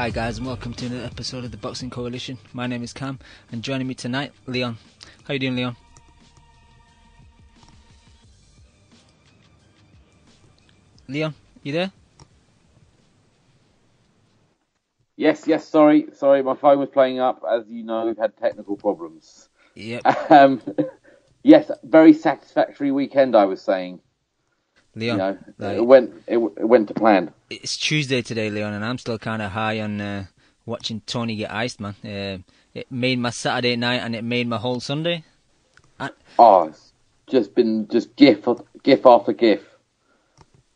Hi guys, and welcome to another episode of the Boxing Coalition. My name is Cam, and joining me tonight, Leon. How you doing, Leon? Leon, you there? Yes, sorry, my phone was playing up. As you know, we've had technical problems. Yep. Yes, very satisfactory weekend, I was saying. Leon, it went to plan. It's Tuesday today, Leon, and I'm still kind of high on watching Tony get iced, man. It made my Saturday night, and it made my whole Sunday. It's just been gif after gif.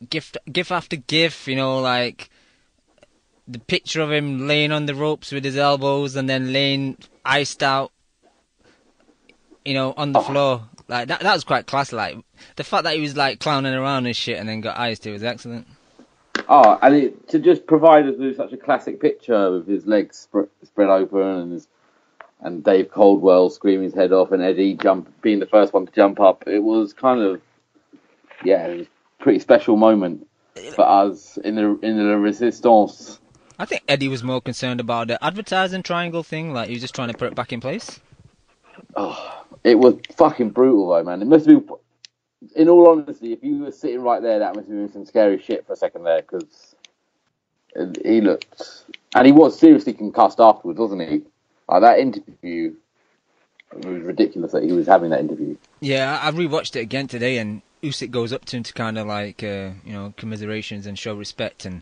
GIF after GIF, like the picture of him laying on the ropes with his elbows and then laying iced out, on the floor. Like that was quite classy. Like the fact that he was like clowning around and shit and then got iced, it was excellent. And to just provide us with such a classic picture with his legs spread open and Dave Coldwell screaming his head off and Eddie being the first one to jump up. It was kind of, it was a pretty special moment for us in the Resistance. I think Eddie was more concerned about the advertising triangle thing. Like he was just trying to put it back in place. It was fucking brutal though, man. It must have been, in all honesty, if you were sitting right there, that must have been some scary shit for a second there, because he looked, and he was seriously concussed afterwards, wasn't he? Like that interview, it was ridiculous that he was having that interview. Yeah, I rewatched it again today, and Usyk goes up to him to kind of like, commiserations and show respect, and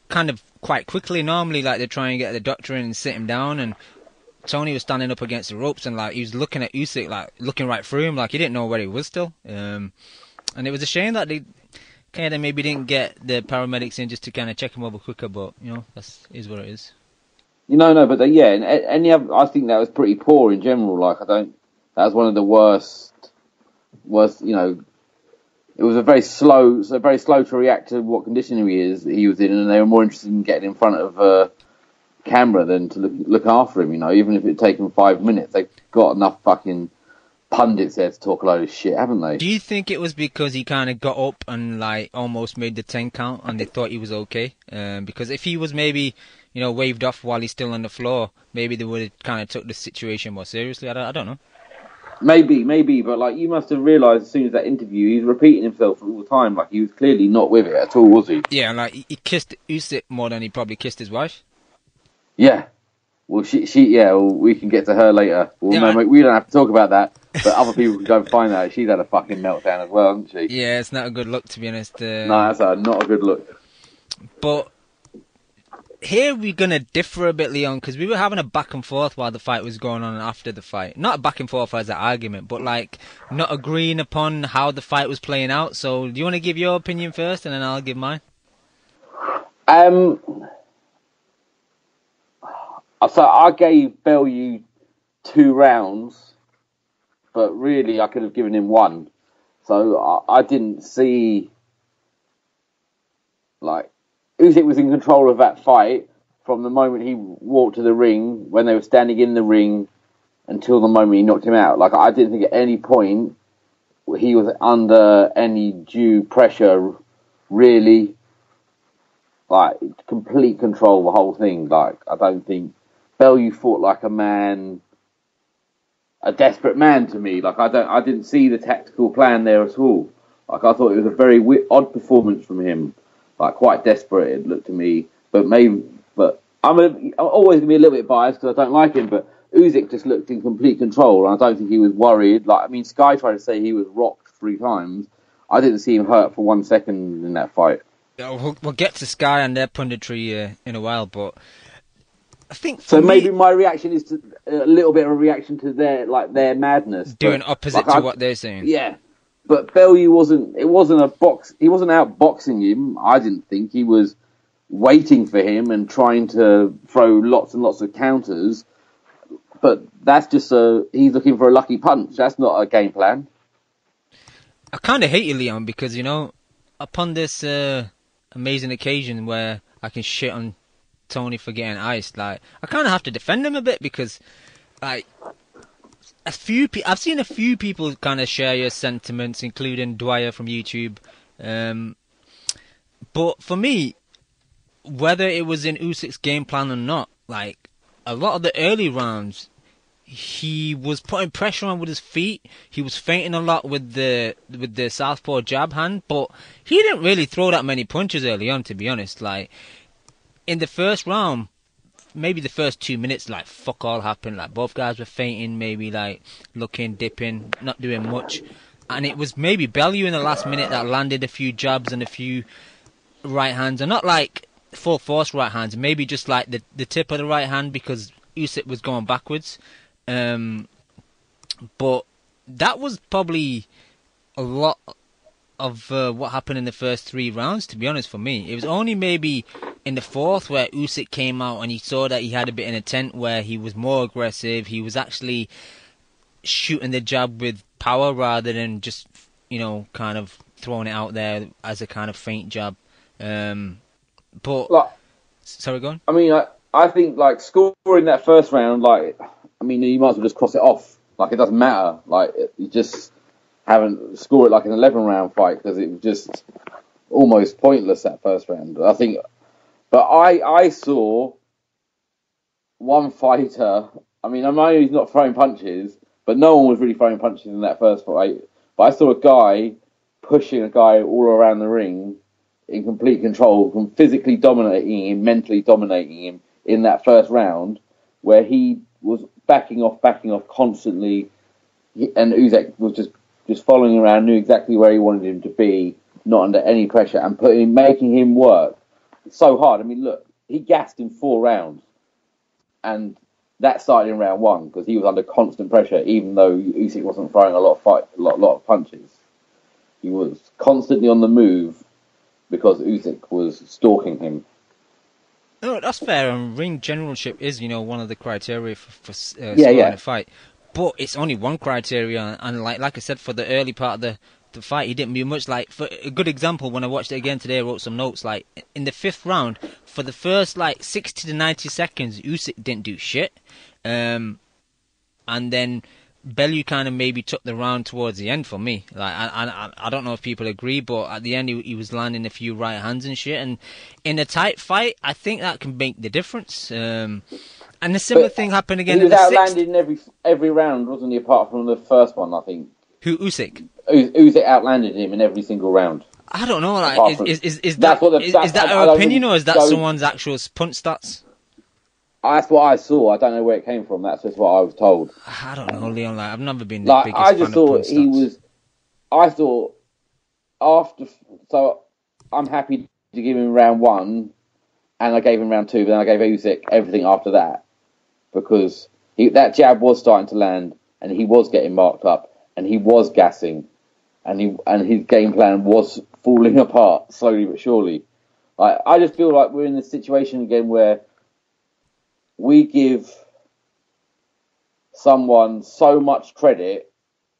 kind of quite quickly. Normally, like they try and get the doctor in and sit him down, and Tony was standing up against the ropes and like he was looking at Usyk, like looking right through him, like he didn't know where he was still. And it was a shame that they kind of maybe didn't get the paramedics in just to kind of check him over quicker. But that's is what it is. But and any other, I think that was pretty poor in general. Like that was one of the worst. It was very slow to react to what condition he was in, and they were more interested in getting in front of camera than to look after him, even if it had taken 5 minutes. They've got enough fucking pundits there to talk a load of shit, haven't they? Do you think it was because he kind of got up and like almost made the 10 count and they thought he was okay? Because if he was maybe, waved off while he's still on the floor, maybe they would have kind of took the situation more seriously. I don't know. Maybe, but like you must have realised as soon as that interview, he's repeating himself all the time. Like he was clearly not with it at all, was he? Yeah, like he kissed Usyk more than he probably kissed his wife. Yeah. Well, we can get to her later. Well, no, we don't have to talk about that, but other people can go and find out. She's had a fucking meltdown as well, hasn't she? Yeah, it's not a good look, to be honest. No, that's not a good look. But here we're going to differ a bit, Leon, because we were having a back and forth while the fight was going on and after the fight. Not a back and forth as an argument, but like not agreeing upon how the fight was playing out. So do you want to give your opinion first and then I'll give mine? So I gave Bellew 2 rounds, but really I could have given him 1. So I didn't see, like, Usyk was in control of that fight from the moment he walked to the ring, when they were standing in the ring, until the moment he knocked him out. Like, I didn't think at any point he was under any due pressure, really. Like, complete control of the whole thing. Like, I don't think Bellew fought like a desperate man to me. Like I didn't see the tactical plan there at all. Like I thought it was a very odd performance from him. Like quite desperate it looked to me. But I'm always gonna be a little bit biased because I don't like him. But Usyk just looked in complete control, and I don't think he was worried. Like Sky tried to say he was rocked 3 times. I didn't see him hurt for 1 second in that fight. Yeah, we'll get to Sky and their punditry in a while, but I think so. Maybe my reaction is to a little bit of a reaction to their madness, doing opposite to what they're saying. Yeah, but Bellew wasn't. It wasn't a box. He wasn't out boxing him. I didn't think he was waiting for him and trying to throw lots and lots of counters. But that's just he's looking for a lucky punch. That's not a game plan. I kind of hate you, Leon, because upon this amazing occasion where I can shit on Tony for getting iced, like I kind of have to defend him a bit because, like, I've seen a few people kind of share your sentiments, including Dwyer from YouTube. But for me, whether it was in Usyk's game plan or not, like a lot of the early rounds, he was putting pressure on with his feet. He was feinting a lot with the southpaw jab hand, but he didn't really throw that many punches early on, to be honest. Like in the first round, maybe the first 2 minutes, like fuck all happened. Like both guys were feinting, maybe like looking, dipping, not doing much. And it was maybe Bellew in the last minute that landed a few jabs and a few right hands, and not like full force right hands, maybe just like the tip of the right hand because Usyk was going backwards. But that was probably a lot of what happened in the first 3 rounds, to be honest, for me. It was only maybe in the fourth where Usyk came out and he saw that he had a bit of intent, where he was more aggressive. He was actually shooting the jab with power rather than just, kind of throwing it out there as a kind of feint jab. But like, sorry, go on. I mean, I think like scoring that first round, like, I mean, you might as well just cross it off. Like, it doesn't matter. Like, you just haven't scored it like an 11-round fight because it was just almost pointless that first round. I think, but I saw one fighter. I mean, I know he's not throwing punches, but no one was really throwing punches in that first fight. But I saw a guy pushing a guy all around the ring in complete control, from physically dominating him, mentally dominating him in that first round, where he was backing off constantly, and Usyk was just following around, knew exactly where he wanted him to be, not under any pressure, and making him work so hard. I mean, look, he gassed in 4 rounds, and that started in round 1 because he was under constant pressure, even though Usyk wasn't throwing a lot of punches. He was constantly on the move because Usyk was stalking him. No, that's fair. And ring generalship is, one of the criteria for scoring a fight. But it's only one criteria, and like I said, for the early part of the fight, he didn't do much. Like, for a good example, when I watched it again today, I wrote some notes. Like in the 5th round, for the first 60 to 90 seconds, Usyk didn't do shit, and then Bellew kind of maybe took the round towards the end for me. Like I don't know if people agree, but at the end he was landing a few right hands and shit. And in a tight fight, I think that can make the difference. And a similar thing happened again in the 6th. He was outlanded in every round, wasn't he? Apart from the first one, I think. Who, Usyk? Usyk outlanded him in every single round. I don't know. Like, is that our opinion, or is that someone's actual punch stats? That's what I saw. I don't know where it came from. That's just what I was told. I don't know, Leon. Like, I've never been the biggest fan of punch stats. I just thought he was. I thought after. So I'm happy to give him round 1, and I gave him round 2, but then I gave Usyk everything after that because that jab was starting to land, and he was getting marked up, and he was gassing, and his game plan was falling apart slowly but surely. I just feel like we're in this situation again where we give someone so much credit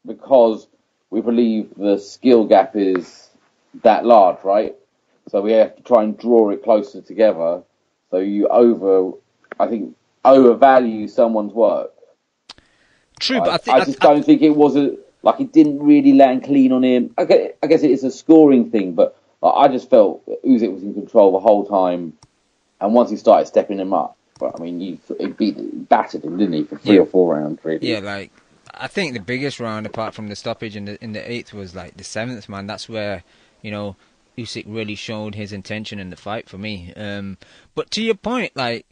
because we believe the skill gap is that large, right? So we have to try and draw it closer together. So you overvalue someone's work. True, but I just don't think it was it didn't really land clean on him. I guess it is a scoring thing, but I just felt Usyk was in control the whole time, and once he started stepping him up, but I mean, he battered him, didn't he, for 3 or 4 rounds, really? Yeah, I think the biggest round, apart from the stoppage in the 8th, was the 7th, man. That's where, Usyk really showed his intention in the fight for me. But to your point, I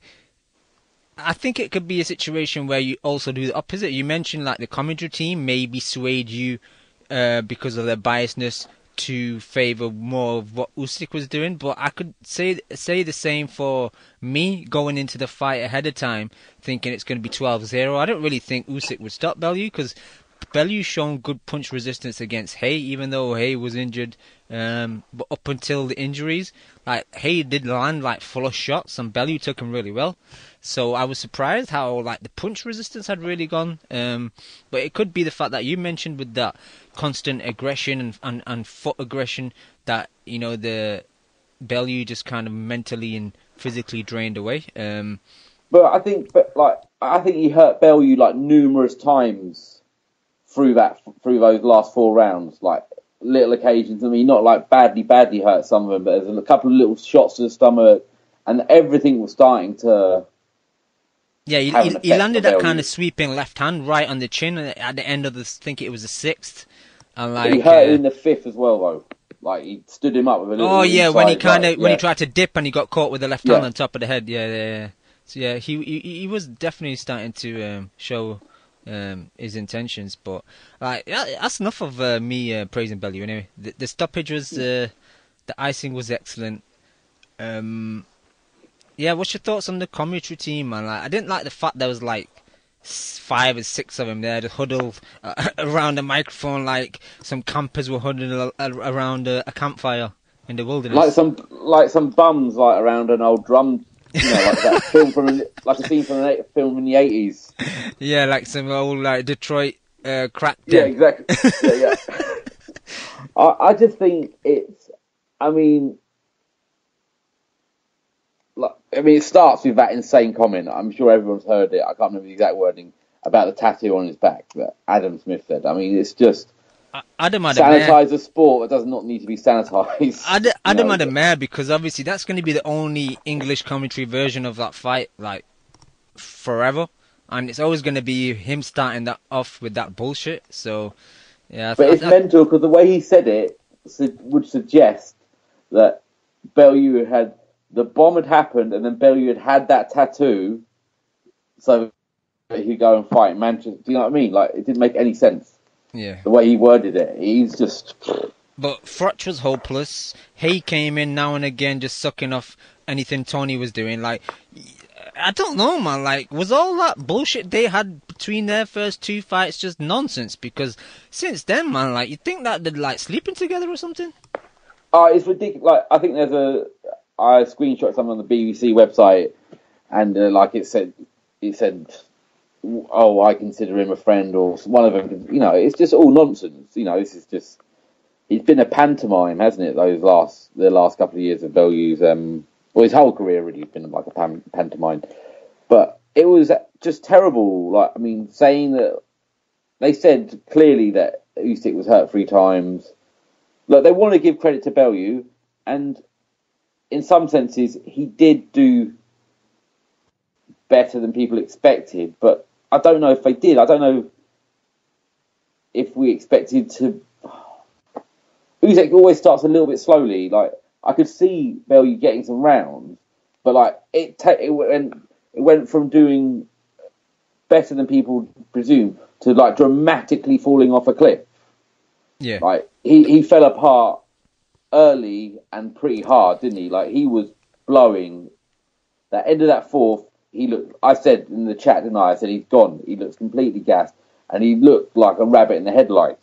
think it could be a situation where you also do the opposite. You mentioned the commentary team maybe swayed you because of their biasness to favour more of what Usyk was doing, but I could say the same for me going into the fight ahead of time, thinking it's going to be 12-0. I don't really think Usyk would stop Bellew because Bellew's shown good punch resistance against Hay, even though Hay was injured. But up until the injuries, Hay did land flush shots, and Bellew took him really well. So I was surprised how the punch resistance had really gone. But it could be the fact that you mentioned with that constant aggression and foot aggression that the Bellew just kind of mentally and physically drained away. But I think he hurt Bellew numerous times through those last 4 rounds, little occasions. I mean, not badly hurt some of them, but there's a couple of little shots to the stomach and everything was starting to. Yeah, he landed that kind of sweeping left hand right on the chin at the end of the. I think it was the sixth, and like he hurt him in the fifth as well, though. Like he stood him up with a little. Oh yeah, when he inside, when he tried to dip and he got caught with the left hand on top of the head. Yeah. So yeah, he was definitely starting to show his intentions, but like that's enough of me praising Bellew anyway. The stoppage was the icing was excellent. Yeah, what's your thoughts on the commentary team, man? Like, I didn't like the fact there was like 5 or 6 of them there, just huddled around the microphone like some campers were huddled around a campfire in the wilderness. Like some bums like around an old drum. You know, like that film like a scene from a film in the 80s. Yeah, like some old like Detroit crack den. Yeah, exactly. Yeah. I just think it's. I mean, it starts with that insane comment. I'm sure everyone's heard it. I can't remember the exact wording about the tattoo on his back that Adam Smith said. I mean, it's just. Adam sanitize a sport that does not need to be sanitized. Adam had a mare because obviously that's going to be the only English commentary version of that fight, like forever, and it's always going to be him starting that off with that bullshit. So, yeah. But it's mental because the way he said it would suggest that Bellew the bomb had happened, and then Bellew had that tattoo, so that he'd go and fight in Manchester. Do you know what I mean? Like it didn't make any sense. Yeah. The way he worded it, he's just. But Frotch was hopeless. He came in now and again, just sucking off anything Tony was doing. Like, I don't know, man. Like, was all that bullshit they had between their first 2 fights just nonsense? Because since then, man, like, you'd think that they're like sleeping together or something. It's ridiculous. Like, I think I screenshot something on the BBC website, and like it said. Oh, I consider him a friend, or one of them. You know, it's just all nonsense. You know, this is just. It's been a pantomime, hasn't it? The last couple of years of Bellew's, his whole career really has been like a pantomime. But it was just terrible. Like, I mean, saying that they said clearly that Usyk was hurt 3 times. Look, they want to give credit to Bellew, and in some senses, he did do better than people expected, but I don't know if they did. I don't know if we expected to. Usyk always starts a little bit slowly. Like I could see Bellew getting some rounds, but like it went from doing better than people presume to like dramatically falling off a cliff. Yeah, like he fell apart early and pretty hard, didn't he? Like he was blowing. That end of that fourth. He looked. I said in the chat, didn't I? I said he's gone. He looks completely gassed, and he looked like a rabbit in the headlights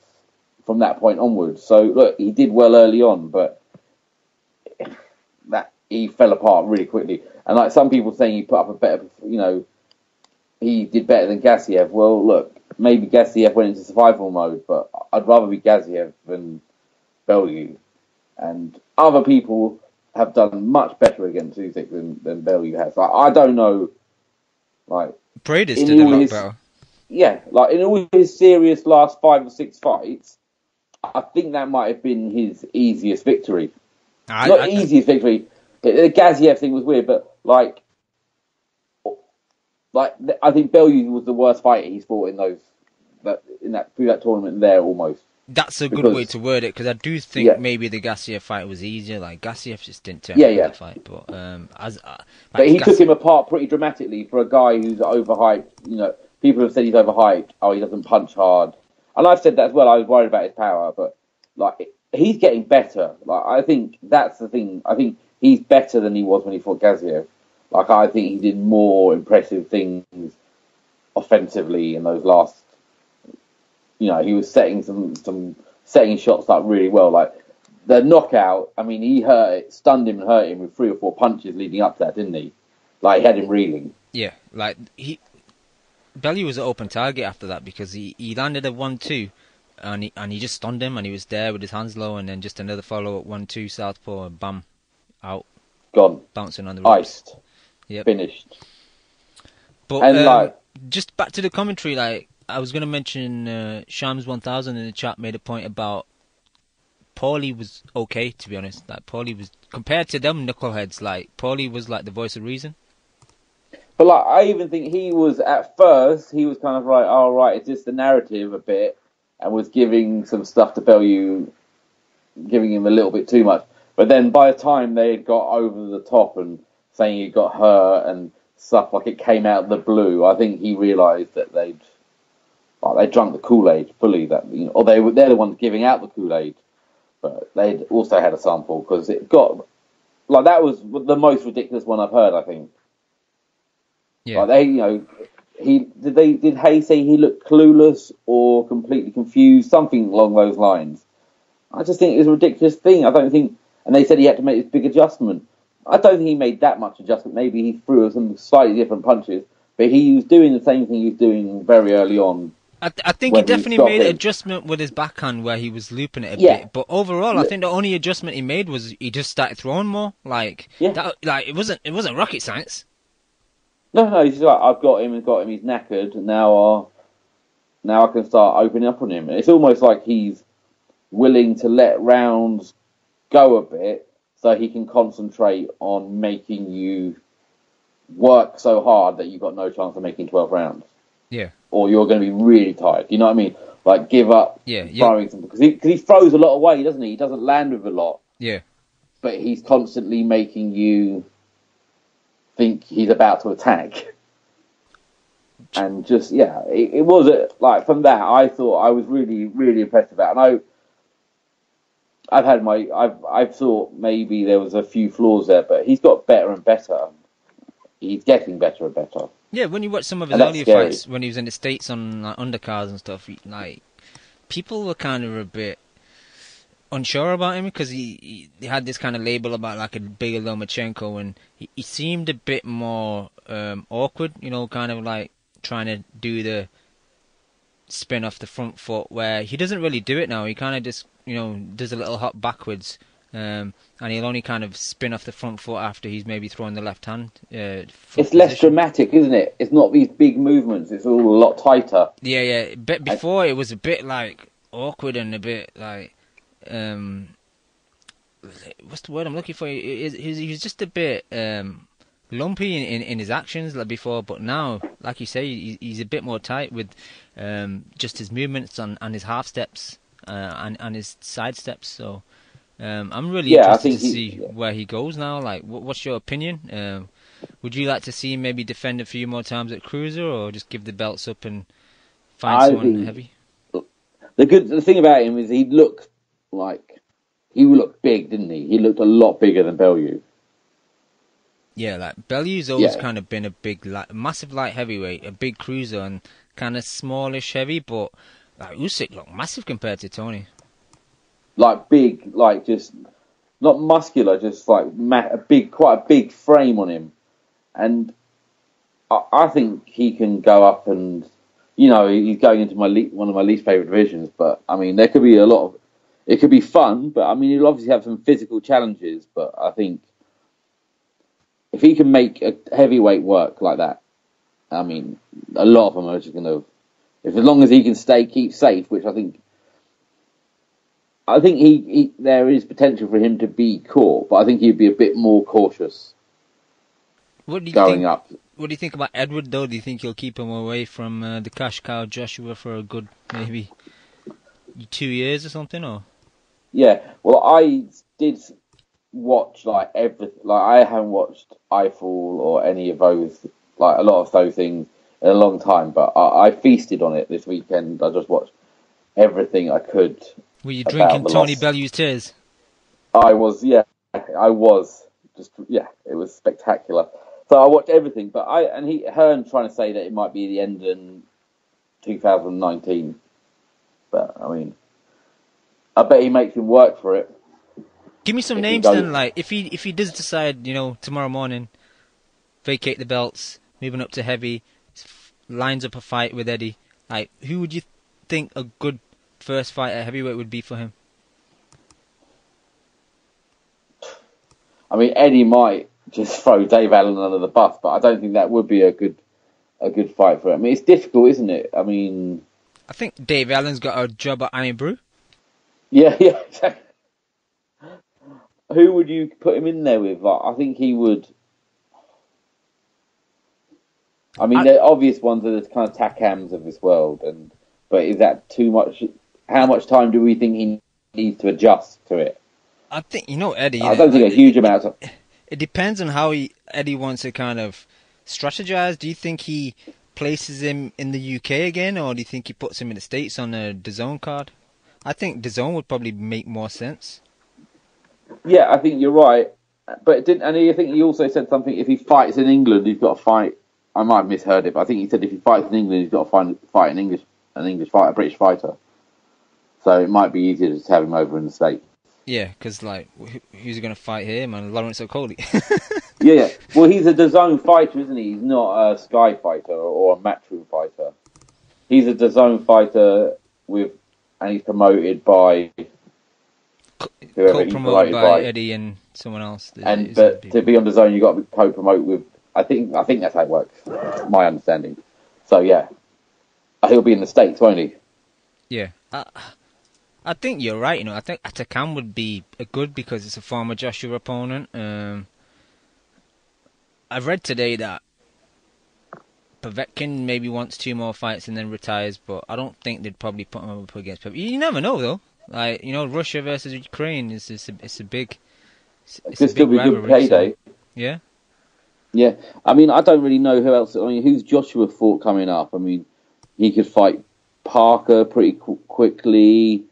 from that point onwards. So look, he did well early on, but that he fell apart really quickly. And like some people saying he put up a better, he did better than Gassiev. Well, look, maybe Gassiev went into survival mode, but I'd rather be Gassiev than Bellew. And other people have done much better against Usyk than Bellew has. Like, I don't know. Like Bradis did a lot better. Yeah, like in all his serious last 5 or 6 fights, I think that might have been his easiest victory. Easiest victory. The Gassiev thing was weird, but like I think Bellew was the worst fighter he's fought in through that tournament there almost. That's a good way to word it, because I do think maybe the Gassiev fight was easier. Like Gassiev just didn't turn up in that fight, but but he took him apart pretty dramatically for a guy who's overhyped. You know, people have said he's overhyped. Oh, he doesn't punch hard, and I've said that as well. I was worried about his power, but like he's getting better. Like I think that's the thing. I think he's better than he was when he fought Gassiev. Like I think he did more impressive things offensively in those last. You know, he was setting setting shots up really well. Like the knockout, I mean, he stunned him and hurt him with 3 or 4 punches leading up to that, didn't he? Like he had him reeling. Yeah, like Bellew was an open target after that because he landed a 1-2 and he just stunned him and he was there with his hands low, and then just another follow up 1-2 southpaw and bam, out, gone, bouncing on the ropes. Iced, yep. Finished. But and just back to the commentary, like. I was going to mention Shams 1000 in the chat made a point about Paulie was okay, to be honest. Like Paulie was compared to them knuckleheads, like Paulie was like the voice of reason. But like, I even think he was at first. He was kind of like, "Oh, right, it's just the narrative a bit," and was giving some stuff to Bellew, giving him a little bit too much. But then by the time they had got over the top and saying he got hurt and stuff, like it came out of the blue, I think he realised that they drunk the Kool-Aid fully. That, you know, or they're the ones giving out the Kool-Aid, but they'd also had a sample because it got like that was the most ridiculous one I've heard. I think. Yeah. Like they, you know, did Hayes say he looked clueless or completely confused, something along those lines? I just think it was a ridiculous thing. I don't think, and they said he had to make this big adjustment. I don't think he made that much adjustment. Maybe he threw some slightly different punches, but he was doing the same thing he was doing very early on. I think he definitely made an adjustment with his backhand where he was looping it a bit. But overall, I think the only adjustment he made was he just started throwing more. Like it wasn't rocket science. No, he's like, I've got him. He's knackered. Now I can start opening up on him. It's almost like he's willing to let rounds go a bit so he can concentrate on making you work so hard that you've got no chance of making 12 rounds. Yeah. Or you're going to be really tired. You know what I mean? Like, give up throwing some... Because he throws a lot away, doesn't he? He doesn't land with a lot. Yeah. But he's constantly making you think he's about to attack. And just, it was... like, from that, I thought I was really, really impressed about it. And I've thought maybe there was a few flaws there, but he's got better and better. He's getting better and better. Yeah, when you watch some of his earlier fights, when he was in the States on like, undercards and stuff, like people were kind of a bit unsure about him because he had this kind of label about like a bigger Lomachenko, and he seemed a bit more awkward, you know, kind of like trying to do the spin off the front foot where he doesn't really do it now. He kind of just, you know, does a little hop backwards. And he'll only kind of spin off the front foot after he's maybe thrown the left hand. It's less dramatic, isn't it? It's not these big movements. It's all a lot tighter. Yeah. But before it was a bit like awkward and a bit like what's the word I'm looking for? He was just a bit lumpy in his actions like before. But now, like you say, he's a bit more tight with just his movements and his half steps and his side steps. So. I'm really interested to see where he goes now. Like, what's your opinion? Would you like to see him maybe defend a few more times at cruiser, or just give the belts up and find someone heavy? The thing about him is he looked big, didn't he? He looked a lot bigger than Bellew. Yeah, like Bellew's always kind of been a big, massive light heavyweight, a big cruiser, and kind of smallish heavy. But like Usyk looked massive compared to Tony. Like big, like just not muscular, just like quite a big frame on him, and I think he can go up and, you know, he's going into one of my least favourite divisions. But I mean, there could be it could be fun. But I mean, he'll obviously have some physical challenges. But I think if he can make a heavyweight work like that, I mean, a lot of them are just going to, as long as he can keep safe, which I think he there is potential for him to be caught, but I think he'd be a bit more cautious. What do you think about Edward, though? Do you think he'll keep him away from the cash cow Joshua for a good maybe 2 years or something? Or yeah, well, I did watch like everything. Like I haven't watched Eiffel or any of those, like a lot of those things in a long time, but I feasted on it this weekend. I just watched everything I could. Were you drinking Tony Bellew's tears? I was, I was. Just, it was spectacular. So I watched everything, but Hearn trying to say that it might be the end in 2019. But, I mean, I bet he makes him work for it. Give me some names then, like, if he does decide, you know, tomorrow morning, vacate the belts, moving up to heavy, lines up a fight with Eddie, like, who would you think a good first fight at heavyweight would be for him? I mean, Eddie might just throw Dave Allen under the bus, but I don't think that would be a good fight for him. I mean, it's difficult, isn't it? I mean, I think Dave Allen's got a job at Iron Brew. Yeah, exactly. who would you put him in there with? Like, I think he would. I mean, the obvious ones are the kind of Takams of this world, but is that too much? How much time do we think he needs to adjust to it? I think, Eddie. I don't think a huge amount of. It depends on how Eddie wants to kind of strategize. Do you think he places him in the UK again, or do you think he puts him in the States on a DAZN card? I think DAZN would probably make more sense. Yeah, I think you're right. But and I think he also said something, if he fights in England, he's got to fight. I might have misheard it, but I think he said if he fights in England, he's got to fight an English fighter, a British fighter. So it might be easier to just have him over in the States. Yeah, because, like, who's going to fight here, man? Lawrence Okoli. Yeah. Well, he's a DAZN fighter, isn't he? He's not a Sky fighter or a Matchroom fighter. He's a DAZN fighter and he's promoted by whoever he's promoted by Eddie and someone else. But to be on DAZN, you've got to co-promote with. I think that's how it works. My understanding. So yeah, he'll be in the States, won't he? Yeah. I think you're right. I think Atakam would be a good because it's a former Joshua opponent. I've read today that Povetkin maybe wants 2 more fights and then retires, but I don't think they'd probably put him up against Povetkin. You never know, though. Like, Russia versus Ukraine it's a big. It could still be a good payday. So, yeah. Yeah, I mean, I don't really know who else. I mean, who's Joshua fought coming up? I mean, he could fight Parker pretty quickly.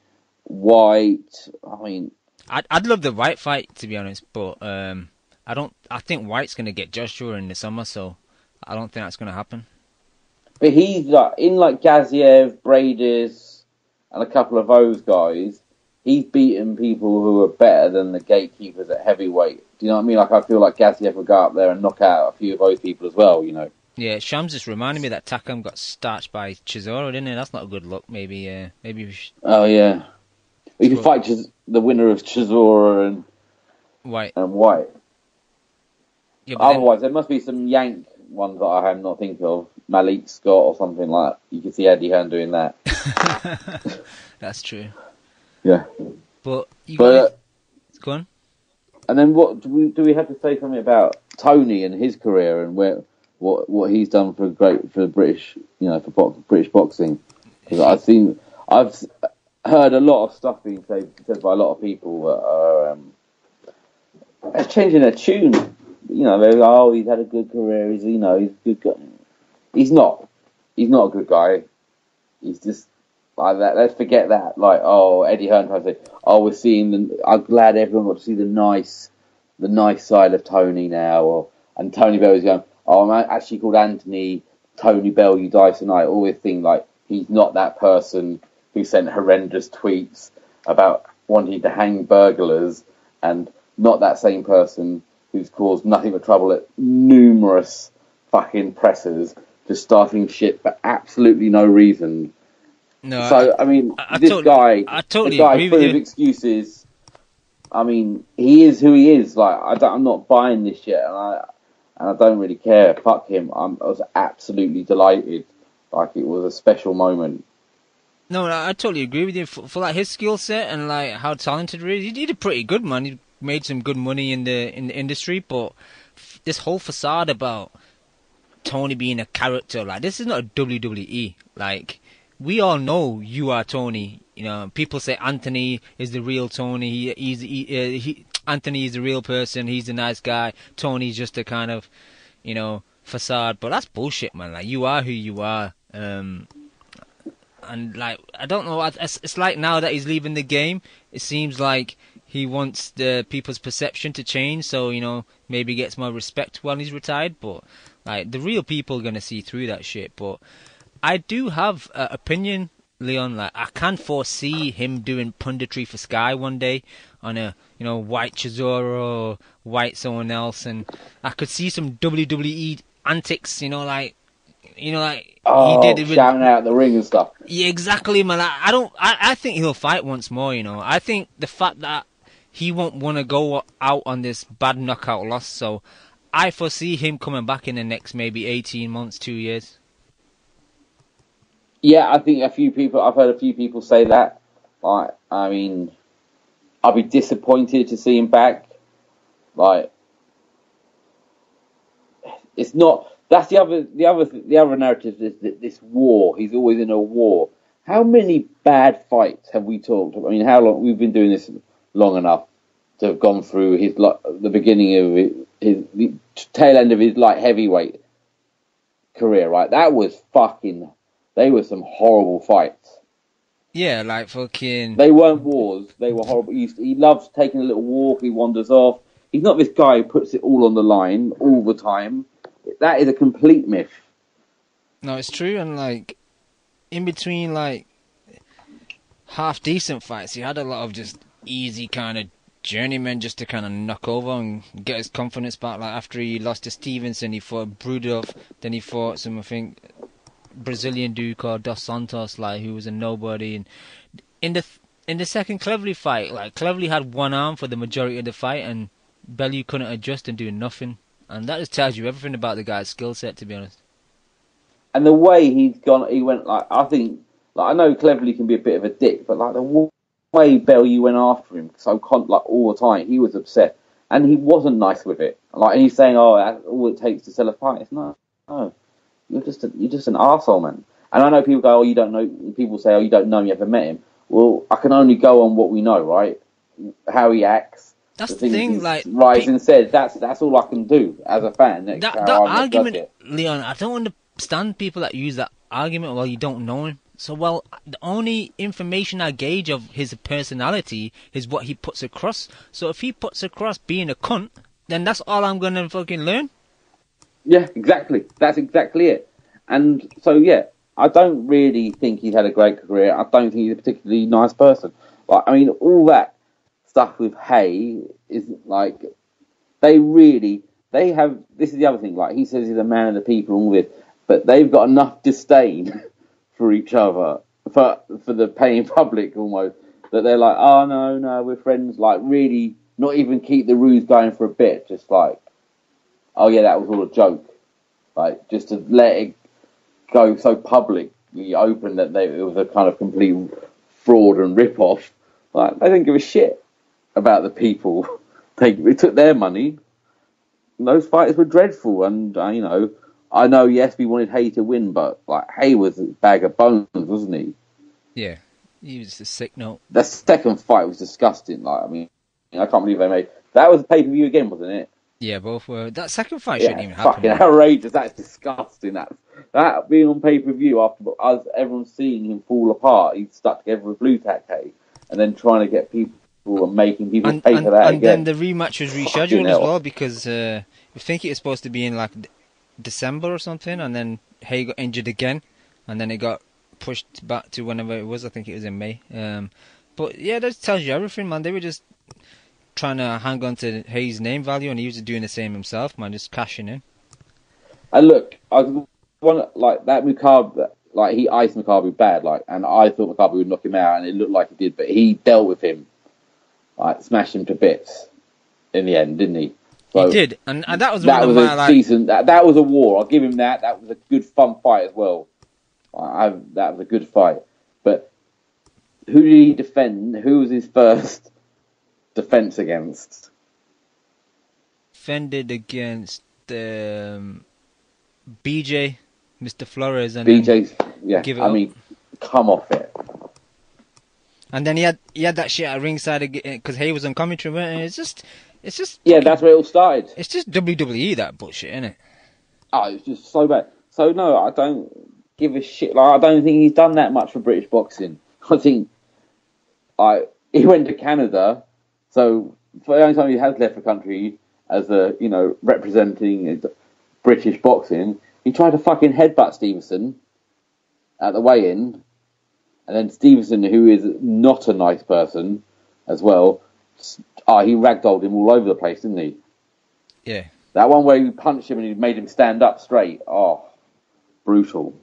White. I mean, I'd love the White fight, to be honest, but I think White's going to get Joshua in the summer, so I don't think that's going to happen. But he's in Gaziev, Bradis, and a couple of those guys. He's beaten people who are better than the gatekeepers at heavyweight. Do you know what I mean? I feel like Gaziev would go up there and knock out a few of those people as well, Yeah, Shams just reminded me that Takam got starched by Chisora, didn't he? That's not a good look. Maybe we should... Oh, yeah. We could fight the winner of Chisora and White. Yeah, otherwise, there must be some Yank ones that I am not thinking of. Malik Scott or something like that. You could see Eddie Hearn doing that. That's true. Yeah. But go on. And then what do we have to say something about Tony and his career and what he's done for British, for British boxing? Because I've heard a lot of stuff being said by a lot of people that are changing their tune. They're like, he's had a good career. He's a good guy. He's not. He's not a good guy. He's just like that. Let's forget that. Eddie Hearn tries to say, I'm glad everyone got to see the nice side of Tony now. And Tony Bellew's going, I'm actually called Anthony Tony Bellew DAZN. I always think he's not that person who sent horrendous tweets about wanting to hang burglars, and not that same person who's caused nothing but trouble at numerous fucking presses, just starting shit for absolutely no reason. No, so this guy full of excuses. I mean, he is who he is. I'm not buying this shit, and I don't really care. Fuck him. I was absolutely delighted. It was a special moment. No, I totally agree with you. For his skill set and how talented he is, he did pretty good, man. He made some good money in the industry, but this whole facade about Tony being a character, this is not a WWE. We all know you are Tony. People say Anthony is the real Tony. Anthony is the real person. He's a nice guy. Tony's just a kind of, facade. But that's bullshit, man. You are who you are. And I don't know. It's like now that he's leaving the game, it seems like he wants the people's perception to change. So maybe gets more respect when he's retired. But the real people are gonna see through that shit. But I do have an opinion, Leon. I can foresee him doing punditry for Sky one day on a White Chisora or White someone else, and I could see some WWE antics. He did it with, shouting out the ring and stuff. Yeah, exactly, man. I think he'll fight once more. I think the fact that he won't want to go out on this bad knockout loss, so I foresee him coming back in the next maybe 18 months, 2 years. Yeah, I think I've heard a few people say that. I'll be disappointed to see him back. Like, it's not. That's the other narrative is that this war. He's always in a war. How many bad fights have we talked about? I mean, how long we've been doing this long enough to have gone through his the beginning of the tail end of his light heavyweight career, right? That was fucking. They were some horrible fights. Yeah, like fucking. They weren't wars. They were horrible. He loves taking a little walk. He wanders off. He's not this guy who puts it all on the line all the time. That is a complete myth. No, it's true, and like in between, like half decent fights, he had a lot of just easy kind of journeymen just to kind of knock over and get his confidence back. Like after he lost to Stevenson, he fought Brudov, then he fought some, I think, Brazilian dude called Dos Santos, like who was a nobody. And in the second Cleverly fight, like Cleverly had one arm for the majority of the fight, and Bellew couldn't adjust and do nothing. And that just tells you everything about the guy's skill set, to be honest. And the way he went, like, I think, like, I know Cleverly can be a bit of a dick, but like the way Bellew went after him, like all the time, he was upset, and he wasn't nice with it. Like, and he's saying, "Oh, that's all it takes to sell a fight." It's no, you're just an arsehole, man. And I know people go, "Oh, you don't know." People say, "Oh, you don't know him, you haven't met him." Well, I can only go on what we know, right? How he acts. That's the thing, like Rising said, that's all I can do as a fan. That argument, Leon, I don't understand people that use that argument. Well, you don't know him, so well, the only information I gauge of his personality is what he puts across. So if he puts across being a cunt, then that's all I'm gonna fucking learn. Yeah, exactly. That's exactly it. And so yeah, I don't really think he's had a great career. I don't think he's a particularly nice person. Like, I mean, all that stuff with Hay is like they have. This is the other thing. Like, he says he's a man of the people and all this, but they've got enough disdain for each other, for the paying public almost, that they're like, oh no, we're friends. Like, really, not even keep the ruse going for a bit. Just like, oh yeah, that was all a joke. Like, just to let it go so publicly open that it was a kind of complete fraud and rip-off. Like, they didn't give a shit about the people. They took their money. And those fights were dreadful. And, I know, yes, we wanted Hay to win, but, like, Hay was a bag of bones, wasn't he? Yeah, he was a sick note. The second fight was disgusting. Like, I mean, I can't believe they made... That was a pay-per-view again, wasn't it? Yeah, both were. That second fight shouldn't even happen. Fucking outrageous. That's disgusting. That being on pay-per-view after everyone seeing him fall apart, he's stuck together with Blue Tack Hay, and then trying to get people and making people pay for that again. And then the rematch was rescheduled as well because I think it was supposed to be in like December or something, and then Hay got injured again, and then it got pushed back to whenever it was. I think it was in May. But yeah, that tells you everything, man. They were just trying to hang on to Hayes' name value, and he was doing the same himself, man, just cashing in. And look, I want like that Mukabe, like he iced Mukabe bad, like, and I thought Mukabe would knock him out, and it looked like he did, but he dealt with him, like smashed him to bits in the end, didn't he? So, he did, and that was that one was of my decent. That was a war. I'll give him that. That was a good, fun fight as well. That was a good fight. But who did he defend? Who was his first defense against? Defended against BJ, Mr. Flores, and BJ's. Yeah, I mean, come off it. And then he had that shit at ringside because Hay was on commentary, and it's just yeah, that's where it all started. It's just WWE, that bullshit, isn't it? Oh, it's just so bad. So no, I don't give a shit. Like, I don't think he's done that much for British boxing. I think he went to Canada, so for the only time he has left the country as representing British boxing, he tried to fucking headbutt Stevenson at the weigh-in, and then Stevenson, who is not a nice person as well, he ragdolled him all over the place, didn't he? Yeah. That one where he punched him and he made him stand up straight. Oh, brutal.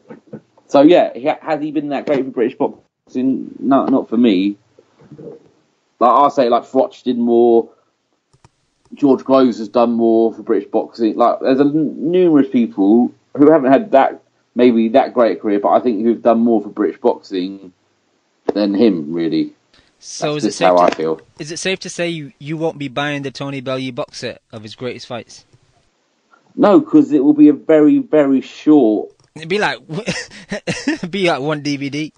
So yeah, has he been that great for British boxing? No, not for me. Like I say, like Frotch did more. George Groves has done more for British boxing. Like there's numerous people who haven't had that great a career, but I think who've done more for British boxing than him, really. So That's just how I feel. Is it safe to say you won't be buying the Tony Bellew box set of his greatest fights? No, because it will be a very, very short. It'd be like one DVD.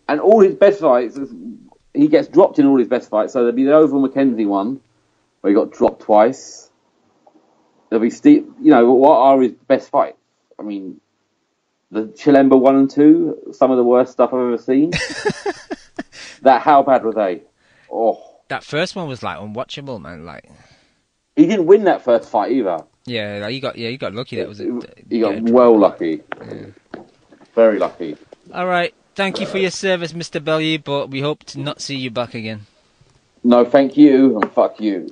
And all his best fights, he gets dropped in all his best fights. So there'll be the Oval Mackenzie one, where he got dropped twice. There'll be what are his best fights? I mean, the Chilemba 1 and 2, some of the worst stuff I've ever seen. How bad were they? Oh, that first one was like unwatchable, man. Like, he didn't win that first fight either. Yeah, like you got lucky. That was it. He got well lucky. Yeah. Very lucky. All right, thank you for your service, Mr. Bellew, but we hope to not see you back again. No, thank you and fuck you.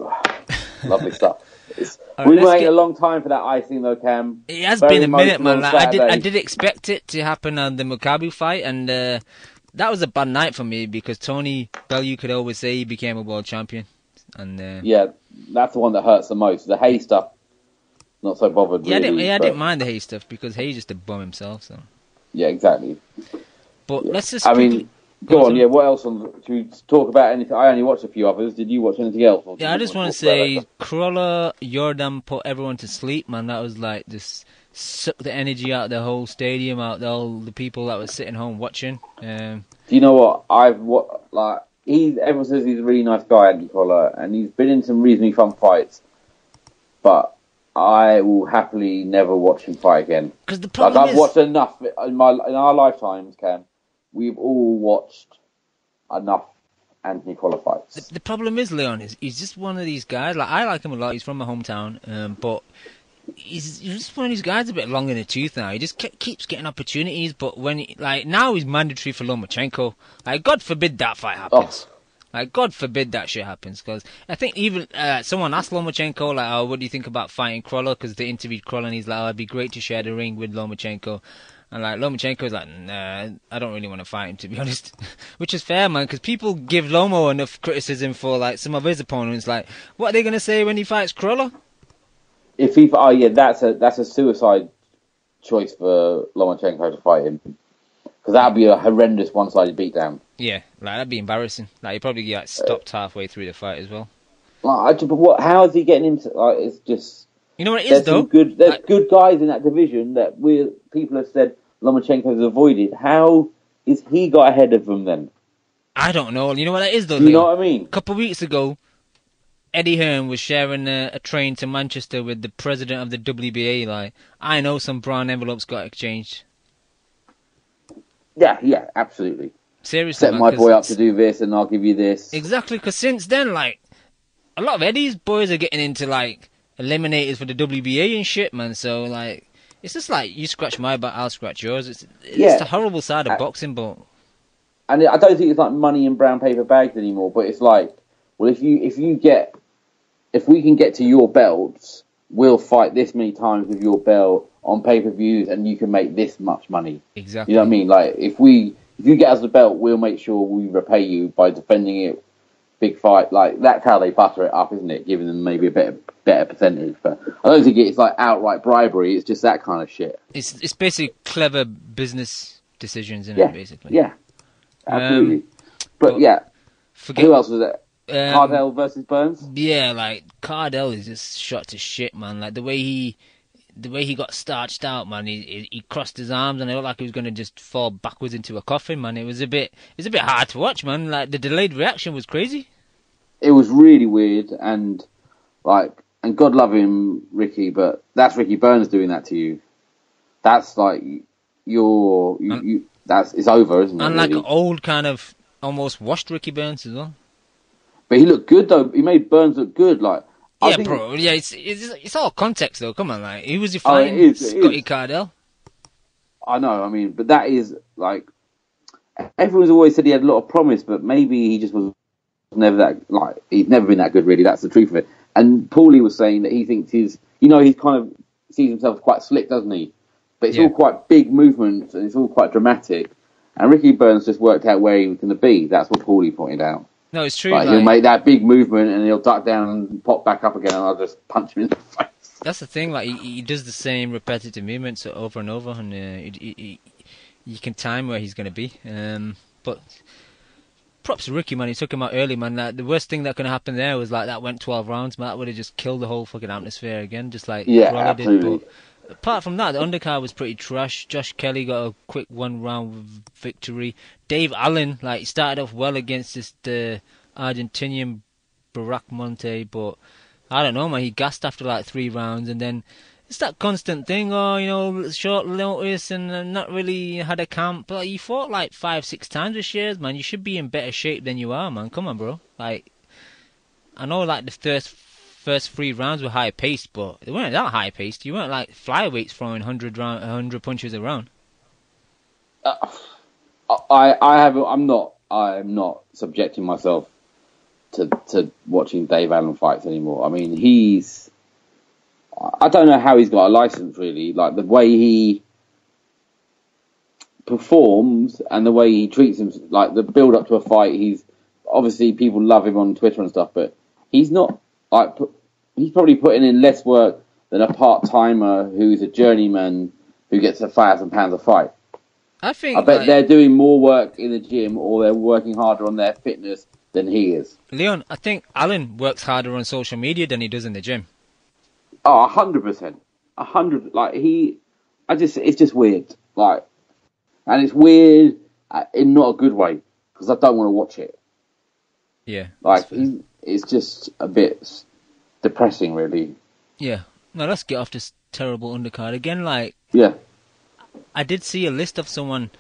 Lovely stuff. We've been waiting a long time for that icing, though, Cam. It has been a minute, man. Like, I did expect it to happen on the Mukabu fight, and that was a bad night for me because Tony Bellew could always say he became a world champion. And yeah, that's the one that hurts the most. The Hay stuff, not so bothered. Yeah, really, I didn't mind the Hay stuff because Hay's just a bum himself. So. Yeah, exactly. But let's just. Go on. Yeah, what else? Should we talk about anything? I only watched a few others. Did you watch anything else? Yeah, I just want to say, Crawler Jordan put everyone to sleep, man. That was like just sucked the energy out of the whole stadium, out of all the people that were sitting home watching. Do you know what? Everyone says he's a really nice guy, Andy Crawler, and he's been in some reasonably fun fights. But I will happily never watch him fight again. Because the problem I've watched enough in our lifetimes, Cam. We've all watched enough Anthony Crawler fights. The problem is, Leon, he's just one of these guys. Like, I like him a lot. He's from my hometown, but he's just one of these guys a bit long in the tooth now. He just keeps getting opportunities, but now he's mandatory for Lomachenko. Like, God forbid that fight happens. Oh. Like, God forbid that shit happens. Because I think even someone asked Lomachenko, like, oh, what do you think about fighting Crawler? Because they interviewed Crawler, and he's like, oh, it'd be great to share the ring with Lomachenko. And like Lomachenko's like, nah, I don't really want to fight him, to be honest. Which is fair, man, because people give Lomo enough criticism for like some of his opponents. Like, what are they gonna say when he fights Crawler? That's a suicide choice for Lomachenko to fight him, because that'd be a horrendous one-sided beatdown. Yeah, like that'd be embarrassing. Like he'd probably get stopped halfway through the fight as well. But how is he getting into? Like, it's just. You know what it is, though? There's good guys in that division that people have said Lomachenko's avoided. How is he got ahead of them then? I don't know. You know what that is, though? You know what I mean? A couple of weeks ago, Eddie Hearn was sharing a train to Manchester with the president of the WBA. Like, I know some brown envelopes got exchanged. Yeah, absolutely. Seriously, set my boy up to do this, and I'll give you this. Exactly, because since then, like, a lot of Eddie's boys are getting into like eliminators for the WBA and shit, man. So like, it's just like you scratch my back, I'll scratch yours. It's the horrible side of boxing, but. And I don't think it's like money in brown paper bags anymore. But it's like, well, if we can get to your belts, we'll fight this many times with your belt on pay-per-views, and you can make this much money. Exactly. You know what I mean? Like if you get us the belt, we'll make sure we repay you by defending it. Big fight, like that's how they butter it up, isn't it? Giving them maybe a better percentage, but I don't think it's like outright bribery. It's just that kind of shit. It's basically clever business decisions, isn't it? Basically, yeah, absolutely. But yeah, who else was it? Cardell versus Burns. Yeah, like Cardell is just shot to shit, man. Like the way he got starched out, man. He crossed his arms and it looked like he was going to just fall backwards into a coffin, man. It was a bit hard to watch, man. Like the delayed reaction was crazy. It was really weird, and God love him, Ricky, but that's Ricky Burns doing that to you. That's like it's over, isn't it? And like an old kind of almost washed Ricky Burns as well. But he looked good though. He made Burns look good, like. Yeah, bro. Yeah, it's all context though. Come on, like who was he fighting? Scotty Cardell. I know. I mean, but that is like everyone's always said he had a lot of promise, but maybe he just was never that like he's never been that good. Really, that's the truth of it. And Paulie was saying that he thinks he's kind of sees himself quite slick, doesn't he? But it's all quite big movements and it's all quite dramatic. And Ricky Burns just worked out where he was going to be. That's what Paulie pointed out. No, it's true. He'll make that big movement and he'll duck down and pop back up again, and I'll just punch him in the face. That's the thing. Like he does the same repetitive movements over and over, and you can time where he's going to be. But props to Ricky, man. He took him out early, man. Like, the worst thing that could happen there was like that went 12 rounds, man. That would have just killed the whole fucking atmosphere again, just like Crawler did. But apart from that, the undercard was pretty trash. Josh Kelly got a quick 1-round victory. Dave Allen, like, started off well against this Argentinian Barack Monte, but I don't know, man. He gassed after like 3 rounds, and then it's that constant thing, short notice and not really had a camp. But you fought like 5-6 times this year, man. You should be in better shape than you are, man. Come on, bro. Like, I know like the first 3 rounds were high paced, but they weren't that high paced. You weren't like flyweights throwing 100 punches around. I'm not subjecting myself to watching Dave Allen fights anymore. I mean, I don't know how he's got a license, really. Like, the way he performs and the way he treats him, like, the build-up to a fight, obviously, people love him on Twitter and stuff, but he's not, like, he's probably putting in less work than a part-timer who's a journeyman who gets £1,000 a fight. I bet they're doing more work in the gym, or they're working harder on their fitness than he is. Leon, I think Allen works harder on social media than he does in the gym. Oh, 100%. 100. Like, it's just weird. Like, and it's weird in not a good way, because I don't want to watch it. Yeah. Like, it's just a bit depressing, really. Yeah. Now, let's get off this terrible undercard again. Like, yeah. I did see a list of someone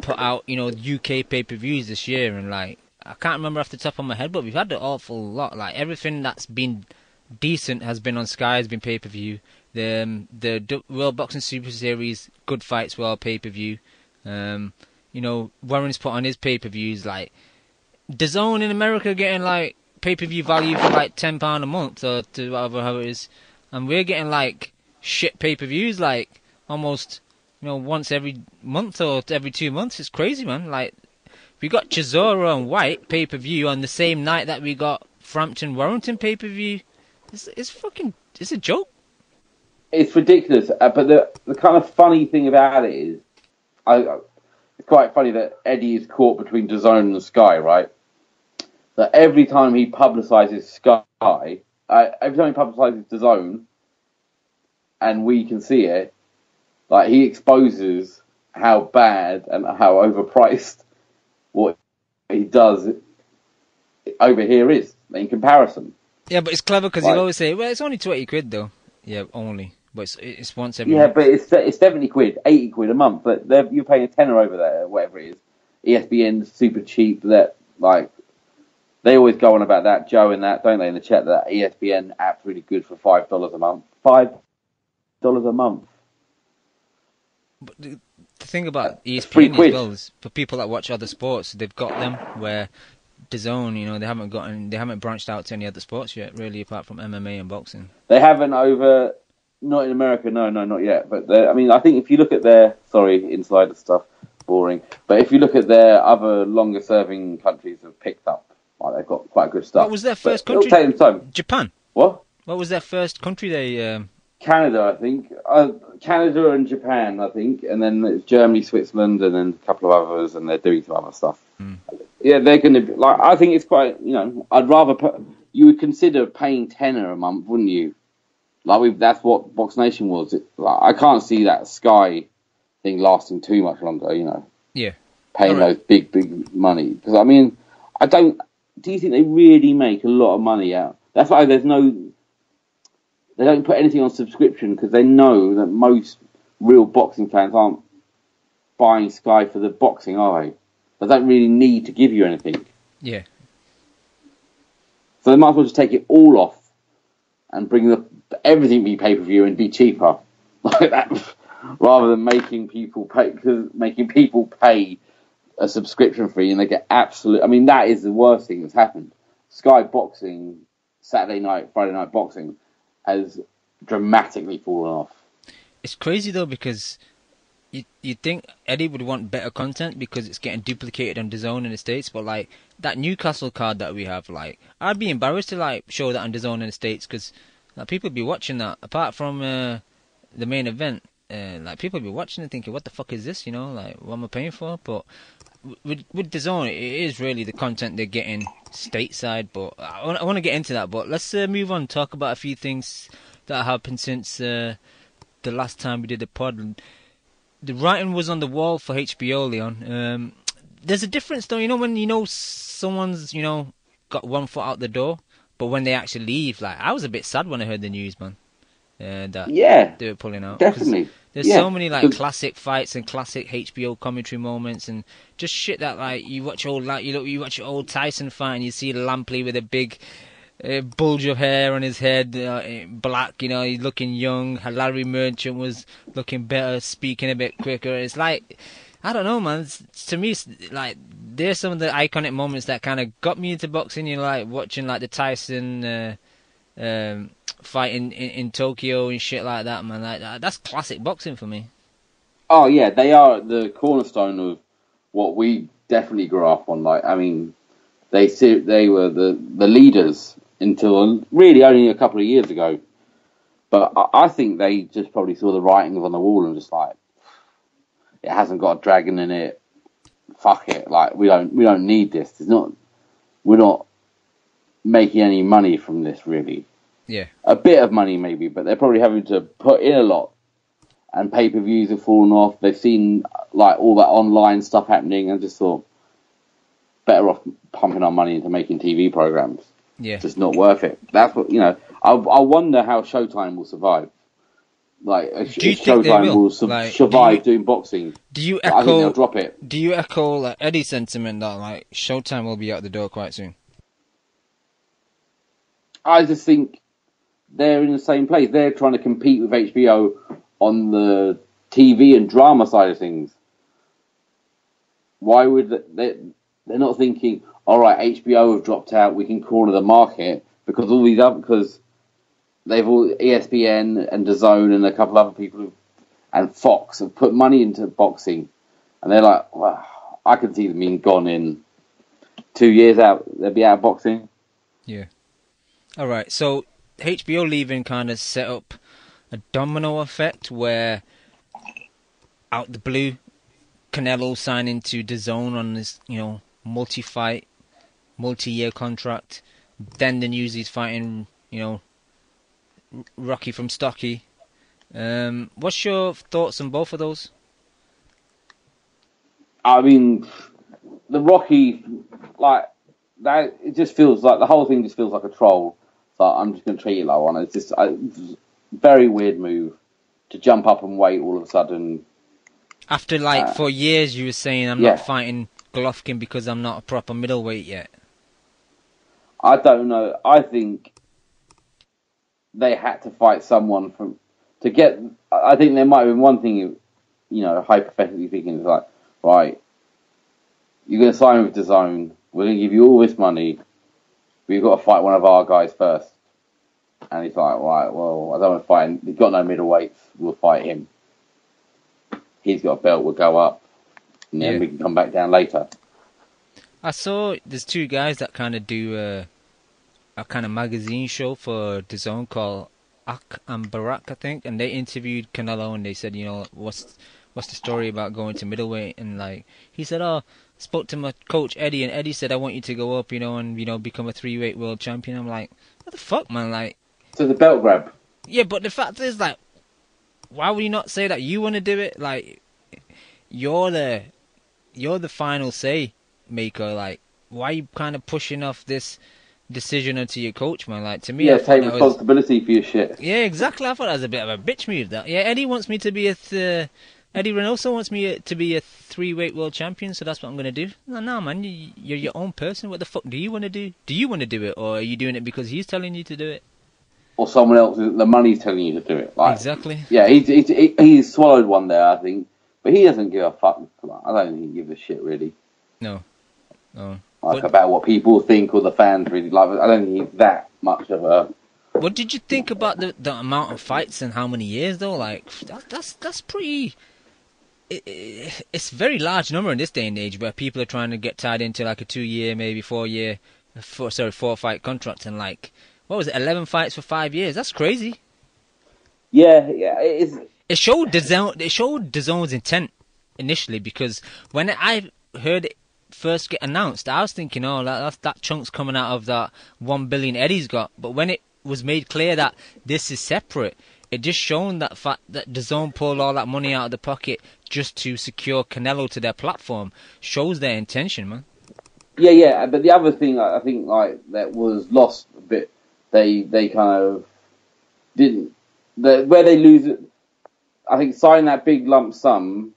put out, UK pay-per-views this year, and like, I can't remember off the top of my head, but we've had an awful lot. Like, everything that's been decent has been on Sky, has been pay-per-view. The World Boxing Super Series Good Fights were all pay-per-view. Warren's put on his pay-per-views, like, DAZN in America getting like pay-per-view value for like £10 a month or to whatever how it is, and we're getting like shit pay-per-views like almost once every month or every 2 months. It's crazy, man. Like, we got Chisora and White pay-per-view on the same night that we got Frampton Warrington pay-per-view. It's a joke. It's ridiculous. But the kind of funny thing about it is, it's quite funny that Eddie is caught between DAZN and Sky, right? That every time he publicises Sky, every time he publicises DAZN, and we can see it, like, he exposes how bad and how overpriced what he does over here is in comparison. Yeah, but it's clever because he'll always say, well, it's only 20 quid though. Yeah, only. But it's once every month. But it's 70 quid, 80 quid a month. But you're paying a tenner over there, whatever it is. ESPN's super cheap. That, like, they always go on about that, Joe, and that, don't they, in the chat, that ESPN app's really good for $5 a month. $5 a month. But the thing about ESPN as well is, for people that watch other sports, they've got them where DAZN, they haven't branched out to any other sports yet, really, apart from MMA and boxing. They haven't not in America, no, not yet. But I think if you look at their, insider stuff, boring. But if you look at their other longer-serving countries have picked up, like, they've got quite good stuff. What was their first country? It'll take them time. Japan. What? What was their first country they? Canada, I think. Canada and Japan, I think, and then it's Germany, Switzerland, and then a couple of others, and they're doing some other stuff. Yeah, they're going to be, like, I think it's quite, I'd rather you would consider paying tenner a month, wouldn't you? Like, that's what Box Nation was. I can't see that Sky thing lasting too much longer, Yeah. Paying those big money. Because, do you think they really make a lot of money out? That's why they don't put anything on subscription, because they know that most real boxing fans aren't buying Sky for the boxing, are they? They don't really need to give you anything. Yeah. So they might as well just take it all off and bring everything be pay-per-view and be cheaper. Like that, rather than making people pay a subscription fee and they get that is the worst thing that's happened. Sky Boxing, Saturday night, Friday night boxing has dramatically fallen off. It's crazy though, because you'd think Eddie would want better content because it's getting duplicated on DAZN in the States, but like that Newcastle card that we have, like, I'd be embarrassed to like show that on DAZN in the States, because like, people would be watching that apart from the main event. Like, people would be watching and thinking, what the fuck is this, like, what am I paying for? But with DAZN, it is really the content they're getting stateside. But I want to get into that. But let's move on. Talk about a few things that happened since the last time we did the pod. The writing was on the wall for HBO, Leon. There's a difference, though. You know when someone's got one foot out the door, but when they actually leave, like I was a bit sad when I heard the news, man. That they were pulling out. Definitely. There's so many like classic fights and classic HBO commentary moments and just shit that like you watch you watch your old Tyson fight and you see Lampley with a big bulge of hair on his head, black. He's looking young. Larry Merchant was looking better, speaking a bit quicker. It's like I don't know, man. To me, it's like there's some of the iconic moments that kind of got me into boxing. Like watching like the Tyson fight in Tokyo and shit like that, man. Like that's classic boxing for me. Oh yeah, they are the cornerstone of what we definitely grew up on. Like, I mean, they were the leaders until really only a couple of years ago. But I think they just probably saw the writings on the wall and just like, it hasn't got a dragon in it. Fuck it. Like we don't need this. We're not making any money from this really. Yeah. A bit of money maybe, but they're probably having to put in a lot. And pay-per-views have fallen off. They've seen like all that online stuff happening and just thought better off pumping our money into making TV programs. Yeah. It's just not worth it. That's what I wonder how Showtime will survive. Like, if Showtime will survive doing boxing. Do you echo? I think they'll drop it. Do you echo like Eddie's sentiment that like Showtime will be out the door quite soon? I just think they're in the same place. They're trying to compete with HBO on the TV and drama side of things. Why would they're not thinking? All right, HBO have dropped out. We can corner the market because because they've all ESPN and DAZN and a couple other people and Fox have put money into boxing, and they're like, well, I can see them being gone in 2 years out. They'll be out of boxing. Yeah. All right. So HBO leaving kind of set up a domino effect where out the blue, Canelo signing to DAZN on this, multi-fight, multi-year contract. Then the news he's fighting, Rocky from Stocky. What's your thoughts on both of those? I mean, the Rocky, like, that, it just feels like, the whole thing just feels like a troll. So I'm just going to treat it like one. It's just a very weird move to jump up and wait all of a sudden. After, for years you were saying, I'm not fighting Golovkin because I'm not a proper middleweight yet. I don't know. I think they had to fight someone to get. I think there might have been one thing, hypothetically speaking, it's like, right, you're going to sign with DAZN, we're going to give you all this money, but you've got to fight one of our guys first. And he's like, right, well, I don't want to fight him. He's got no middleweights, we'll fight him. He's got a belt, we'll go up, and then we can come back down later. I saw there's two guys that kind of do a kind of magazine show for DAZN called Ak and Barak, I think, and they interviewed Canelo and they said, what's the story about going to middleweight? And like he said, spoke to my coach Eddie, and Eddie said, I want you to go up, and become a 3-weight world champion. I'm like, what the fuck, man? Like, so the belt grab. Yeah, but the fact is, like, why would you not say that you want to do it? Like, you're the final say maker. Like, why are you kind of pushing off this decision onto your coach, man? Like, to me, take responsibility for your shit. Yeah, exactly. I thought that was a bit of a bitch move. That Eddie wants me to be Eddie Reynoso wants me to be a 3-weight world champion, so that's what I'm gonna do. No, man, you're your own person. What the fuck do you want to do? Do you want to do it, or are you doing it because he's telling you to do it? Or someone else, the money's telling you to do it. Like, exactly. Yeah, he's swallowed one there, I think, but he doesn't give a fuck. I don't think he gives a shit really. No. About what people think or the fans really like. I don't think he's that much of a. What did you think about the amount of fights and how many years though? Like that's pretty. It's a very large number in this day and age where people are trying to get tied into like a 2-year, maybe 4-fight contract, and like, what was it, 11 fights for 5 years? That's crazy. Yeah, it is. It showed DAZN's intent initially, because when heard it first get announced, I was thinking, oh, that chunk's coming out of that 1 billion Eddie's got. But when it was made clear that this is separate, it just shown that fact that DAZN pulled all that money out of the pocket just to secure Canelo to their platform. Shows their intention, man. Yeah. But the other thing I think like that was lost a bit. They kind of didn't. Where they lose it, I think signing that big lump sum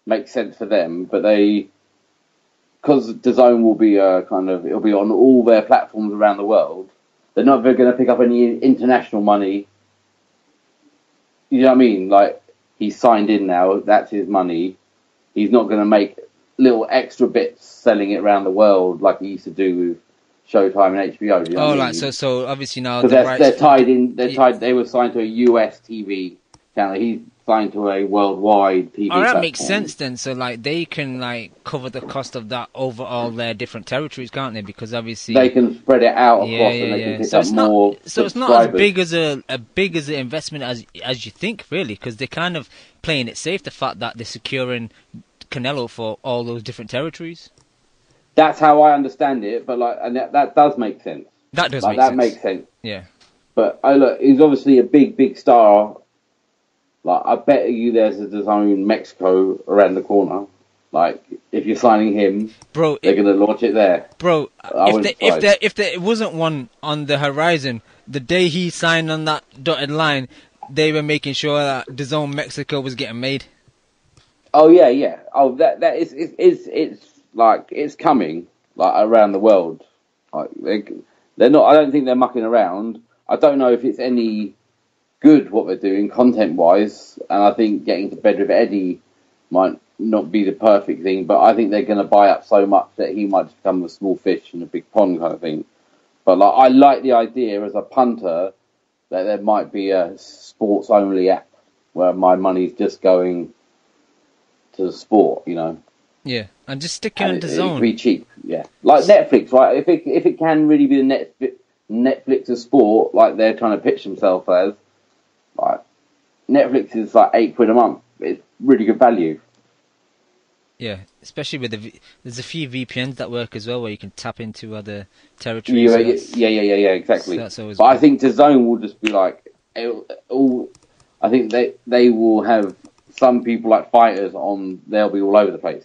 makes sense for them, but because DAZN will be it'll be on all their platforms around the world. They're not going to pick up any international money. You know what I mean? Like, he's signed in now, that's his money. He's not going to make little extra bits selling it around the world like he used to do with Showtime and HBO. You know what I mean? So obviously now they're tied in. They were signed to a US TV channel. He's signed to a worldwide TV. Oh, that platform. makes sense then. So like they can like cover the cost of that over all their different territories, can't they? Because obviously they can spread it out across and they can pick up more. So it's not as big as an investment as you think, really, because they're kind of playing it safe. The fact that they're securing Canelo for all those different territories. That's how I understand it, but and that does make sense. That does make sense. Yeah. But look, he's obviously a big star. Like, I bet you there's a DAZN Mexico around the corner. Like, if you're signing him, bro, they're gonna launch it there. Bro, if there wasn't one on the horizon, the day he signed on that dotted line, they were making sure that DAZN Mexico was getting made. Oh yeah. Oh, that is it's like it's coming like around the world. Like they're not. I don't think they're mucking around. I don't know if it's any good what they're doing content wise, and I think getting to bed with Eddie might not be the perfect thing. But I think they're going to buy up so much that he might just become a small fish in a big pond kind of thing. But like, I like the idea as a punter that there might be a sports only app where my money's just going to the sport, you know. Yeah, and just sticking on DAZN. It'd be cheap, yeah. Like Netflix, right? If it can really be the Netflix of sport, like they're trying to pitch themselves as, like Netflix is like £8 a month. It's really good value. Yeah, especially with there's a few VPNs that work as well, where you can tap into other territories. Yeah, exactly. So that's always but good. I think DAZN will just be like I think they will have some people like fighters on. They'll be all over the place.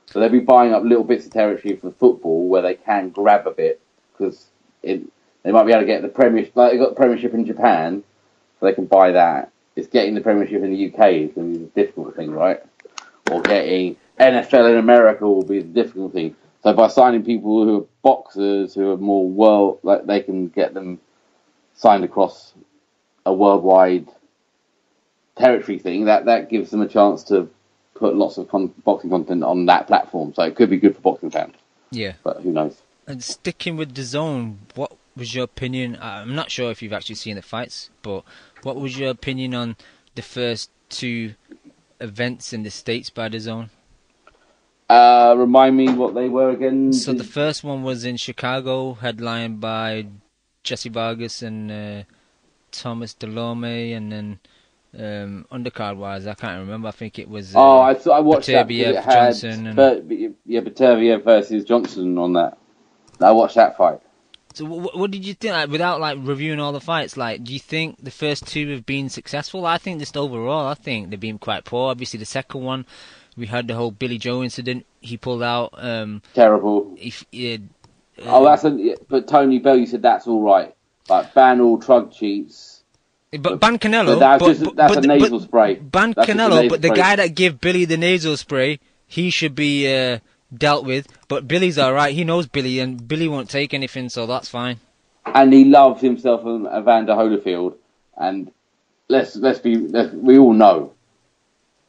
So they'll be buying up little bits of territory for football where they can grab a bit, because they might be able to get the Premiership. Like they got the Premiership in Japan, so they can buy that. It's getting the Premiership in the UK is going to be the difficult thing, right? Or getting NFL in America will be the difficult thing. So by signing people who are boxers, who are more like they can get them signed across a worldwide territory thing, that gives them a chance to put lots of boxing content on that platform. So it could be good for boxing fans. Yeah. But who knows? And sticking with DAZN, what was your opinion? I'm not sure if you've actually seen the fights, but what was your opinion on the first two events in the States by DAZN? Remind me what they were again. So the first one was in Chicago, headlined by Jesse Vargas and Thomas Delorme, and then undercard-wise, I can't remember. I think it was I watched Beterbiev, that. It had Johnson, Beterbiev versus Johnson on that. I watched that fight. So what did you think? Like, without like reviewing all the fights, like, do you think the first two have been successful? I think just overall, I think they've been quite poor. Obviously, the second one, we had the whole Billy Joe incident. He pulled out. Terrible. But Tony Bellew said that's all right. Like, ban all drug cheats. But ban Canelo. That's a nasal spray. Ban Canelo, but the guy that gave Billy the nasal spray, he should be dealt with. But Billy's all right. He knows Billy, and Billy won't take anything, so that's fine. And he loves himself and Evander Holyfield. And we all know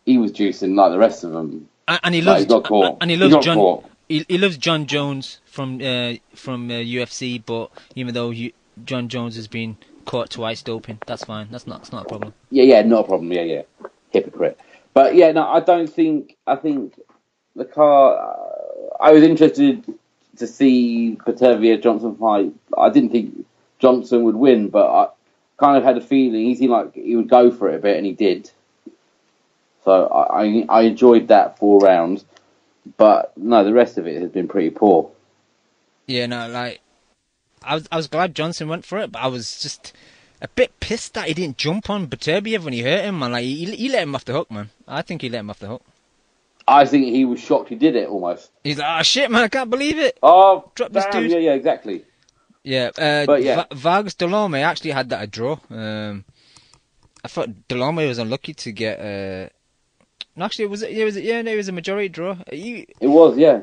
he was juicing like the rest of them. And he loves. He got caught. And he loves John. He loves John Jones from UFC, but even though John Jones has been caught twice doping, that's fine. That's not a problem. Yeah, not a problem. Yeah, hypocrite. But yeah, no, I think the car. I was interested to see Beterbiev Johnson fight. I didn't think Johnson would win, but I kind of had a feeling he seemed like he would go for it a bit, and he did. So I enjoyed that 4 rounds. But no, the rest of it has been pretty poor. Yeah, no, like I was glad Johnson went for it, but I was just a bit pissed that he didn't jump on Beterbiev when he hurt him, man. Like he let him off the hook, man. I think he let him off the hook. I think he was shocked he did it almost. He's like, oh shit, man, I can't believe it. Oh, Drop damn, this dude. yeah, exactly. Yeah, but yeah, Vargas Delorme actually had that a draw. I thought Delorme was unlucky to get. Actually, it was a majority draw. It was, yeah.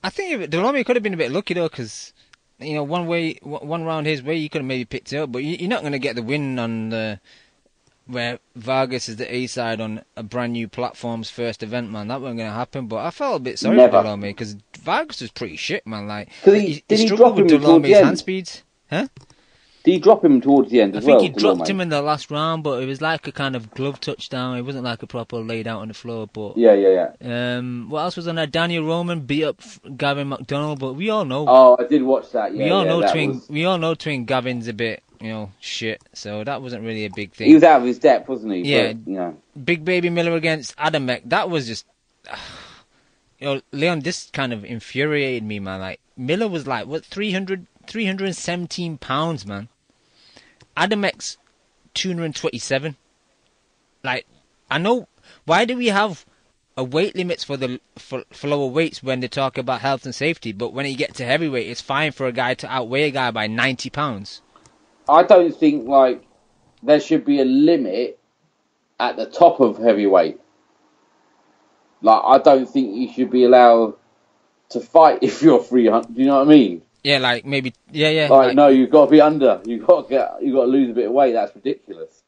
I think Delorme could have been a bit lucky though, because one round his way, he could have maybe picked it up. But you're not going to get the win on where Vargas is the A side on a brand new platform's first event, man. That wasn't going to happen. But I felt a bit sorry for Delorme because Vargas was pretty shit, man. Like did he struggled with Delorme's hand speeds, huh? Did he drop him towards the end as well? I think he dropped him in the last round, but it was like a kind of glove touchdown. It wasn't like a proper laid out on the floor. But yeah. What else was on there? Daniel Roman beat up Gavin McDonald, but we all know. Oh, I did watch that. Yeah, we all know Twin Gavin's a bit, shit. So that wasn't really a big thing. He was out of his depth, wasn't he? Yeah. But, Big Baby Miller against Adamek. That was just, Leon. This kind of infuriated me, man. Like Miller was like 317 pounds, man. Adamek's 227. Like, I know. Why do we have a weight limits for lower weights when they talk about health and safety, but when you get to heavyweight, it's fine for a guy to outweigh a guy by 90 pounds? I don't think there should be a limit at the top of heavyweight. Like, I don't think you should be allowed to fight if you're 300. Do you know what I mean? Yeah, like maybe, yeah. Like, no, you've got to be under. You've got to lose a bit of weight. That's ridiculous.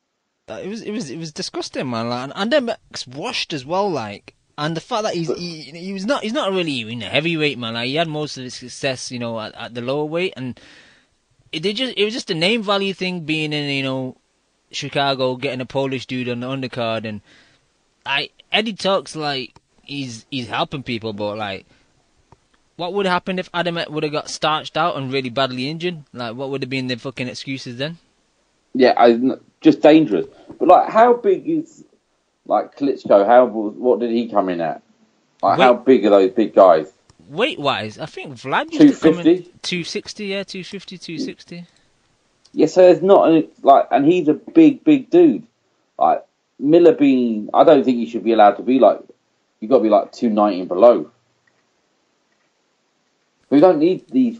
It was disgusting, man. Like, and then washed as well, like, and the fact that he's not really in a heavyweight, man. Like, he had most of his success, at the lower weight, and it was just a name value thing, being in Chicago, getting a Polish dude on the undercard, and Eddie talks like he's helping people, but like, what would have happened if Adamek would have got starched out and really badly injured? Like, what would have been the fucking excuses then? Yeah, just dangerous. But like, how big is Klitschko? What did he come in at? Like, how big are those big guys? Weight-wise, I think Vlad used to come in 260, 250, 260. Yeah, so there's not and he's a big dude. Like Miller I don't think he should be allowed to be you've got to be 290 and below. We don't need these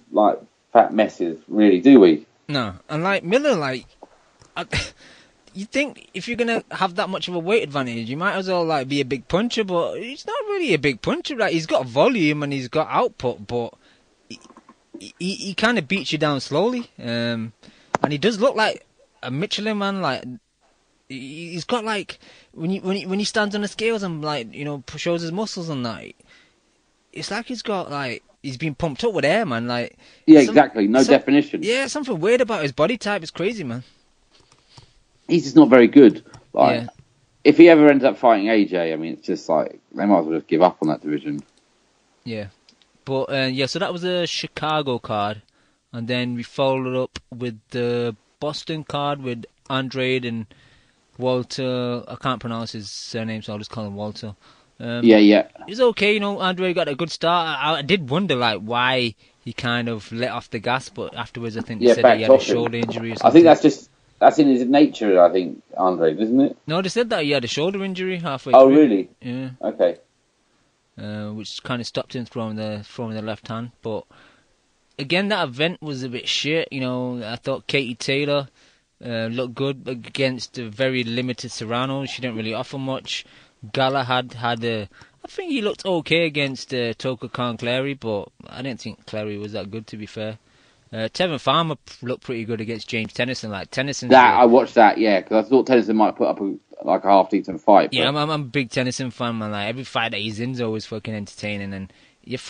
fat messes, really, do we? No, and Miller, you think if you're gonna have that much of a weight advantage, you might as well be a big puncher, but he's not really a big puncher. Right? He's got volume and he's got output, but he kind of beats you down slowly. And he does look like a Michelin man. Like he's got when he stands on the scales and shows his muscles and that, it's like he's got he's been pumped up with air, man. Yeah, exactly. No definition. Yeah, something weird about his body type. It's crazy, man. He's just not very good. If he ever ends up fighting AJ, I mean, it's just they might as well just give up on that division. Yeah. But, so that was a Chicago card. And then we followed up with the Boston card with Andrade and Walter. I can't pronounce his surname, so I'll just call him Walter. Yeah. It was okay, Andre got a good start. I did wonder, why he kind of let off the gas, but afterwards I think they said he had a shoulder injury or something. I think that's in his nature, I think, Andre, isn't it? No, they said that he had a shoulder injury halfway through. Oh, really? Yeah. Okay. Which kind of stopped him throwing the left hand. But, again, that event was a bit shit, I thought Katie Taylor looked good against a very limited Serrano. She didn't really offer much. Galahad had I think he looked okay against Toka Khan Clary, but I didn't think Clary was that good, to be fair. Tevin Farmer looked pretty good against James Tennyson. I watched that, yeah, because I thought Tennyson might put up a half-decent fight. Yeah, I'm a big Tennyson fan, man. Every fight that he's in is always fucking entertaining. And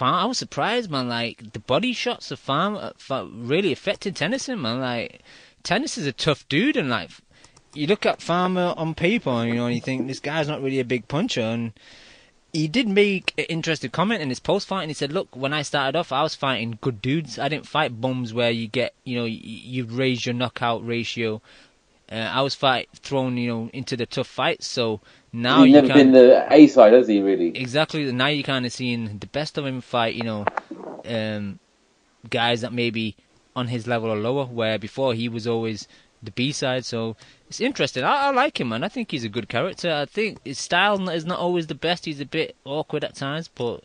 I was surprised, man. The body shots of Farmer really affected Tennyson, man. Tennyson's a tough dude, and you look at Farmer on paper, and you think this guy's not really a big puncher. And he did make an interesting comment in his post-fight, and he said, look, when I started off, I was fighting good dudes. I didn't fight bums where you get, you raise your knockout ratio I was thrown, into the tough fights. So now he's never been the A side, has he? Really? Exactly. Now you're kind of seeing the best of him fight. Guys that maybe on his level or lower, where before he was always the B side. So it's interesting. I like him, man. I think he's a good character. I think his style is not always the best. He's a bit awkward at times, but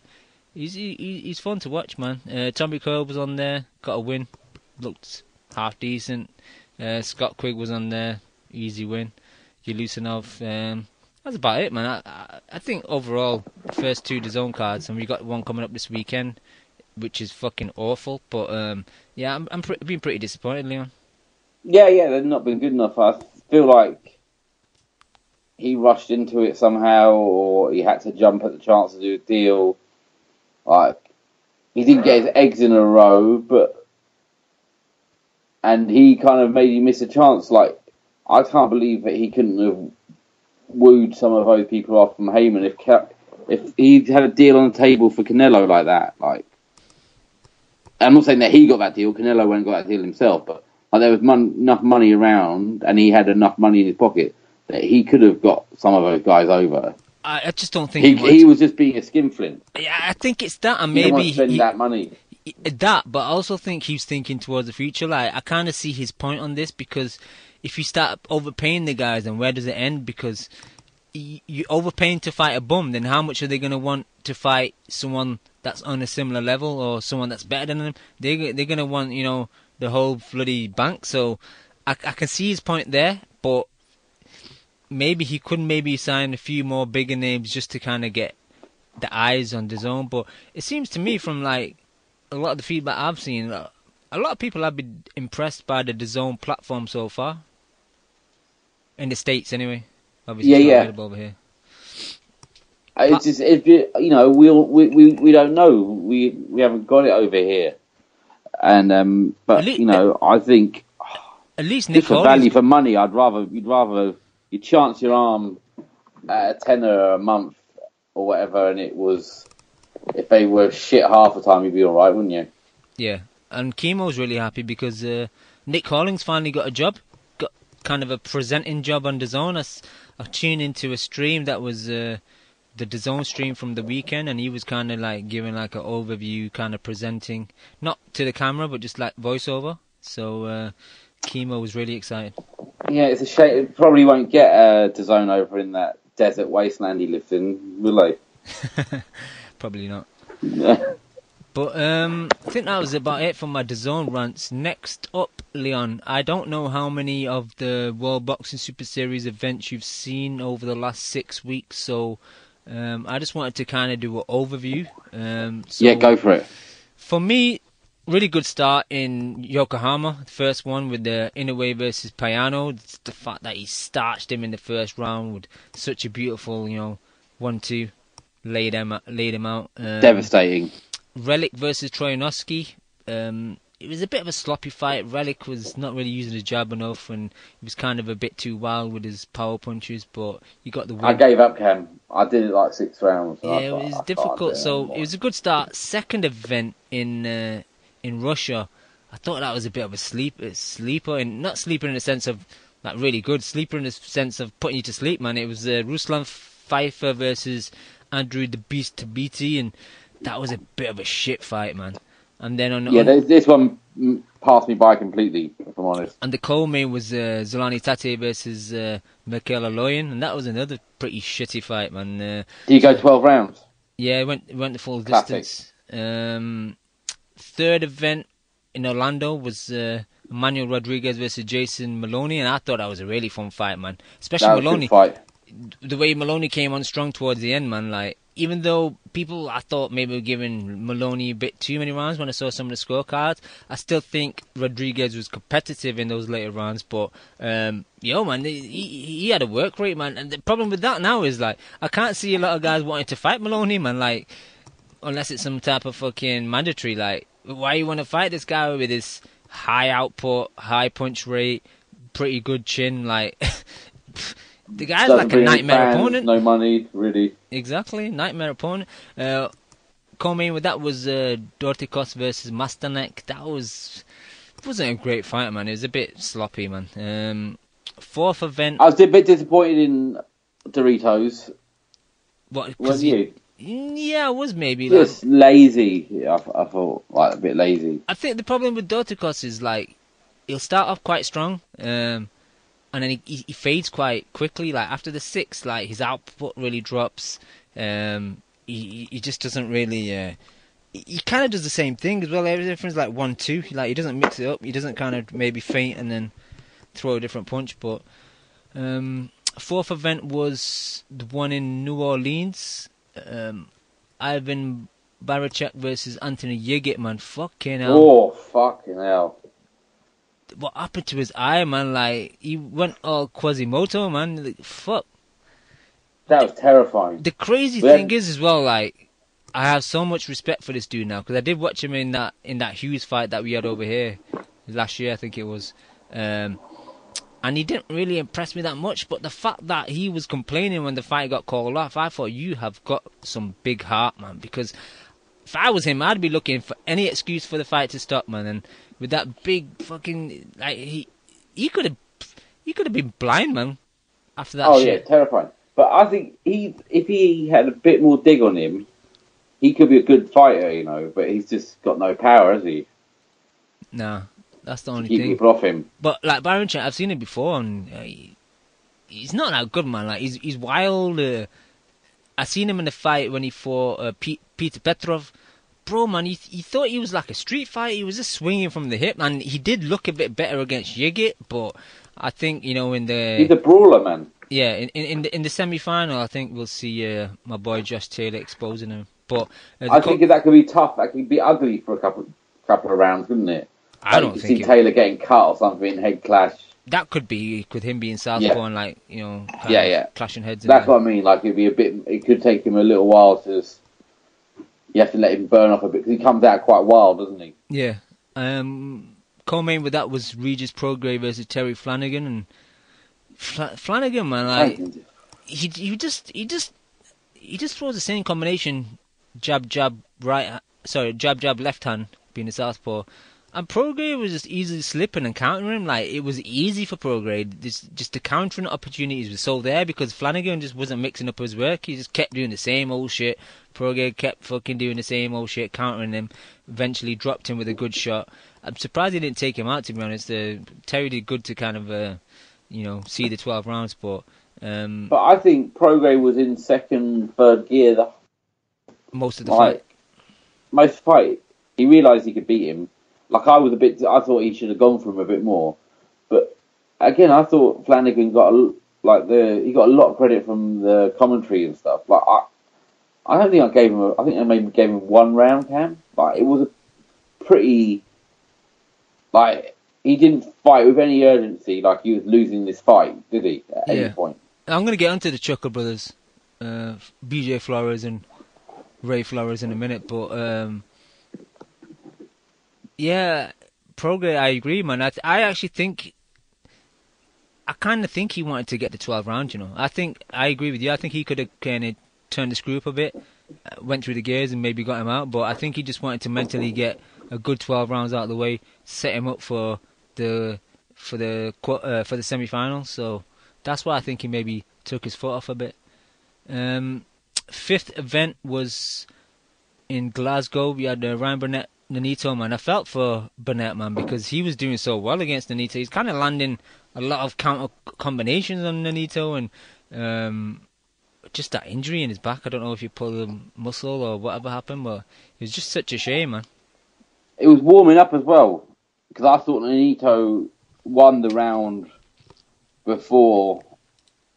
he's fun to watch, man. Tommy Cole was on there, got a win, looked half decent. Scott Quigg was on there, easy win. Yulusinov, that's about it, man. I think overall, the first 2 DAZN cards, and we got one coming up this weekend, which is fucking awful. But yeah, I'm being pretty disappointed, Leon. Yeah, they've not been good enough. I feel like he rushed into it somehow, or he had to jump at the chance to do a deal. Like, he didn't get his eggs in a row, and he kind of made you miss a chance. Like, I can't believe that he couldn't have wooed some of those people off from Heyman if he had a deal on the table for Canelo like that. Like, I'm not saying that he got that deal. Canelo went and got that deal himself, but there was enough money around, and he had enough money in his pocket that he could have got some of those guys over. I just don't think he was just being a skinflint. Yeah, I think it's that, and He didn't maybe want to spend that money. That, but I also think he's thinking towards the future. Like, I kind of see his point on this, because if you start overpaying the guys, then where does it end? Because you overpaying to fight a bum, then how much are they going to want to fight someone that's on a similar level or someone that's better than them? They're going to want, the whole bloody bank. So I can see his point there, but maybe he could sign a few more bigger names just to kind of get the eyes on DAZN. But it seems to me, from like a lot of the feedback I've seen, a lot of people have been impressed by the DAZN platform so far. In the States, anyway. Obviously, it's not available over here. It's just, we don't know. We haven't got it over here, and but I think at least just for value for money, you'd rather you chance your arm at a tenner a month or whatever, and it was, if they were shit half the time, you'd be all right, wouldn't you? Yeah, and Chemo's really happy because Nick Hollings finally got a job, got kind of a presenting job on DAZN. I tuned into a stream that was the DAZN stream from the weekend, and he was kind of like giving like an overview, kind of presenting, not to the camera, but just like voiceover. So Chemo was really excited. Yeah, it's a shame. It probably won't get DAZN over in that desert wasteland he lives in, will they? Probably not. But I think that was about it for my DAZN rants. Next up, Leon, I don't know how many of the World Boxing Super Series events you've seen over the last 6 weeks, so I just wanted to kind of do an overview. Go for it. For me, really good start in Yokohama. The first one with the Inoue versus Payano. It's the fact that he starched him in the first round with such a beautiful, 1-2, laid him out. Devastating. Relic versus Trojanowski. It was a bit of a sloppy fight. Relic was not really using his jab enough, and he was kind of a bit too wild with his power punches, but he got the win. I gave up, Cam. I did it like 6 rounds. Yeah, it was difficult, so it was a good start. Second event in Russia, I thought that was a bit of a sleeper, and not sleeper in the sense of like really good, sleeper in the sense of putting you to sleep, man. It was Ruslan Pfeiffer versus Andrew the Beast Tabiti, and that was a bit of a shit fight, man. And then this one passed me by completely, if I'm honest. And the co-main was Zolani Tate versus Michaela Loyan, and that was another pretty shitty fight, man. Did you go 12 rounds? Yeah, it went the full Classic. Distance. Third event in Orlando was Emmanuel Rodriguez versus Jason Maloney, and I thought that was a really fun fight, man. Especially that was Maloney. A good fight. The way Maloney came on strong towards the end, man. Like, even though I thought maybe were giving Maloney a bit too many rounds when I saw some of the scorecards, I still think Rodriguez was competitive in those later rounds. But man, he had a work rate, man. And the problem with that now is like I can't see a lot of guys wanting to fight Maloney, man. Like, unless it's some type of fucking mandatory. Like, why you want to fight this guy with his high output, high punch rate, pretty good chin, like. The guy's like a nightmare opponent. No money, really. Exactly, nightmare opponent. Co-main with that was Dorticos versus Masternek. That wasn't a great fight, man. It was a bit sloppy, man. Fourth event. I was a bit disappointed in Doritos. What? Weren't you? Yeah, I was maybe. Just lazy. Yeah, I thought like a bit lazy. I think the problem with Doritos is like he'll start off quite strong, and then he fades quite quickly. Like after the sixth, like his output really drops. He just doesn't really. He kind of does the same thing as well. Everything's like 1-2. Like he doesn't mix it up. He doesn't kind of maybe feint and then throw a different punch. But fourth event was the one in New Orleans. Ivan Baranchyk versus Anthony Yigit, man. Fucking hell. Oh, fucking hell. What happened to his eye, man? Like, he went all Quasimodo, man. Like, fuck. That was terrifying. The crazy thing is, as well, like, I have so much respect for this dude now, because I did watch him in that Hughes fight that we had over here last year, I think it was. And he didn't really impress me that much, but the fact that he was complaining when the fight got called off, I thought, you have got some big heart, man, because if I was him, I'd be looking for any excuse for the fight to stop, man, and with that big fucking, like, he could have been blind, man, after that shit. Oh, yeah, terrifying. But I think if he had a bit more dig on him, he could be a good fighter, you know, but he's just got no power, has he? Nah. That's the only keep thing. people off him. But like Baranchyk, I've seen him before, and he's not that good, man. Like he's wild. I seen him in the fight when he fought Peter Petrov. Bro, man, he thought he was like a street fighter. He was just swinging from the hip, and he did look a bit better against Yigit. But I think he's a brawler, man. Yeah, in the semi-final, I think we'll see my boy Josh Taylor exposing him. But I think that could be tough. That could be ugly for a couple of rounds, couldn't it? I don't think see Taylor getting cut or something, head clash. That could be with him being southpaw and like clashing heads. That's what I mean. Like it'd be a bit. It could take him a little while to. You have to let him burn off a bit because he comes out quite wild, doesn't he? Yeah. Co-main with that was Regis Prograis versus Terry Flanagan, and Flanagan, man, like he just throws the same combination, jab jab left hand being a southpaw. And Prograis was just easily slipping and countering him. Like, it was easy for Prograis. Just the countering opportunities were so there because Flanagan just wasn't mixing up his work. He just kept doing the same old shit. Prograis kept fucking doing the same old shit, countering him. Eventually dropped him with a good shot. I'm surprised he didn't take him out, to be honest. Terry did good to kind of, see the 12 rounds. But I think Prograis was in second, third gear most of the fight. Most fight. He realised he could beat him. Like I thought he should have gone for him a bit more, but again, I thought Flanagan got a lot of credit from the commentary and stuff. Like I don't think I gave him. I think I maybe gave him 1 round, Cam. Like it was a pretty. Like he didn't fight with any urgency. Like he was losing this fight, did he? At any point. I'm gonna get onto the Chucker brothers, BJ Flores and Ray Flores in a minute, but. Yeah, Prograis, I agree, man. I actually think, I kind of think he wanted to get the 12 rounds, you know. I agree with you. I think he could have kind of turned the screw up a bit, went through the gears and maybe got him out. But I think he just wanted to mentally get a good 12 rounds out of the way, set him up for the semi-final. So that's why I think he maybe took his foot off a bit. Fifth event was in Glasgow. We had Ryan Burnett. Nonito, man, I felt for Burnett, man, because he was doing so well against Nonito. He's kind of landing a lot of counter combinations on Nonito, and just that injury in his back. I don't know if he pulled a muscle or whatever happened, but it was just such a shame, man. It was warming up as well, because I thought Nonito won the round before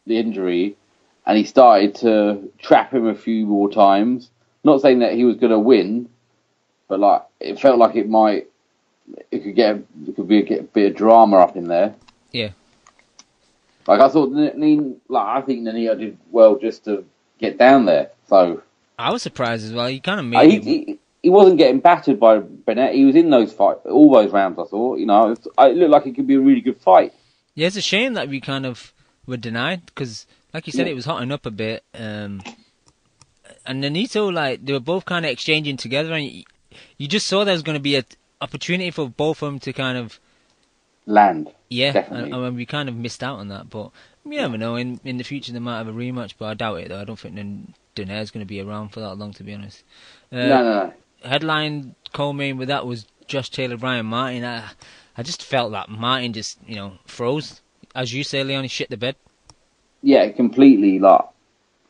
the injury, and he started to trap him a few more times. Not saying that he was going to win, but like it felt like it could be a bit of drama up in there. Yeah. Like I thought, I think Nonito did well just to get down there. So I was surprised as well. He kind of made. He wasn't getting battered by Burnett. He was in those fights, all those rounds. I thought, it looked like it could be a really good fight. Yeah, it's a shame that we kind of were denied because, like you said, it was hotting up a bit. And Nonito, like they were both kind of exchanging together, and you just saw there was going to be an opportunity for both of them to kind of land. Yeah, Definitely. and we kind of missed out on that. But you never know. In the future, they might have a rematch, but I doubt it. Though I don't think Donair's going to be around for that long, to be honest. No. Headline co-main with that was Josh Taylor, Ryan Martin. I just felt that Martin just froze, as you say, Leon. He shit the bed. Yeah, completely. Like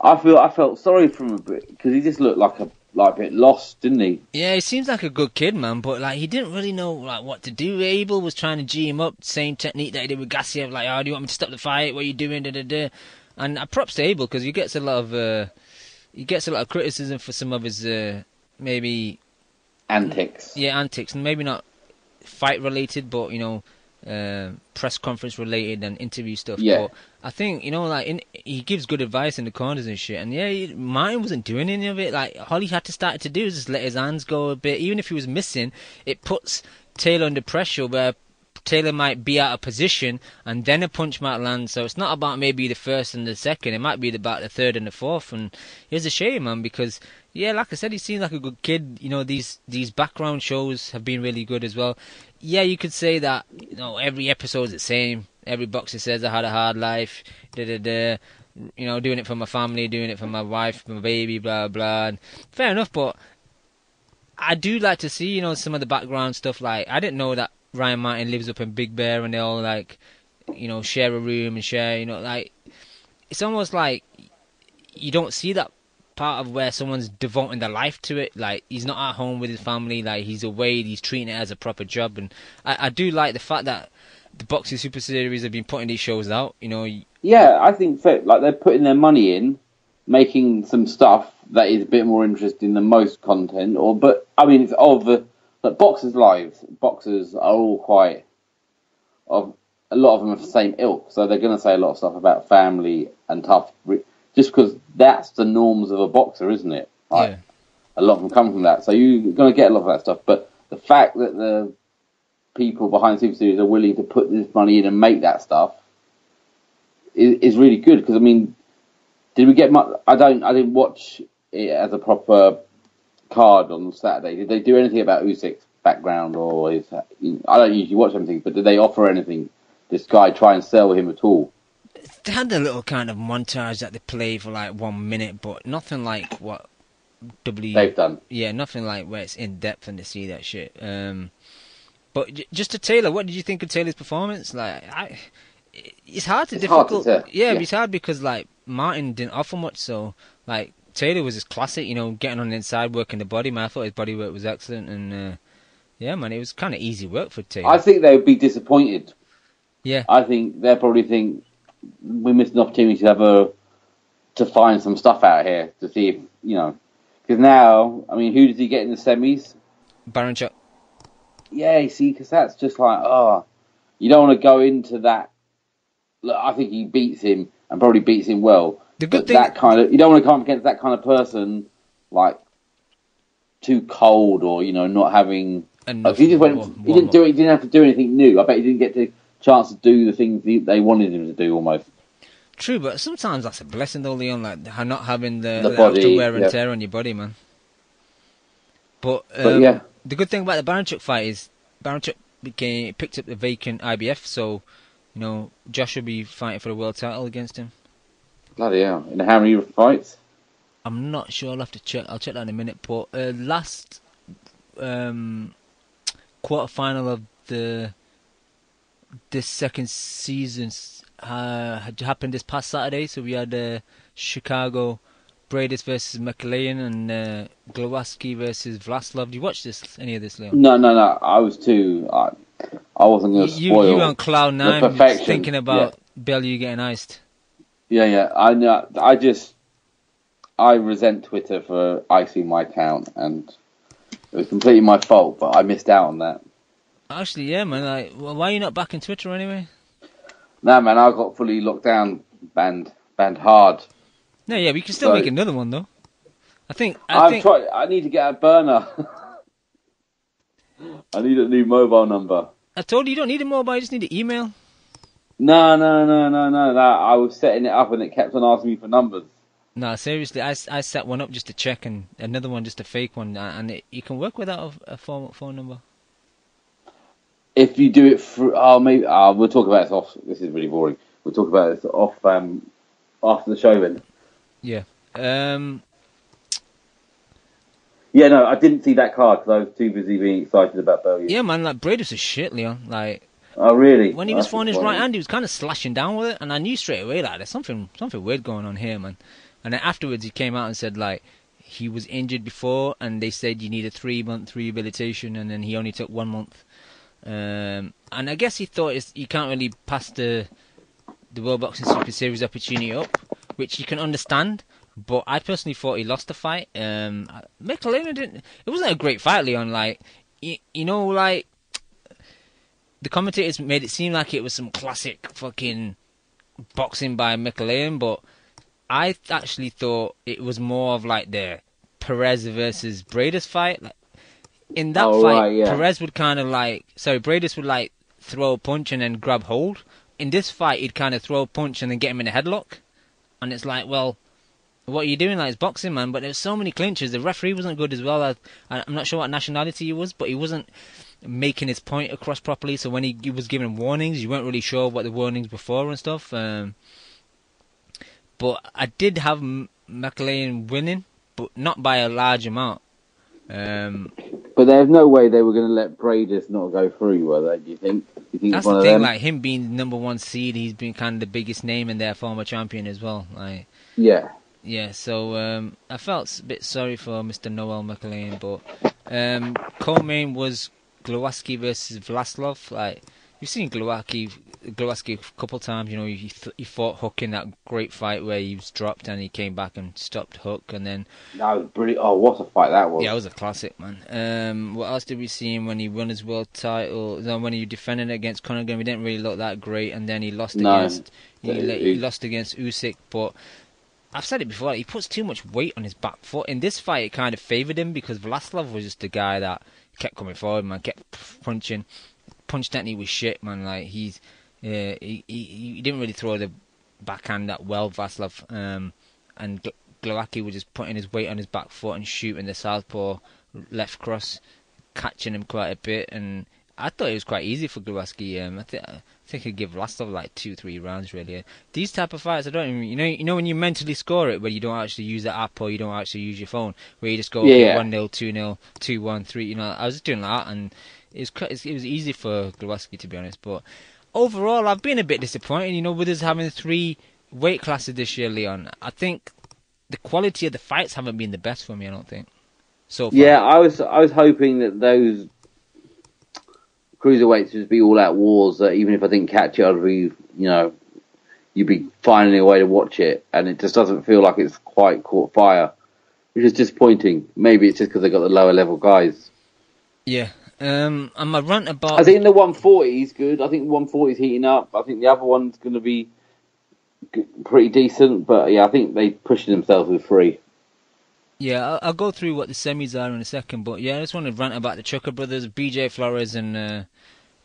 I felt sorry for him a bit because he just looked like a bit lost, didn't he? Yeah, he seems like a good kid, man, but like he didn't really know like what to do. Abel was trying to G him up, same technique that he did with Gassiev, like, "Oh, do you want me to stop the fight? What are you doing?" Da, da, da. And props to Abel because he gets a lot of criticism for some of his maybe Antics. Yeah, antics, and maybe not fight related, but press conference related and interview stuff. Yeah. But I think he gives good advice in the corners and shit. And yeah, Martin wasn't doing any of it. Like all he had to start to do is just let his hands go a bit. Even if he was missing, it puts Taylor under pressure where Taylor might be out of position and then a punch might land. So it's not about maybe the first and the second. It might be about the third and the fourth. And it's a shame, man, because yeah, like I said, he seems like a good kid. These background shows have been really good as well. Yeah, you could say that every episode's the same. Every boxer says I had a hard life. Doing it for my family, doing it for my wife, my baby, blah blah. And fair enough, but I do like to see some of the background stuff. Like I didn't know that Ryan Martin lives up in Big Bear and they all share a room and share. Like it's almost like you don't see that part of where someone's devoting their life to it. Like he's not at home with his family, like he's away, he's treating it as a proper job. And I do like the fact that the Boxing Super Series have been putting these shows out. Yeah, I think so. Like they're putting their money in, making some stuff that is a bit more interesting than most content. But I mean, it's like boxers' lives. Boxers are all quite a lot of them are the same ilk, so they're going to say a lot of stuff about family and tough. Just because that's the norms of a boxer, isn't it? Like, yeah. A lot of them come from that. So you're going to get a lot of that stuff. But the fact that the people behind Super Series are willing to put this money in and make that stuff is really good. Because, I mean, did we get much? I didn't watch it as a proper card on Saturday. Did they do anything about Usyk's background? Or I don't usually watch anything, but did they offer anything? This guy try and sell him at all? They had a little kind of montage that they play for like 1 minute, but nothing like what they've done. Yeah, nothing like where it's in depth and to see that shit. But just to Taylor, what did you think of Taylor's performance? Like, it's hard to difficult. Hard to yeah, it's hard because like Martin didn't offer much, so like Taylor was just classic. Getting on the inside, working the body. Man, I thought his body work was excellent, and yeah, man, it was kind of easy work for Taylor. I think they would be disappointed. Yeah, I think they'll probably think we missed an opportunity to find some stuff out here to see if because now, I mean, who does he get in the semis? Baranchuk. Yeah, you see, because that's just like, you don't want to go into that. Look, I think he beats him and probably beats him well. The good thing, that you don't want to come against that kind of person like too cold or not having. If he just went, he didn't do it. He didn't have to do anything new. I bet he didn't get the chance to do the things they wanted him to do almost. True, but sometimes that's a blessing though, Leon, like not having the body, extra wear and tear on your body, man. But yeah. The good thing about the Baranchuk fight is Baranchuk picked up the vacant IBF, so Josh will be fighting for the world title against him. Bloody hell. In how many fights? I'm not sure, I'll have to check. I'll check that in a minute. But last quarter-final of this second season had happened this past Saturday. So we had Chicago Bradis versus McLean and Glowacki versus Vlaslov. Did you watch any of this, Leon? No. I was too. I wasn't going to spoil. You on cloud nine, thinking about Bellew getting iced. Yeah. I know. I resent Twitter for icing my account, and it was completely my fault. But I missed out on that. Actually, yeah, man. Like, why are you not back in Twitter anyway? Nah, man, I got fully locked down, banned hard. No, yeah, we can still make another one though. I think I need to get a burner. I need a new mobile number. I told you don't need a mobile. You just need an email. No. I was setting it up and it kept on asking me for numbers. No, seriously, I set one up just to check and another one just a fake one, and you can work without a phone number. if you do it through, maybe we'll talk about this off. This is really boring. We'll talk about this off after the show then. Yeah. Yeah, no, I didn't see that card because I was too busy being excited about Bellew. Yeah, man, like Bradis was shit, Leon. Like, oh really? When he was throwing his right hand, he was kind of slashing down with it, and I knew straight away like there's something weird going on here, man. And then afterwards, he came out and said like he was injured before, and they said you need a 3-month rehabilitation, and then he only took 1 month. And I guess he thought he can't really pass the World Boxing Super Series opportunity up, which you can understand. But I personally thought he lost the fight. Michelena didn't. It wasn't a great fight, Leon. Like you know, like the commentators made it seem like it was some classic fucking boxing by Michelena, but I actually thought it was more of like the Perez versus Bradis fight. Like, in that fight, right, yeah. Perez would kind of Bradis would like throw a punch and then grab hold. In this fight, he'd kind of throw a punch and then get him in a headlock. And it's like, well, what are you doing? Like, it's boxing, man. But there's so many clinches. The referee wasn't good as well. I'm not sure what nationality he was, but he wasn't making his point across properly. So when he was giving warnings, you weren't really sure what the warnings were for and stuff. But I did have McLean winning, but not by a large amount. But there's no way they were going to let Bradis not go through, were they? Do you think? That's the thing. Like him being the #1 seed, he's been kind of the biggest name in their former champion as well. Like, yeah. Yeah. So I felt a bit sorry for Mr. Noel McLean, but co-main was Glowacki versus Vlaslov. Like, you've seen Glowacki a couple times. You know, he fought Hook in that great fight where he was dropped and he came back and stopped Hook, and then that was brilliant. Oh, what a fight that was! Yeah, it was a classic, man. What else did we see him when he won his world title? When he defended against Conor, he didn't really look that great, and then he lost against he lost against Usyk. But I've said it before, he puts too much weight on his back foot. In this fight, it kind of favoured him because Vlaslov was just a guy that kept coming forward, man, kept punching. Punch technique was shit, man. Like he didn't really throw the backhand that well, Vaslav. And Glowacki was just putting his weight on his back foot and shooting the southpaw left cross, catching him quite a bit. And I thought it was quite easy for Glowacki. I think I'd give Vaslav like 2-3 rounds really. These type of fights, I don't even, you know when you mentally score it, where you don't actually use the app or you don't actually use your phone, where you just go 1-0, 2-0, 2-1, 3. You know, I was just doing that and. It was easy for Glowacki, to be honest, but overall I've been a bit disappointed, you know, with us having 3 weight classes this year, Leon. I think the quality of the fights haven't been the best for me, I don't think, so far. Yeah, I was hoping that those cruiserweights would be all out wars, that even if I didn't catch it, I'd be, you know, you'd be finding a way to watch it, and it just doesn't feel like it's quite caught fire, which is disappointing. Maybe it's just because they got the lower level guys. Yeah. And my rant about... I think the 140 is good. I think 140 is heating up. I think the other one's going to be pretty decent. But yeah, I think they pushing themselves with 3. Yeah, I'll go through what the semis are in a second. But yeah, I just want to rant about the Chucker brothers, BJ Flores and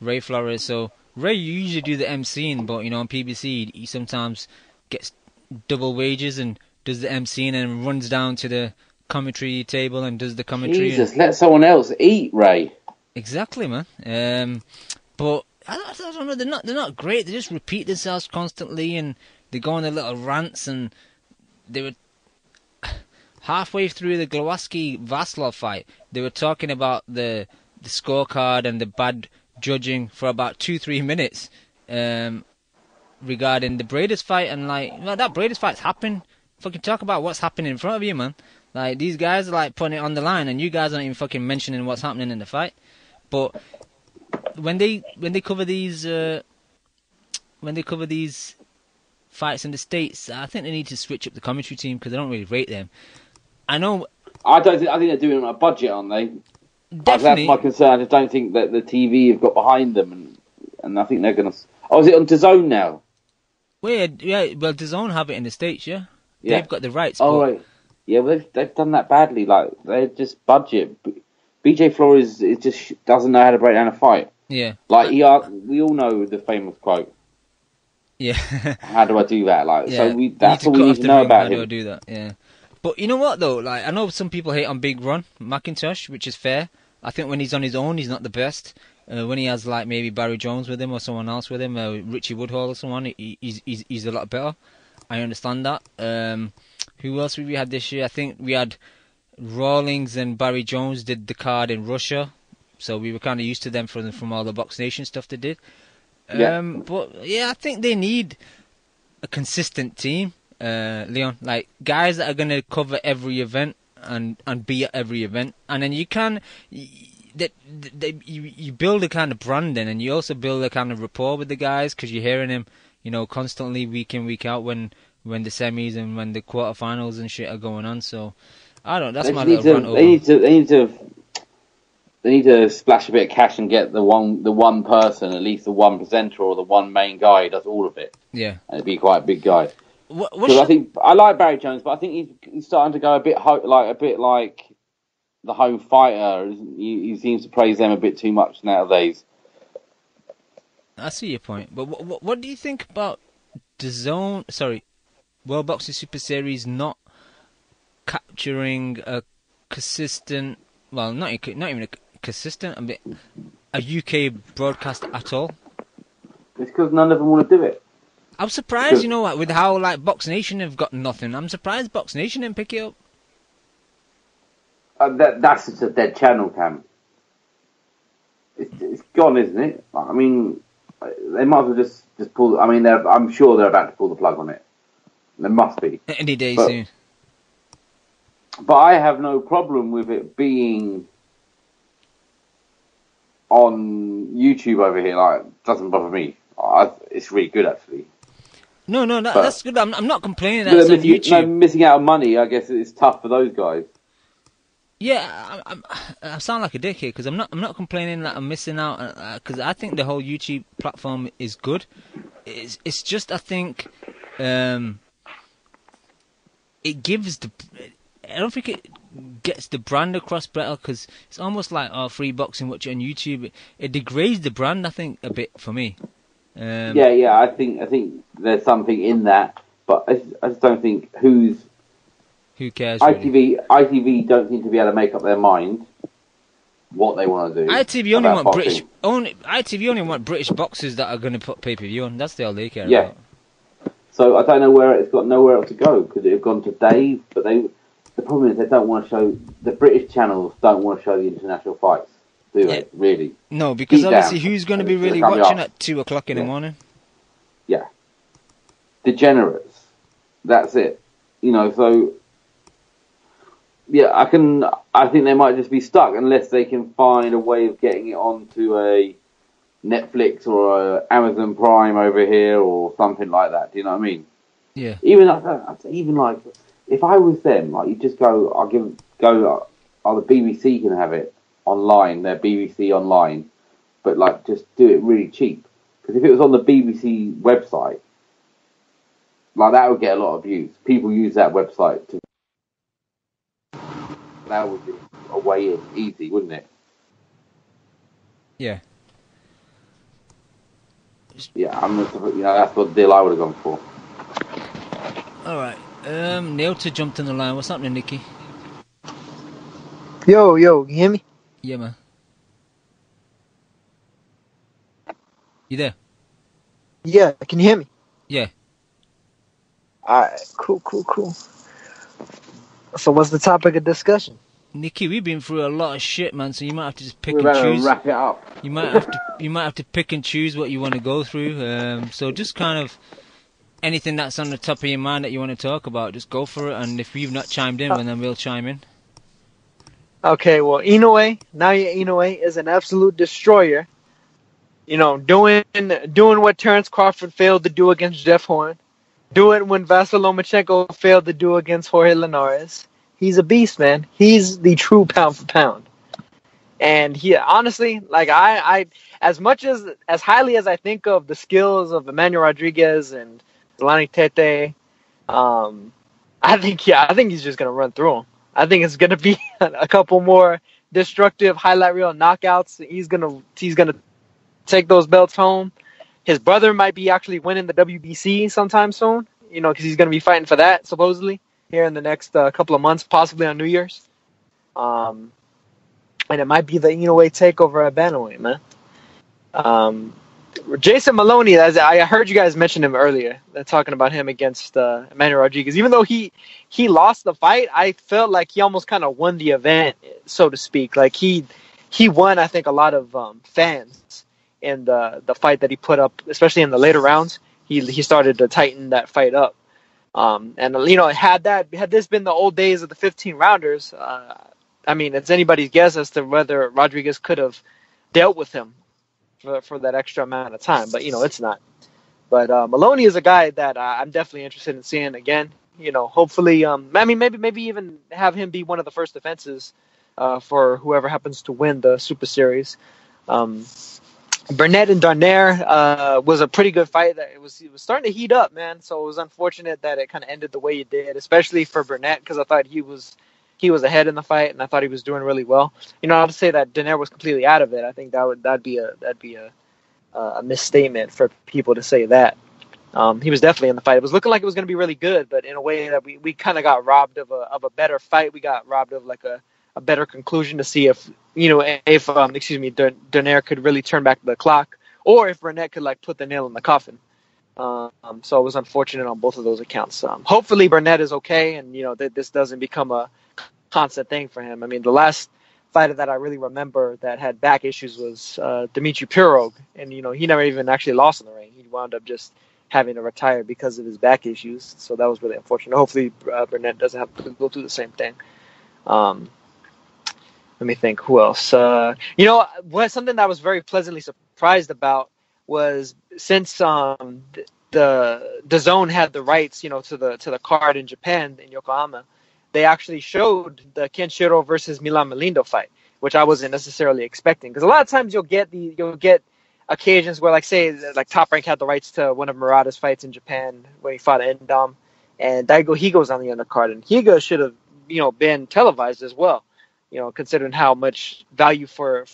Ray Flores. So Ray, you usually do the MCing, but you know on PBC he sometimes gets double wages and does the MCing and runs down to the commentary table and does the commentary. Jesus, let someone else eat, Ray. Exactly, man. But I don't know. They're not great. They just repeat themselves constantly, and they go on their little rants. And they were halfway through the Glowacki-Vaslov fight. They were talking about the scorecard and the bad judging for about 2-3 minutes regarding the Bradis fight. And like, well, that Bradis fight's happened. Fucking talk about what's happening in front of you, man. Like these guys are like putting it on the line, and you guys aren't even fucking mentioning what's happening in the fight. But when they cover these fights in the States, I think they need to switch up the commentary team because they don't really rate them. I know. I think they're doing it on a budget, aren't they? Definitely. That's my concern. I just don't think that the TV have got behind them, and I think they're gonna. Oh, is it on DAZN now? Well, yeah. Well, DAZN have it in the States, yeah. They've got the rights. Oh, right. Yeah, well, they've done that badly. Like they're just budget. BJ Flores just doesn't know how to break down a fight. Yeah. Like we all know the famous quote. Yeah. How do I do that? Like, yeah. So that's all we need to know about him. How do I do that? Yeah. But you know what though? Like I know some people hate on Big Ron McIntosh, which is fair. I think when he's on his own, he's not the best. when he has like maybe Barry Jones with him or someone else with him, Richie Woodhall or someone, he's a lot better. I understand that. Who else we had this year? I think we had Rawlings and Barry Jones did the card in Russia, so we were kind of used to them from all the Box Nation stuff they did. But yeah, I think they need a consistent team, Leon. Like guys that are going to cover every event and be at every event, and then you build a kind of branding, and you also build a kind of rapport with the guys because you're hearing them, constantly week in week out when the semis and when the quarterfinals and shit are going on. So I don't. That's my little rant over. They need to splash a bit of cash and get the one person, at least the one presenter or the one main guy who does all of it. Yeah, and it'd be quite a big guy. I think I like Barry Jones, but I think he's starting to go a bit like the home fighter. He seems to praise them a bit too much nowadays. I see your point, but what do you think about DAZN? Sorry, World Boxing Super Series not capturing a consistent. Well, not even a consistent. A UK broadcast at all. It's because none of them want to do it. I'm surprised, with how like Box Nation have got nothing. I'm surprised Box Nation didn't pick it up. That's just a dead channel, Cam. It's gone, isn't it? I mean, they might as well just pull. I mean, I'm sure they're about to pull the plug on it. There must be any day soon. But I have no problem with it being on YouTube over here. Like, doesn't bother me. It's really good, actually. No, that's good. I'm not complaining that it's on YouTube. Missing out on money, I guess it's tough for those guys. Yeah, I sound like a dickhead because I'm not complaining that I'm missing out because I think the whole YouTube platform is good. It's just I think it gives I don't think it gets the brand across better because it's almost like free boxing watch it on YouTube. It degrades the brand, I think, a bit for me. Yeah. I think there's something in that, but I just don't think who cares. Really? ITV don't seem to be able to make up their mind what they want to do. ITV only want British boxers that are going to put pay-per-view on. That's all they care about. So I don't know where it's got nowhere else to go. Could it have gone to Dave? But the problem is they don't want to show the British channels don't want to show the international fights, do they? Really? No, because obviously who's going to be really watching at 2:00 in the morning? Yeah, degenerates. That's it. So yeah, I think they might just be stuck unless they can find a way of getting it onto a Netflix or a Amazon Prime over here or something like that. Do you know what I mean? Yeah. Even like if I was them, like you just go, the BBC can have it online, their BBC online, but like just do it really cheap. Because if it was on the BBC website, like that would get a lot of views. People use that website to. That would be a way in, easy, wouldn't it? Yeah. Yeah, that's what deal I would have gone for. All right. Neilta jumped in the line. What's happening, Nicky? Yo, you hear me? Yeah, man. You there? Yeah, can you hear me? Yeah. Alright, cool. So what's the topic of discussion? Nicky, we've been through a lot of shit, man, so you might have to just pick and choose. Wrap it up. You might have to pick and choose what you want to go through. So just kind of anything that's on the top of your mind that you want to talk about, just go for it. And if we've not chimed in, then we'll chime in. Okay, well, Inoue, Naoya Inoue is an absolute destroyer. Doing what Terence Crawford failed to do against Jeff Horn. Do it when Vasyl Lomachenko failed to do against Jorge Linares. He's a beast, man. He's the true pound for pound. And honestly, like I as highly as I think of the skills of Emmanuel Rodriguez and Zolani Tete, I think he's just gonna run through him. I think it's gonna be a couple more destructive highlight reel knockouts. He's gonna take those belts home. His brother might be actually winning the WBC sometime soon, because he's gonna be fighting for that supposedly here in the next couple of months, possibly on New Year's. And it might be the Inoue takeover at bantamweight, man. Jason Maloney, as I heard you guys mention him earlier, talking about him against Emmanuel Rodriguez. Even though he lost the fight, I felt like he almost kind of won the event, so to speak. Like he won, I think, a lot of fans in the fight that he put up, especially in the later rounds. He started to tighten that fight up. And had this been the old days of the 15 rounders, I mean, it's anybody's guess as to whether Rodriguez could have dealt with him for that extra amount of time, but it's not. But Maloney is a guy that I'm definitely interested in seeing again. Hopefully, maybe even have him be one of the first defenses for whoever happens to win the Super Series. Burnett and Darnaire was a pretty good fight. It was starting to heat up, man. So it was unfortunate that it kind of ended the way it did, especially for Burnett, because I thought he was ahead in the fight, and I thought he was doing really well. I would say that Darnaire was completely out of it. I think that'd be a misstatement for people to say that. He was definitely in the fight. It was looking like it was going to be really good, but in a way that we kind of got robbed of a better fight. We got robbed of like a better conclusion to see if Darnaire could really turn back the clock, or if Burnett could like put the nail in the coffin. So it was unfortunate on both of those accounts. Hopefully Burnett is okay, and that this doesn't become a constant thing for him. I mean, the last fighter that I really remember that had back issues was Dmitry Pirog, and he never even actually lost in the ring. He wound up just having to retire because of his back issues. So that was really unfortunate. Hopefully Burnett doesn't have to go through the same thing. Let me think. Who else? Something that I was very pleasantly surprised about was since the DAZN had the rights, to the card in Japan in Yokohama, they actually showed the Kenshiro versus Milan Melindo fight, which I wasn't necessarily expecting. Because a lot of times you'll get occasions where, like, say, like Top Rank had the rights to one of Murata's fights in Japan when he fought Endom, and Daigo Higo's on the undercard, and Higo should have been televised as well. Considering how much value for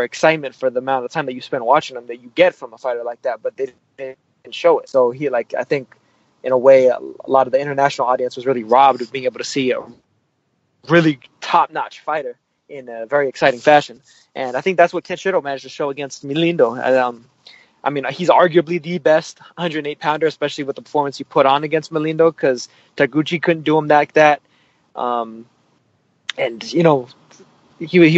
excitement for the amount of time that you spend watching them that you get from a fighter like that, but they didn't show it. So I think in a way, a lot of the international audience was really robbed of being able to see a really top-notch fighter in a very exciting fashion. And I think that's what Kenshiro managed to show against Melindo. I mean, he's arguably the best 108-pounder, especially with the performance he put on against Melindo, because Taguchi couldn't do him like that. And he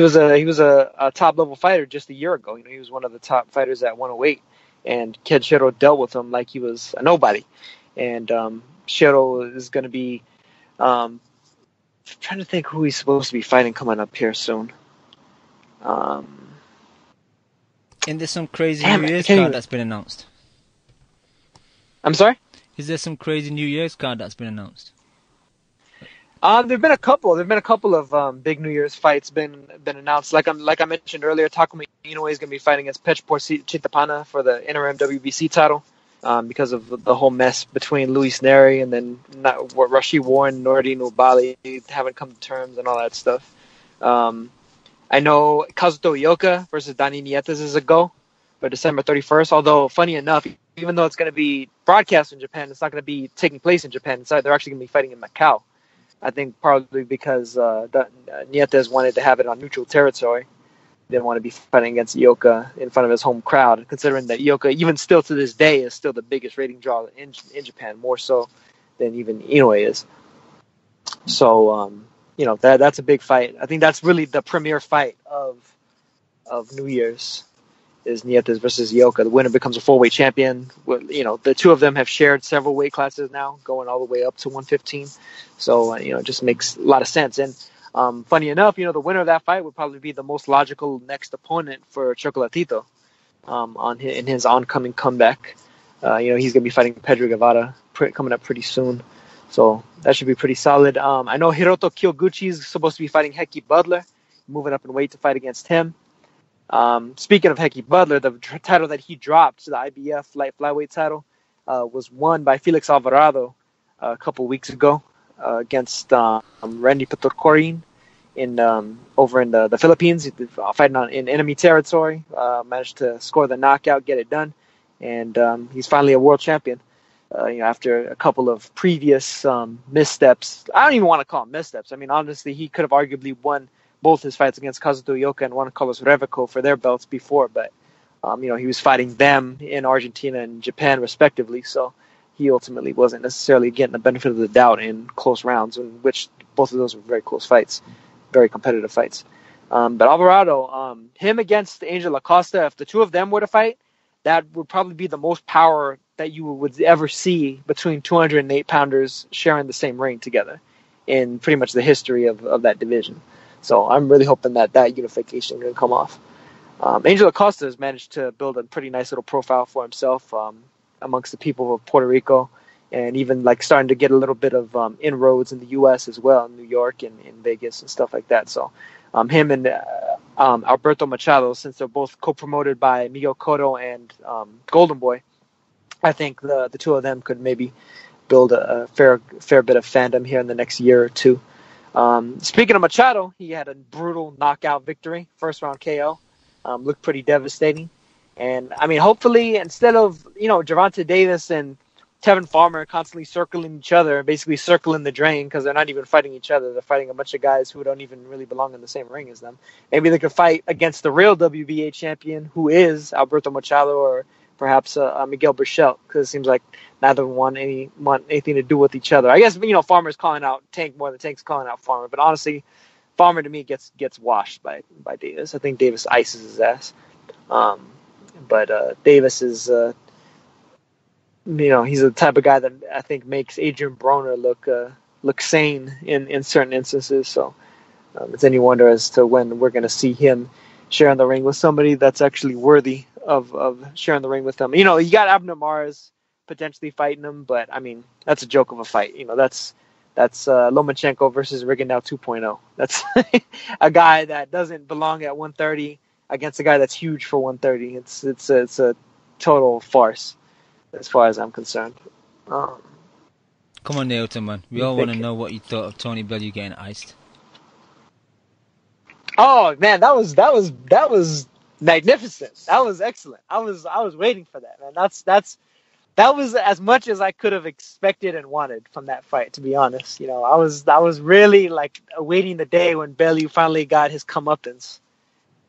was a top level fighter just a year ago. He was one of the top fighters at 108, and Kenshiro dealt with him like he was a nobody. And Shiro is going to be trying to think who he's supposed to be fighting coming up here soon. And there's some crazy New Year's card that's been announced. I'm sorry? Is there some crazy New Year's card that's been announced? There've been a couple. There've been a couple of big New Year's fights been announced. Like I mentioned earlier, Takumi Inoue is going to be fighting against Pechpor Chitapana for the interim WBC title because of the whole mess between Luis Neri and then Rashid Warren, Nordin Ubali haven't come to terms and all that stuff. I know Kazuto Ioka versus Dani Nietes is a go for December 31st. Although, funny enough, even though it's going to be broadcast in Japan, it's not going to be taking place in Japan. They're actually going to be fighting in Macau. I think probably because Nietes wanted to have it on neutral territory. Didn't want to be fighting against Ioka in front of his home crowd, considering that Ioka, even still to this day, is still the biggest rating draw in Japan, more so than even Inoue is. So, that's a big fight. I think that's really the premier fight of New Year's, is Nietes versus Ioka. The winner becomes a 4-weight champion. The two of them have shared several weight classes now, going all the way up to 115. So, it just makes a lot of sense. And funny enough, the winner of that fight would probably be the most logical next opponent for Chocolatito in his oncoming comeback. He's going to be fighting Pedro Guevara coming up pretty soon. So that should be pretty solid. I know Hiroto Kyoguchi is supposed to be fighting Heki Butler, moving up in weight to fight against him. Speaking of Heki Butler, the title that he dropped, the IBF light flyweight title, was won by Felix Alvarado a couple weeks ago against Randy Petorcorin over in the Philippines, fighting in enemy territory. Managed to score the knockout, get it done, and he's finally a world champion. After a couple of previous missteps. I don't even want to call them missteps. I mean, honestly, he could have arguably won both his fights against Kazuto Ioka and Juan Carlos Revico for their belts before, but He was fighting them in Argentina and Japan respectively, so he ultimately wasn't necessarily getting the benefit of the doubt in close rounds, in which both of those were very close fights, very competitive fights. But Alvarado, him against Angel Acosta, if the two of them were to fight, that would probably be the most power that you would ever see between 208-pounders sharing the same ring together in pretty much the history of that division. So I'm really hoping that unification can come off. Angel Acosta has managed to build a pretty nice little profile for himself amongst the people of Puerto Rico, and even like starting to get a little bit of inroads in the U.S. as well, in New York and in Vegas and stuff like that. So him and Alberto Machado, since they're both co-promoted by Miguel Cotto and Golden Boy, I think the two of them could maybe build a fair bit of fandom here in the next year or two. Speaking of Machado, he had a brutal knockout victory, first round KO. Looked pretty devastating. And, I mean, hopefully, instead of, Gervonta Davis and Tevin Farmer constantly circling each other, basically circling the drain because they're not even fighting each other. They're fighting a bunch of guys who don't even really belong in the same ring as them. Maybe they could fight against the real WBA champion, who is Alberto Machado or perhaps Miguel Burchell, because it seems like neither want anything to do with each other. I guess, Farmer's calling out Tank more than Tank's calling out Farmer. But honestly, Farmer to me gets washed by Davis. I think Davis ices his ass. But Davis is, he's the type of guy that I think makes Adrian Broner look sane in certain instances. So it's any wonder as to when we're going to see him sharing the ring with somebody that's actually worthy of sharing the ring with them. You got Abner Mares potentially fighting him, but I mean that's a joke of a fight. That's Lomachenko versus Rigondeaux 2.0. That's a guy that doesn't belong at 130 against a guy that's huge for 130. It's a total farce as far as I'm concerned. Come on, Neilton, man. We all want to know what you thought of Tony Bellew getting iced. Oh man, that was magnificent. That was excellent. I was waiting for that, man. That was as much as I could have expected and wanted from that fight, to be honest. I was really like awaiting the day when Bellew finally got his comeuppance.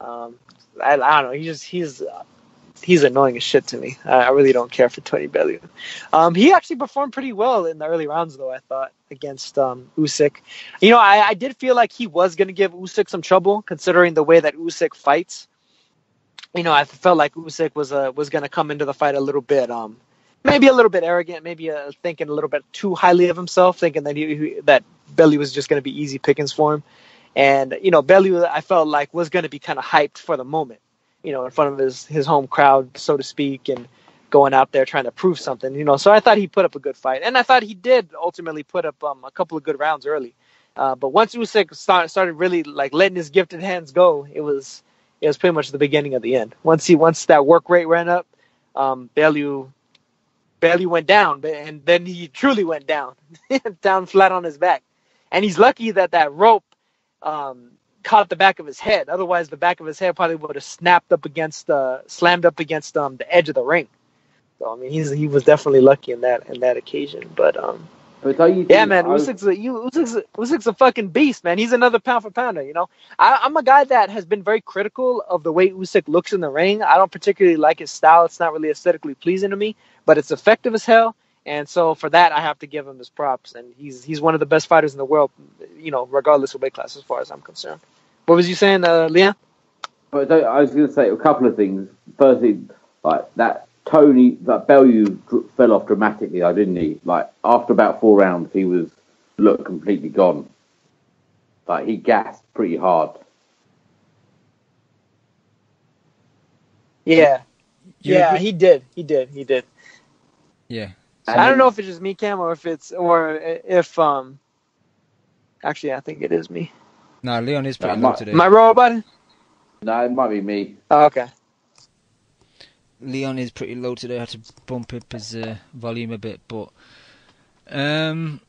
I don't know. He's annoying as shit to me. I really don't care for Tony Bellew. He actually performed pretty well in the early rounds, though, I thought, against Usyk. I did feel like he was going to give Usyk some trouble, considering the way that Usyk fights. I felt like Usyk was going to come into the fight a little bit, maybe a little bit arrogant, maybe thinking a little bit too highly of himself, thinking that that Bellew was just going to be easy pickings for him. And, Bellew, I felt like, was going to be kind of hyped for the moment, in front of his home crowd, so to speak, and going out there trying to prove something, So I thought he put up a good fight. And I thought he did ultimately put up a couple of good rounds early. But once Usyk started really, like, letting his gifted hands go, it was pretty much the beginning of the end. Once that work rate ran up, Bellew went down, and then he truly went down, down flat on his back. And he's lucky that rope caught the back of his head. Otherwise, the back of his head probably would have slammed up against the edge of the ring. So I mean, he was definitely lucky in that occasion. But yeah, man, Usyk's a fucking beast, man. He's another pound for pounder. I'm a guy that has been very critical of the way Usyk looks in the ring. I don't particularly like his style. It's not really aesthetically pleasing to me, but it's effective as hell. And so for that, I have to give him his props. And he's one of the best fighters in the world, regardless of weight class, as far as I'm concerned. What was you saying, Leon? But I was going to say a couple of things. Firstly, like that Bellew fell off dramatically, didn't he? Like after about 4 rounds, he looked completely gone. Like he gassed pretty hard. Yeah, he did. Yeah. I don't know if it's just me, Cam, or if actually, I think it is me. No, Leon is pretty low today. Am I wrong about it? No, it might be me. Oh, okay. Leon is pretty low today. I had to bump up his volume a bit, but anything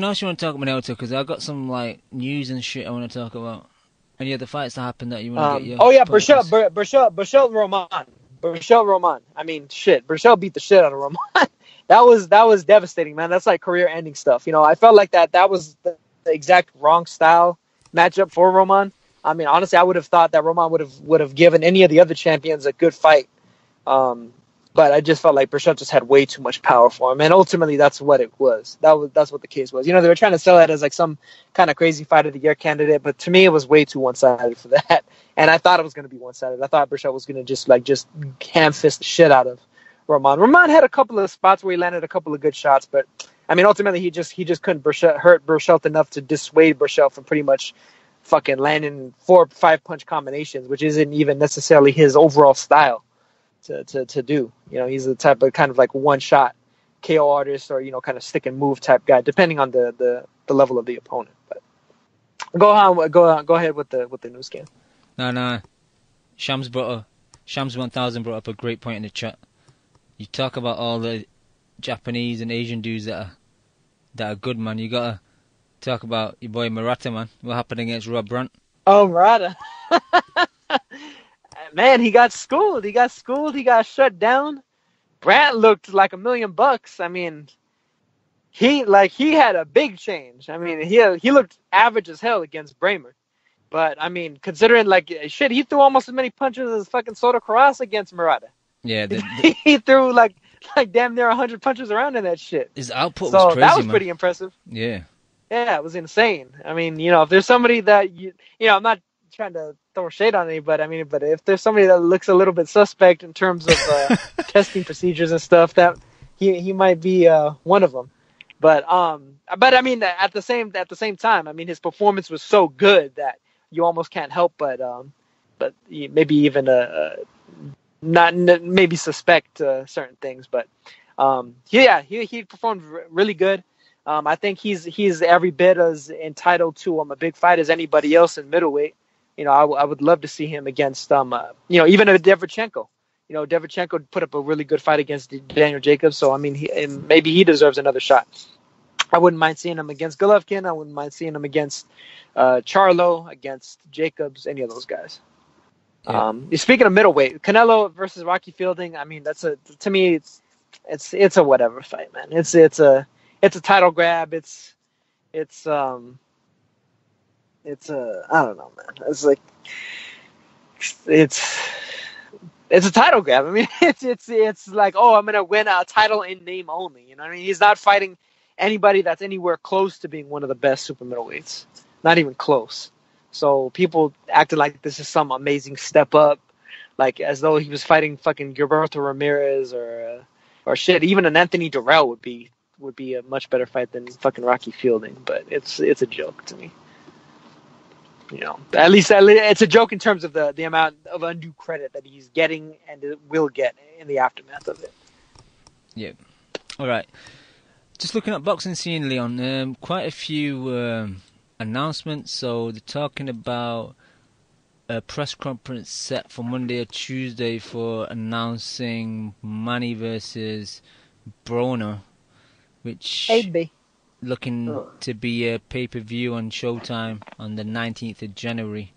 else you want to talk about, Elton? Because I've got some news and shit I want to talk about. Any other fights that happened that you want to get your... Oh yeah, Burchell Roman. Burchell Roman. I mean, shit. Burchell beat the shit out of Roman. That was devastating, man. That's like career-ending stuff. I felt like that was the exact wrong style matchup for Roman. I mean, honestly, I would have thought that Roman would have given any of the other champions a good fight. But I just felt like Burchell just had way too much power for him, and ultimately that's what it was. That's what the case was. You know, they were trying to sell it as like some kind of crazy fight of the year candidate, but to me it was way too one-sided for that. And I thought it was going to be one-sided. I thought Burchell was going to just ham fist the shit out of Roman. Roman had a couple of spots where he landed a couple of good shots, but I mean, ultimately he just couldn't hurt Burchell enough to dissuade Burchell from pretty much fucking landing 4 or 5 punch combinations, which isn't even necessarily his overall style to do. You know, he's the type of kind of like one shot KO artist, or, you know, kind of stick and move type guy, depending on the level of the opponent. But go ahead with the new scan. No. Shams 1000 brought up a great point in the chat. You talk about all the Japanese and Asian dudes that are good, man. You gotta talk about your boy Murata, man. What happened against Rob Brandt? Oh, Murata. Man, he got schooled. He got shut down. Brandt looked like $1 million. I mean, he had a big change. I mean, he looked average as hell against Bramer. But I mean, considering like shit, he threw almost as many punches as fucking Soto Karass against Murata. Yeah, he threw like damn near 100 punches around in that shit. His output was crazy, that was man. pretty impressive. Yeah, it was insane. I mean, you know, if there's somebody that you know, I'm not trying to throw shade on anybody. I mean, but if there's somebody that looks a little bit suspect in terms of testing procedures and stuff, that he might be one of them. But I mean, at the same time, I mean, his performance was so good that you almost can't help but maybe even not maybe suspect certain things. But he performed really good. I think he's every bit as entitled to a big fight as anybody else in middleweight. You know, I would love to see him against you know, even a Derevchenko. You know, Derevchenko put up a really good fight against Daniel Jacobs, so I mean, maybe he deserves another shot. I wouldn't mind seeing him against Golovkin. I wouldn't mind seeing him against Charlo, against Jacobs, any of those guys. Yeah. Speaking of middleweight, Canelo versus Rocky Fielding. I mean, to me, it's a whatever fight, man. It's a title grab. It's I don't know, man. It's like it's a title grab. I mean, it's like, oh, I'm gonna win a title in name only. You know what I mean? He's not fighting anybody that's anywhere close to being one of the best super middleweights. Not even close. So people acted like this is some amazing step up, like as though he was fighting fucking Gilberto Ramirez or shit. Even an Anthony Durrell would be a much better fight than fucking Rocky Fielding. But it's a joke to me. You know, at least it's a joke in terms of the amount of undue credit that he's getting and will get in the aftermath of it. Yeah. All right. Just looking at boxing scene, Leon. Quite a few announcements. So they're talking about a press conference set for Monday or Tuesday for announcing Manny versus Broner, which looking to be a pay-per-view on Showtime on the 19th of January.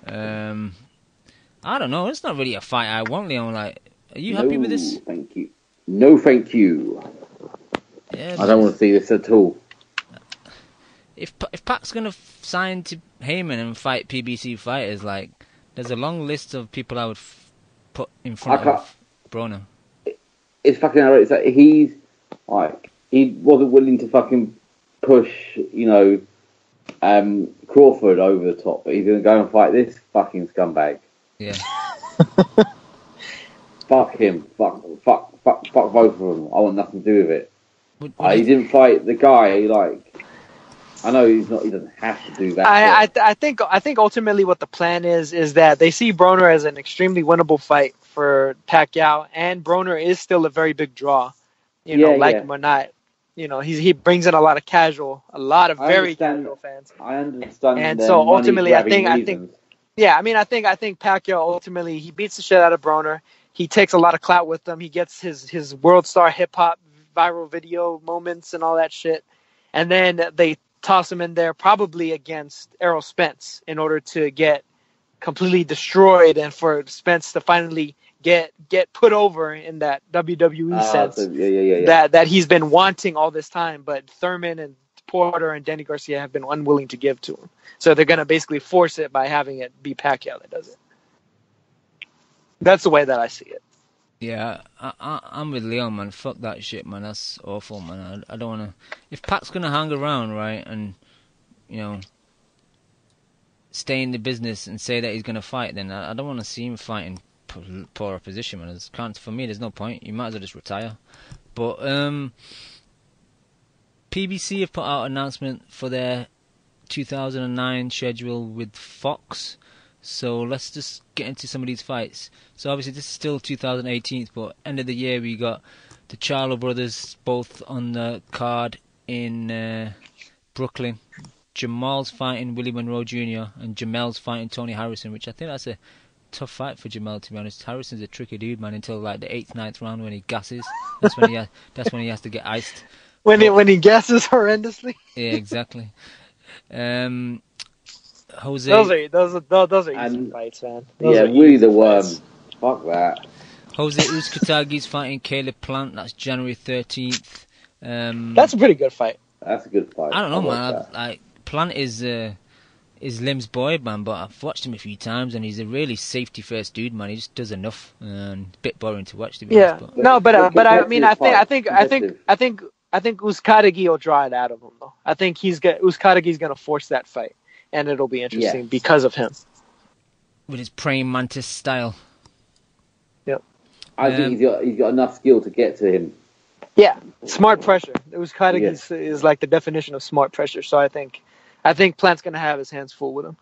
I don't know. It's not really a fight I want, Leon. Like, are you happy with this? Thank you. No, thank you. Yeah, I don't want to see this at all. If Pac's gonna sign to Heyman and fight PBC fighters, like, there's a long list of people I would put in front of Broner. It's fucking outrageous. Like, he wasn't willing to fucking push, you know, Crawford over the top, but he's gonna go and fight this fucking scumbag. Yeah. Fuck him. Fuck both of them. I want nothing to do with it. He didn't fight the guy. Like, I know he doesn't have to do that. I think ultimately what the plan is that they see Broner as an extremely winnable fight for Pacquiao, and Broner is still a very big draw. You know, him or not. You know, he brings in a lot of very casual fans. I understand. And so ultimately, I think Pacquiao ultimately he beats the shit out of Broner. He takes a lot of clout with him. He gets his world star hip hop viral video moments and all that shit, and then they toss him in there probably against Errol Spence in order to get completely destroyed and for Spence to finally get put over in that WWE sense that he's been wanting all this time. But Thurman and Porter and Danny Garcia have been unwilling to give to him. So they're going to basically force it by having it be Pacquiao that does it. That's the way that I see it. Yeah, I'm with Leon, man. Fuck that shit, man. That's awful, man. I don't want to... If Pac's going to hang around, right, and, stay in the business and say that he's going to fight, then I don't want to see him fighting poor opposition, man. For me, there's no point. You might as well just retire. But PBC have put out an announcement for their 2009 schedule with Fox. So let's just get into some of these fights. So obviously this is still 2018, but end of the year we got the Charlo brothers both on the card in Brooklyn. Jamal's fighting Willie Monroe Jr. and Jamel's fighting Tony Harrison, which I think that's a tough fight for Jamal, to be honest. Harrison's a tricky dude, man, until like the 8th, 9th round when he gasses. That's when he has to get iced. When he gasses horrendously. Yeah, exactly. Jose. Those are easy fights, man. Willie the Worm. Fuck that. Jose Uzcategui's fighting Caleb Plant. That's January 13th. That's a pretty good fight. That's a good fight. I don't know, man. Plant is Lim's boy, man, but I've watched him a few times, and he's a really safety first dude, man. He just does enough, and a bit boring to watch, to be honest. But I mean, I think Uzcategui will draw it out of him, though. I think Uzcategui's going to force that fight, and it'll be interesting because of him. With his praying mantis style. Yep. I think he's got enough skill to get to him. Yeah, smart pressure. Uzcategui is like the definition of smart pressure. So I think Plant's going to have his hands full with him.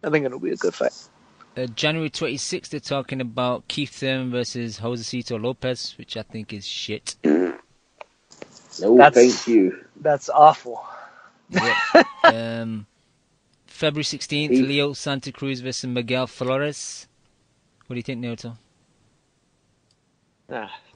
I think it'll be a good fight. January 26th, they're talking about Keith Thurman versus Josecito Lopez, which I think is shit. No, thank you. That's awful. Yeah. February 16th, Leo Santa Cruz versus Miguel Flores. What do you think, Naoto?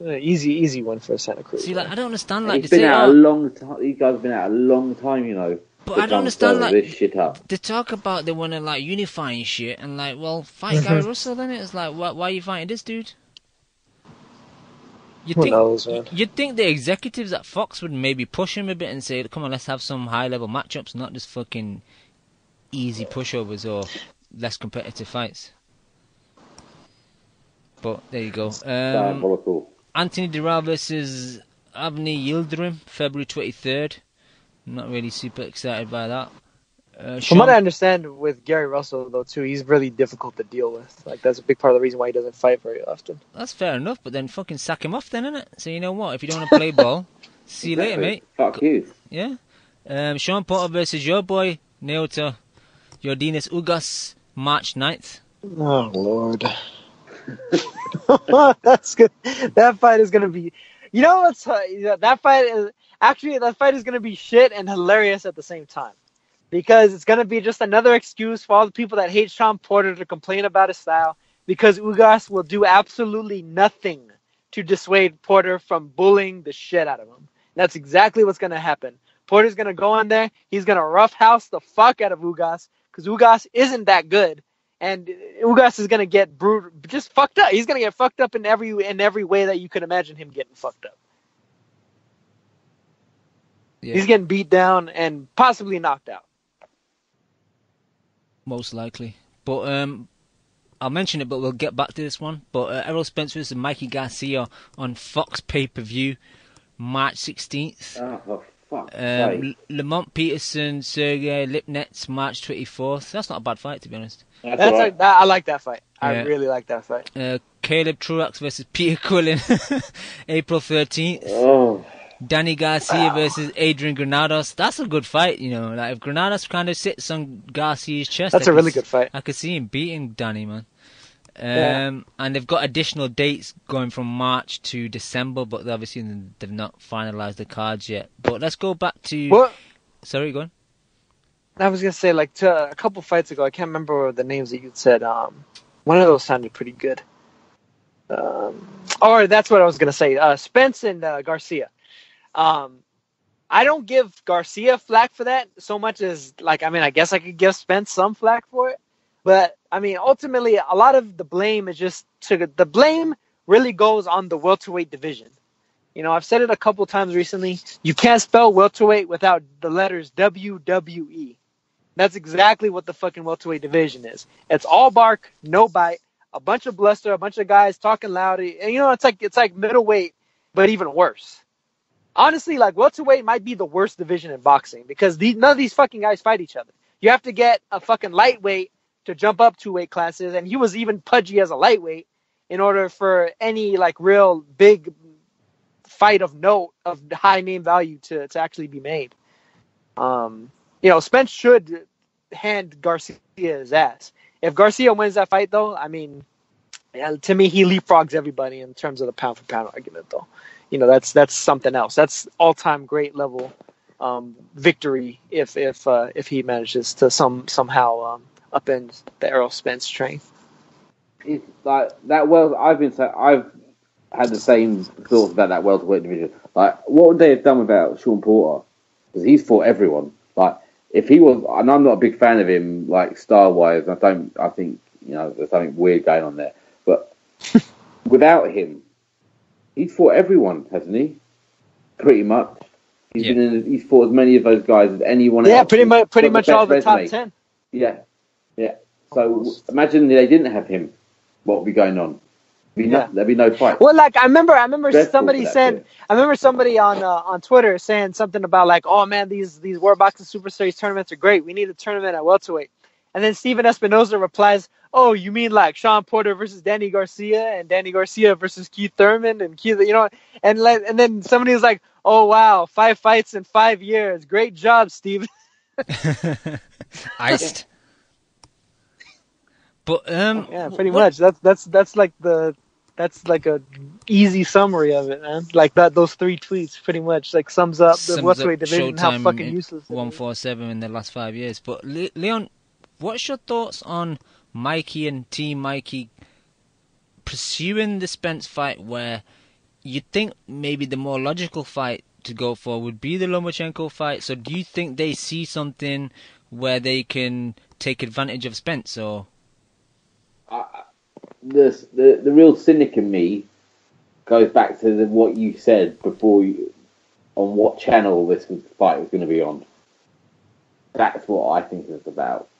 Easy one for Santa Cruz. See, I don't understand. He's been out a long time. These guys have been out a long time, But I don't understand, this shit up. They talk about they want to, unifying shit, and, well, fight Gary Russell, then. It's like, why are you fighting this dude? Who knows, man? You'd think the executives at Fox would maybe push him a bit and say, come on, let's have some high-level matchups, not just fucking easy pushovers or less competitive fights. But there you go. Anthony Dural versus Avni Yildirim, February 23rd. I'm not really super excited by that. From what I understand with Gary Russell, though, too, he's really difficult to deal with. That's a big part of the reason why he doesn't fight very often. That's fair enough, but then fucking sack him off then, innit? So you know what? If you don't want to play ball, see you later, mate. Fuck you. Yeah. Sean Porter versus your boy, Naoto Yordenis Ugas, March 9th. Oh, Lord. That's good. That fight is going to be... You know what's... that fight is going to be shit and hilarious at the same time. Because it's going to be just another excuse for all the people that hate Sean Porter to complain about his style. Because Ugas will do absolutely nothing to dissuade Porter from bullying the shit out of him. That's exactly what's going to happen. Porter's going to go in there. He's going to roughhouse the fuck out of Ugas. Because Ugas isn't that good. And Ugas is going to get just fucked up. He's going to get fucked up in every way that you could imagine him getting fucked up. Yeah. He's getting beat down and possibly knocked out. Most likely. But I'll mention it, but we'll get back to this one. But Errol Spence versus Mikey Garcia on Fox pay-per-view, March 16th. Oh, for fuck's sake. Lamont Peterson, Sergey Lipnets, March 24th. That's not a bad fight, to be honest. I like that fight. I really like that fight. Caleb Truax versus Peter Quillen, April 13th. Oh. Danny Garcia versus Adrian Granados. That's a good fight, if Granados kind of sits on Garcia's chest. That's a really good fight. I could see him beating Danny, man. And they've got additional dates going from March to December, but obviously they've not finalised the cards yet. But let's go back to... What? Sorry, go on. I was going to say, a couple fights ago, I can't remember the names that you said. One of those sounded pretty good. That's what I was going to say. Spence and Garcia. I don't give Garcia flack for that so much as, I guess I could give Spence some flack for it. But, ultimately, a lot of the blame is the blame really goes on the welterweight division. I've said it a couple times recently. You can't spell welterweight without the letters WWE. That's exactly what the fucking welterweight division is. It's all bark, no bite, a bunch of bluster, a bunch of guys talking loud. And, it's like middleweight, but even worse. Honestly, like, welterweight might be the worst division in boxing because none of these fucking guys fight each other. You have to get a fucking lightweight to jump up 2 weight classes, and he was even pudgy as a lightweight in order for any, like, real big fight of note of high name value to actually be made. Spence should hand Garcia his ass. If Garcia wins that fight, though, I mean, to me, he leapfrogs everybody in terms of the pound for pound argument, though. That's something else. That's all-time great level victory if he manages to somehow upend the Errol Spence train. It's like that. Well, I've had the same thoughts about that welterweight division. Like, what would they have done without Sean Porter? Because he's fought everyone. Like, if he was, and I'm not a big fan of him, like, style-wise. I think there's something weird going on there. But without him, he's fought everyone, hasn't he? Pretty much. He's fought as many of those guys as anyone else. Yeah, pretty much all the top 10. Yeah. So imagine they didn't have him. What would be going on? There'd be no fight. Well, like I remember somebody on Twitter saying something about like, oh man, these World Boxing Super Series tournaments are great. We need a tournament at welterweight. And then Steven Espinoza replies, oh, you mean like Sean Porter versus Danny Garcia and Danny Garcia versus Keith Thurman and Keith, and then somebody was like, oh wow, 5 fights in 5 years. Great job, Steven. Iced. But yeah, pretty much. That's like a easy summary of it, man. Like those 3 tweets pretty much like sums up the welterweight division, how fucking useless. 147 in the last 5 years. But Leon, what's your thoughts on Mikey and Team Mikey pursuing the Spence fight, where you'd think maybe the more logical fight to go for would be the Lomachenko fight? So do you think they see something where they can take advantage of Spence, or? The real cynic in me goes back to what you said before on what channel this fight was going to be on. That's what I think it's about.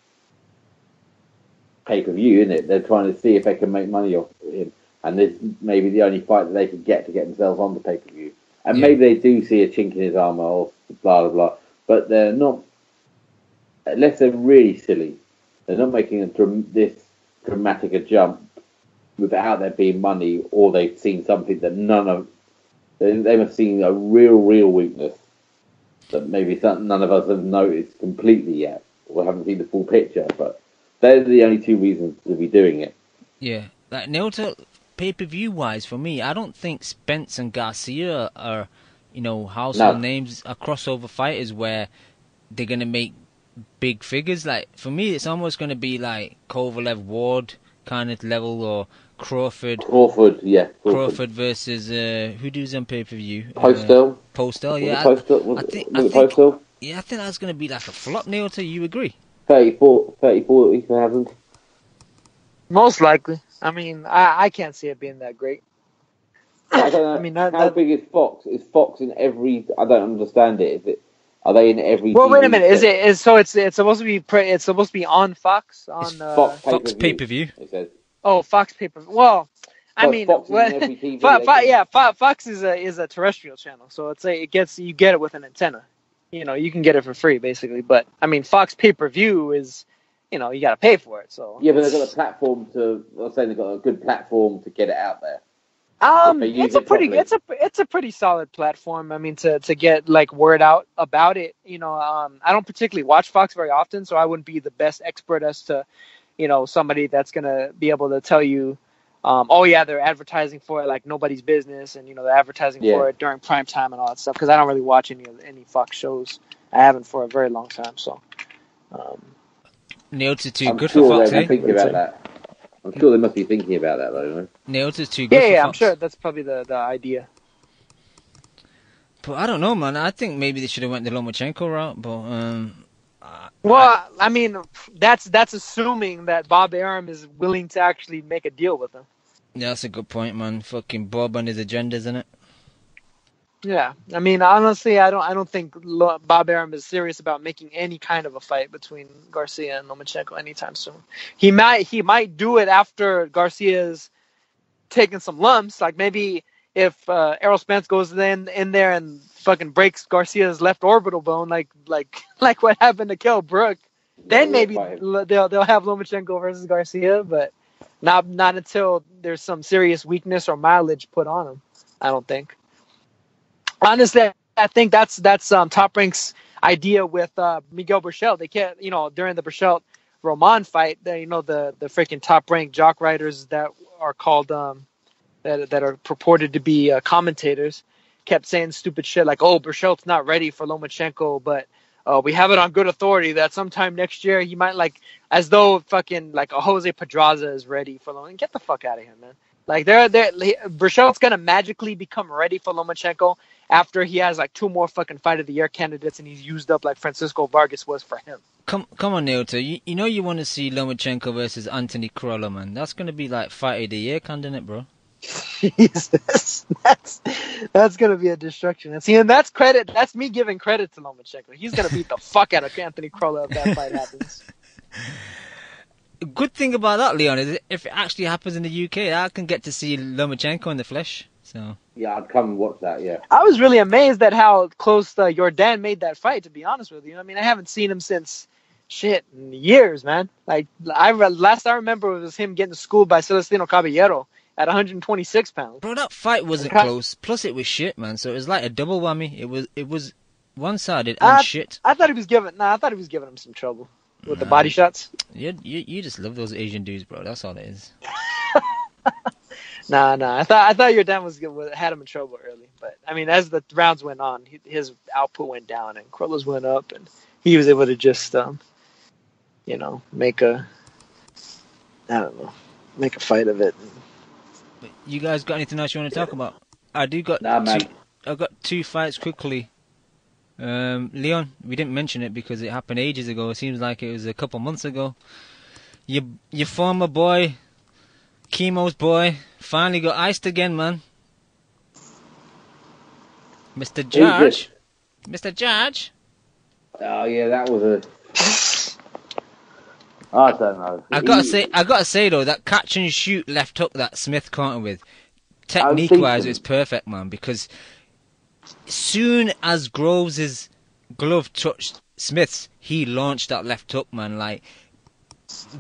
Pay-per-view, isn't it? They're trying to see if they can make money off him, and this may be the only fight that they could get to get themselves on the pay-per-view. And maybe they do see a chink in his armour or blah, blah, blah. But they're not, unless they're really silly, they're not making this dramatic a jump without there being money, or they've seen something that they have seen a real weakness that maybe none of us have noticed completely yet, or haven't seen the full picture. But they're the only 2 reasons to be doing it. Yeah, like Naoto, pay-per-view wise, for me, I don't think Spence and Garcia are, household names, are crossover fighters where they're gonna make big figures. Like, for me, it's almost going to be like Kovalev Ward kind of level, or Crawford versus who does on pay-per-view? Postel, yeah. I think that's going to be like a flop. Naoto, you agree? 30,000. Most likely. I mean, I can't see it being that great. I don't know. I mean, how big is Fox? Is Fox in every? I don't understand it. Is it? Are they in every? Well, wait a minute. It's supposed to be it's supposed to be on Fox Fox pay-per-view. It says. Oh, Fox pay-per-view. Well, I mean, Fox is a terrestrial channel, so you get it with an antenna. You can get it for free basically. But I mean, Fox pay-per-view is, you got to pay for it. So yeah, but they've got a platform I'm saying they've got a good platform to get it out there. It's a pretty solid platform. I mean, to get like word out about it. I don't particularly watch Fox very often, so I wouldn't be the best expert as to, somebody that's gonna be able to tell you, oh yeah, they're advertising for it like nobody's business, and they're advertising for it during prime time and all that stuff. Because I don't really watch any Fox shows. I haven't for a very long time. So, Nailed it too good for Fox. Thinking about that. I'm sure they must be thinking about that, though. Nailed it too good for Fox. I'm sure that's probably the idea. But I don't know, man. I think maybe they should have went the Lomachenko route, but... I mean, that's assuming that Bob Arum is willing to actually make a deal with him. Yeah, that's a good point, man. Fucking Bob and his agenda, isn't it? Yeah, I mean, honestly, I don't think Bob Arum is serious about making any kind of a fight between Garcia and Lomachenko anytime soon. He might do it after Garcia's taking some lumps. Like maybe if Errol Spence goes in there and fucking breaks Garcia's left orbital bone, like what happened to Kell Brook, then maybe they'll have Lomachenko versus Garcia, but not until there's some serious weakness or mileage put on him. I don't think. Honestly, I think that's Top Rank's idea with Miguel Burchell. They can't, during the Burchell Roman fight, the freaking Top Rank jock riders that are called that are purported to be commentators kept saying stupid shit like, "Oh, Burchell's not ready for Lomachenko, but we have it on good authority that sometime next year he might as though fucking like a Jose Pedraza is ready for Lomachenko." Get the fuck out of here, man. Like Burchell's gonna magically become ready for Lomachenko after he has like 2 more fucking Fight of the Year candidates and he's used up like Francisco Vargas was for him. Come on, Naoto. You know you want to see Lomachenko versus Anthony Crolla, man. That's gonna be like Fight of the Year candidate, bro. Jesus, that's gonna be a destruction. And that's credit. That's me giving credit to Lomachenko. He's gonna beat the fuck out of Anthony Crolla if that fight happens. Good thing about that, Leon, is if it actually happens in the UK, I can get to see Lomachenko in the flesh. So yeah, I'd come and watch that. Yeah, I was really amazed at how close Jordan made that fight. To be honest with you, I mean, I haven't seen him since in years, man. Like last I remember was him getting schooled by Celestino Caballero at 126 pounds. Bro, that fight wasn't close. Plus, it was shit, man. So it was like a double whammy. It was one-sided and shit. I thought he was giving him some trouble with the body shots. You just love those Asian dudes, bro. That's all it is. Nah. I thought your dad had him in trouble early, but I mean, as the rounds went on, his output went down and Crolla's went up, and he was able to just, make a fight of it. You guys got anything else you want to talk about? I got 2 fights quickly. Leon, we didn't mention it because it happened ages ago. It seems like it was a couple months ago. Your former boy, Chemo's boy, finally got iced again, man. Mr. Judge. Mr. Judge. Oh yeah, that was I don't know. I gotta say though, that catch and shoot left hook that Smith countered with, technique-wise, it's perfect, man. Because soon as Groves' glove touched Smith's, he launched that left hook, man. Like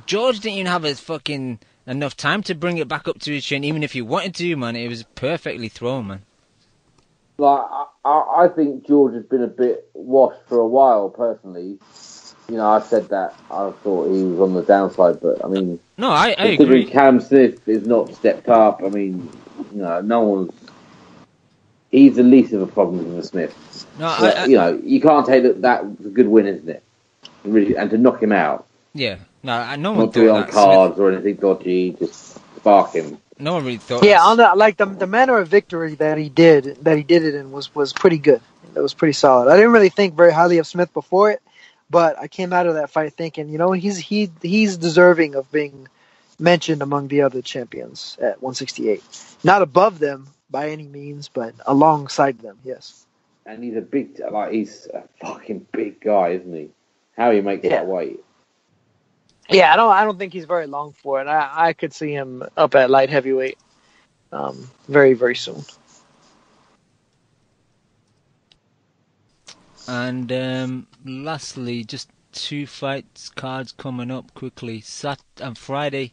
George didn't even have fucking enough time to bring it back up to his chin, even if he wanted to, man. It was perfectly thrown, man. Like I think George has been a bit washed for a while, personally. I said that I thought he was on the downside, but I mean, no, I agree. Cam Smith is not stepped up. I mean, no one's. He's the least of a problem in the Smith. No, but, you can't take that. That's a good win, isn't it? Really, and to knock him out. Yeah, no one not do it on cards or anything dodgy. Just spark him. No one really thought. Yeah, on the manner of victory that he did it in was pretty good. It was pretty solid. I didn't really think very highly of Smith before it. But I came out of that fight thinking, he's deserving of being mentioned among the other champions at 168. Not above them by any means, but alongside them, yes. And he's he's a fucking big guy, isn't he? How he makes that weight. Yeah, I don't think he's very long for it. I could see him up at light heavyweight very, very soon. And lastly, just 2 fights cards coming up quickly. Friday,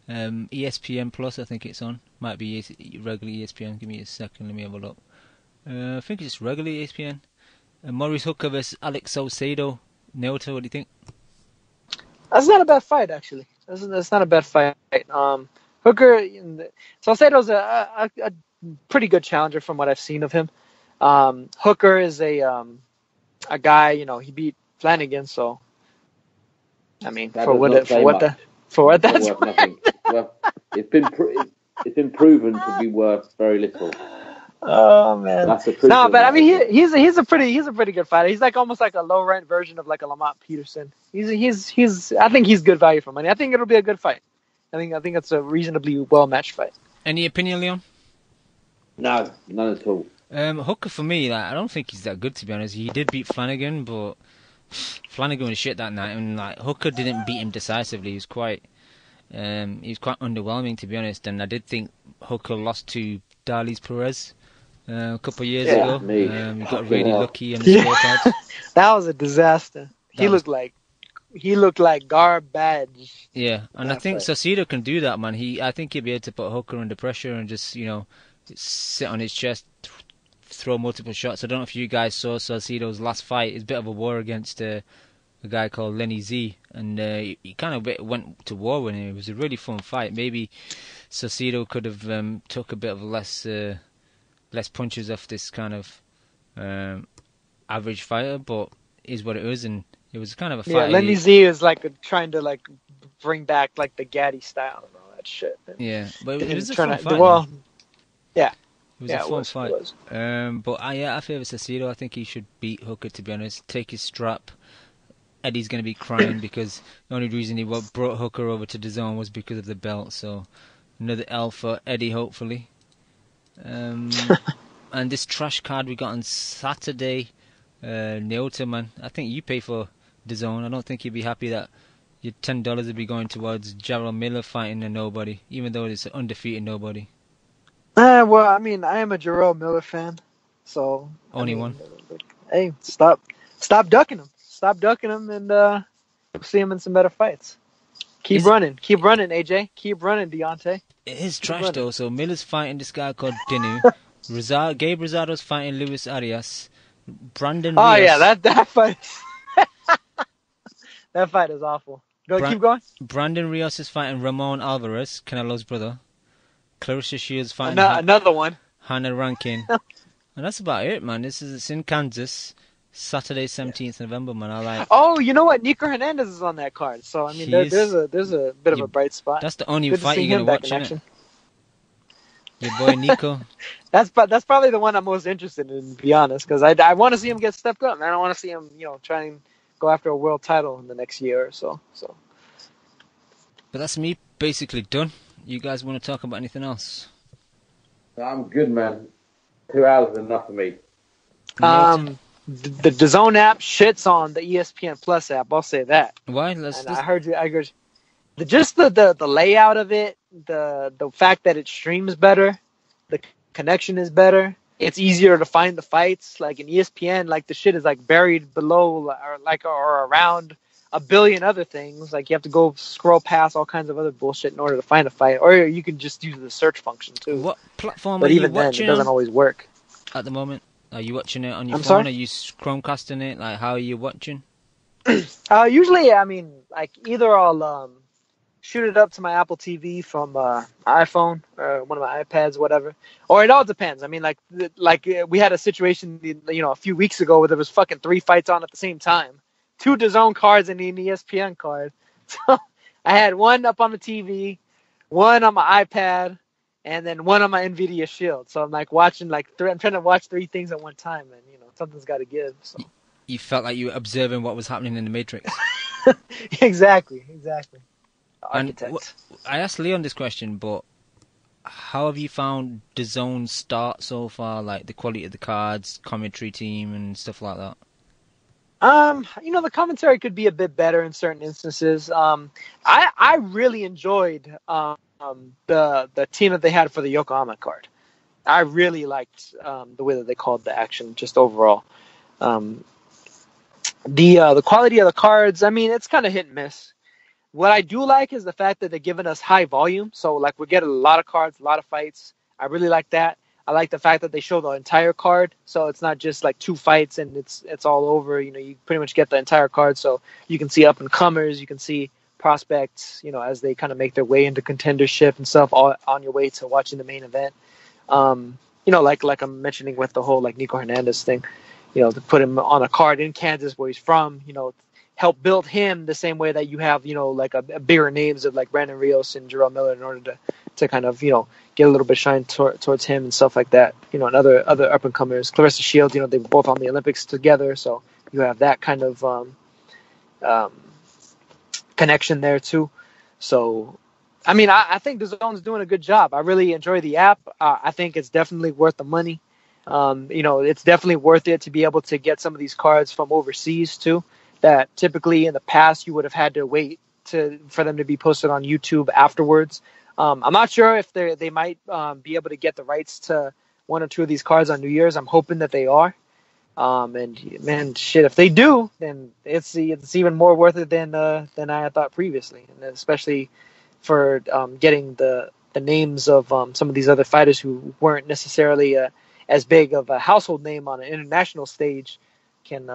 ESPN Plus, I think it's on. Might be regular ESPN. Give me a second, let me have a look. I think it's regular ESPN. Maurice Hooker versus Alex Salcedo. Naoto, what do you think? That's not a bad fight, actually. That's not a bad fight. Hooker, Salcedo's a pretty good challenger from what I've seen of him. Hooker is a guy, he beat Flanagan, so I mean, for what that's worth. Well, it's been proven to be worth very little. Oh man, but I mean, he's a pretty good fighter. He's almost like a low rent version of like a Lamont Peterson. He's I think he's good value for money. I think it'll be a good fight. I think it's a reasonably well matched fight. Any opinion, Leon? No, none at all. Hooker for me, like I don't think he's that good to be honest. He did beat Flanagan, but Flanagan was shit that night, and like Hooker didn't beat him decisively. He was quite underwhelming to be honest. And I did think Hooker lost to Darlis Perez a couple of years ago. He got really lucky on the scorecards. That was a disaster. He looked like garbage. Yeah, and I think Saucedo can do that, man. I think he'll be able to put Hooker under pressure and just sit on his chest, throw multiple shots. I don't know if you guys saw Saucedo's last fight. It's a bit of a war against a guy called Lenny Z, and he kind of went to war with him. It was a really fun fight. Maybe Saucedo could have took a bit of less punches off this kind of average fighter, but is what it is, and it was kind of a fight. Yeah, Lenny Z is trying to bring back the Gaddy style and all that shit. Yeah, but it was a fun fight. Yeah. It was a fun fight. But I favour Saucedo. I think he should beat Hooker, to be honest. Take his strap. Eddie's going to be crying because the only reason he brought Hooker over to DAZN was because of the belt. So another L for Eddie, hopefully. And this trash card we got on Saturday, Naota, man. I think you pay for DAZN. I don't think you'd be happy that your $10 would be going towards Jarrell Miller fighting a nobody, even though it's an undefeated nobody. Well, I mean, I am a Jarrell Miller fan, so only one. Hey, stop ducking him. Stop ducking him, and we'll see him in some better fights. Keep running, AJ. Keep running, Deontay. It is trash though. So Miller's fighting this guy called Dinu. Gabe Rosado's fighting Luis Arias. Brandon Rios. Oh yeah, that fight. That fight is awful. Keep going. Brandon Rios is fighting Ramon Alvarez, Canelo's brother. Clarissa Shields fighting another one. Hannah Rankin. And that's about it, man. It's in Kansas. Saturday, 17th November, man. Oh, you know what? Nico Hernandez is on that card, so I mean, there's a bit of a bright spot. That's the only fight you're gonna watch, isn't it? Your boy Nico. That's probably the one I'm most interested in, to be honest, because I want to see him get stepped up, and I don't want to see him, try and go after a world title in the next year or so. But that's me basically done. You guys want to talk about anything else? I'm good, man. 2 hours is enough for me. The DAZN app shits on the ESPN Plus app. I'll say that. Why? I heard you. Just the layout of it, the fact that it streams better, the connection is better. It's easier to find the fights. Like in ESPN, the shit is buried below or around a billion other things. You have to go scroll past all kinds of other bullshit in order to find a fight, or you can just use the search function too. What platform but are you even watching? Then, it doesn't always work. At the moment, are you watching it on your phone? Sorry? Are you Chromecasting it? How are you watching? Usually, I mean, either I'll shoot it up to my Apple TV from iPhone or one of my iPads, whatever. Or it all depends. I mean, we had a situation, a few weeks ago where there was fucking 3 fights on at the same time. 2 DAZN cards and an ESPN card. So I had one up on the TV, one on my iPad, and then one on my NVIDIA Shield. So I'm watching I'm trying to watch 3 things at one time, and something's got to give. So you felt like you were observing what was happening in the Matrix. Exactly. And I asked Leon this question, but how have you found DAZN's start so far? The quality of the cards, commentary team, and stuff like that. The commentary could be a bit better in certain instances. I really enjoyed the team that they had for the Yokohama card. I really liked the way that they called the action, just overall. The quality of the cards, I mean, it's kind of hit and miss. What I do like is the fact that they're giving us high volume. So, we're getting a lot of cards, a lot of fights. I really like that. I like the fact that they show the entire card, so it's not just 2 fights and it's all over. You pretty much get the entire card, so you can see up and comers, you can see prospects, as they kind of make their way into contendership and stuff, all on your way to watching the main event. Like I'm mentioning with the whole Nico Hernandez thing, to put him on a card in Kansas where he's from, help build him the same way that you have, a bigger names of Brandon Rios and Jarrell Miller in order to kind of, get a little bit of shine towards him and stuff like that. And other up and comers, Clarissa Shields, they were both on the Olympics together, so you have that kind of connection there too. So, I mean, I think DAZN's doing a good job. I really enjoy the app. I think it's definitely worth the money. It's definitely worth it to be able to get some of these cards from overseas too, that typically in the past you would have had to wait for them to be posted on YouTube afterwards. I'm not sure if they might be able to get the rights to one or two of these cards on New Year's. I'm hoping that they are. And man, shit, if they do, then it's even more worth it than I had thought previously, and especially for getting the names of some of these other fighters who weren't necessarily as big of a household name on an international stage can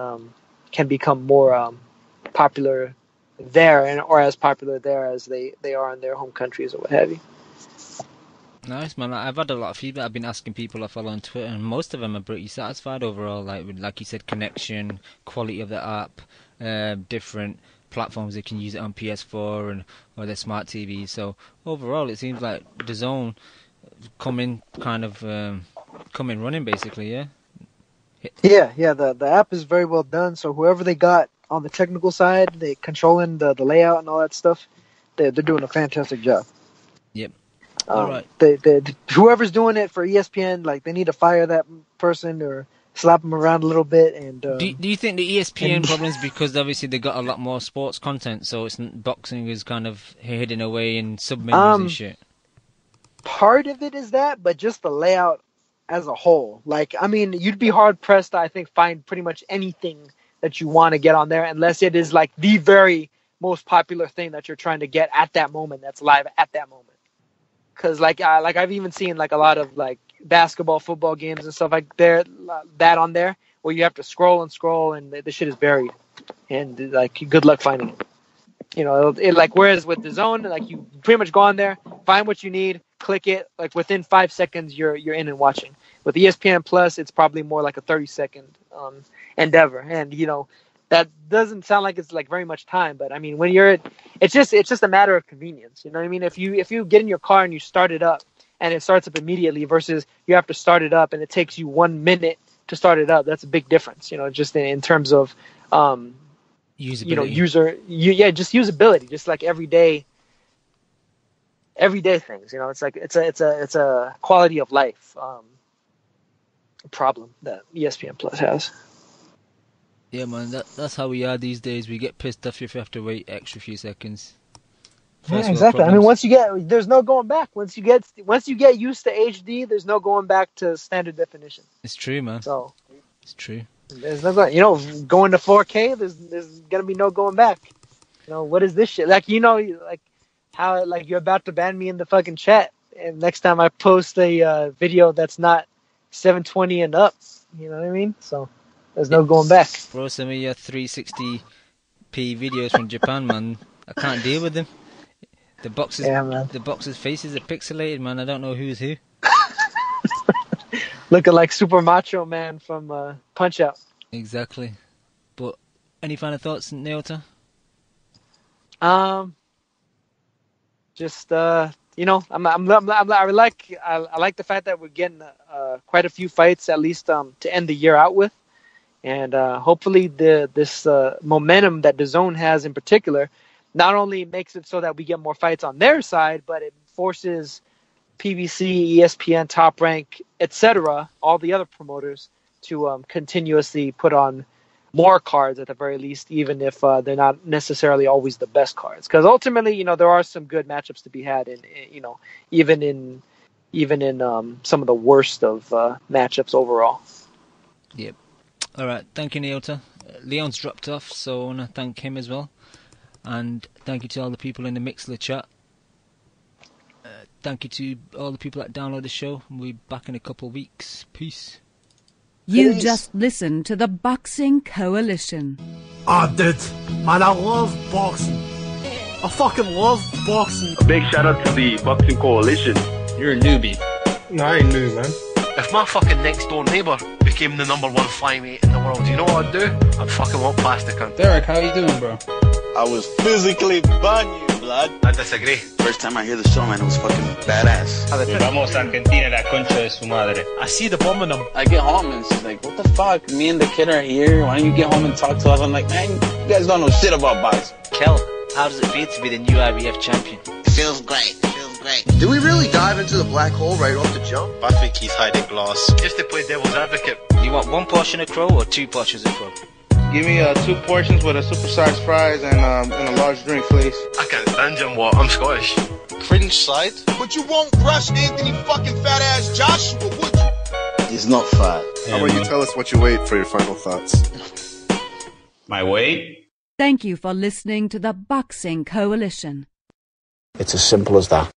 become more popular there, or as popular there as they are in their home countries or what have you. Nice, man. I've had a lot of feedback. I've been asking people I follow on Twitter, and most of them are pretty satisfied overall. Like you said, connection, quality of the app, different platforms they can use it on PS4 or their smart TV. So overall, it seems like DAZN coming running basically. Yeah. Yeah. The app is very well done. So whoever they got on the technical side, they controlling the layout and all that stuff, they're doing a fantastic job. Yep. All right. Whoever's doing it for ESPN, like, they need to fire that person or slap them around a little bit. And do you think the ESPN problem is because obviously they got a lot more sports content, so boxing is kind of hidden away in sub-menus and shit? Part of it is that, but just the layout as a whole. Like, I mean, you'd be hard pressed to, I think, find pretty much anything that you want to get on there, unless it is like the very most popular thing that you're trying to get at that moment, that's live at that moment. Because like I've even seen like a lot of like basketball, football games and stuff like that on there where you have to scroll and the shit is buried, and like good luck finding it. Whereas with DAZN, like, you pretty much go on there, find what you need, click it, like within 5 seconds you're in and watching. With ESPN Plus, it's probably more like a 30-second endeavor, and that doesn't sound like it's like very much time, but I mean, when it's just a matter of convenience. You know what I mean? If you get in your car and you start it up and it starts up immediately versus you have to start it up and it takes you 1 minute to start it up, that's a big difference. Just in terms of usability. Just usability, just like everyday things. It's like it's a quality of life problem that ESPN Plus has. Yeah, man, that's how we are these days. We get pissed off if you have to wait extra few seconds. Yeah, exactly. I mean, there's no going back. Once you get used to HD, there's no going back to standard definition. It's true, man. So it's true. There's no going. Going to 4K. There's gonna be no going back. What is this shit? Like, like how like you're about to ban me in the fucking chat, and next time I post a video that's not 720 and up, you know what I mean? So. There's no going back. Bro, some of your 360p videos from Japan, man, I can't deal with them. The box's faces are pixelated, man. I don't know who's who. Looking like Super Macho Man from Punch Out. Exactly. But any final thoughts, Naota? Just I like the fact that we're getting quite a few fights at least to end the year out with. And hopefully this momentum that DAZN has in particular not only makes it so that we get more fights on their side, but it forces PBC, ESPN, Top Rank, etc., all the other promoters to continuously put on more cards at the very least, even if they're not necessarily always the best cards. Because ultimately, there are some good matchups to be had, even in some of the worst of matchups overall. Yep. All right, thank you, Naota. Leon's dropped off, so I want to thank him as well. And thank you to all the people in the Mixler chat. Thank you to all the people that download the show. We'll be back in a couple of weeks. Peace. You just listened to the Boxing Coalition. Dude, man, I love boxing. I fucking love boxing. A big shout out to the Boxing Coalition. You're a newbie. No, I ain't new, man. If my fucking next door neighbour became the #1 flyweight in the world, you know what I'd do? I'd fucking walk past the cunt. Derek, how you doing, bro? I was physically burn you, blood. I disagree. First time I hear the show, man, it was fucking badass. Vamos a Argentina, la concha de su madre. I see the bomb in them. I get home and she's like, what the fuck? Me and the kid are here. Why don't you get home and talk to us? I'm like, man, you guys don't know shit about boxing. Kel, how does it feel to be the new IBF champion? Feels great. Right. Do we really dive into the black hole right off the jump? I think he's hiding glass. Just to play devil's advocate. You want 1 portion of crow or 2 portions of crow? Give me 2 portions with a supersized fries and a large drink, please. I can't stand him, what? I'm Scottish. Cringe side? But you won't rush Anthony fucking fat ass Joshua, would you? He's not fat. How about you tell us what you weigh for your final thoughts? My weight? Thank you for listening to the Boxing Coalition. It's as simple as that.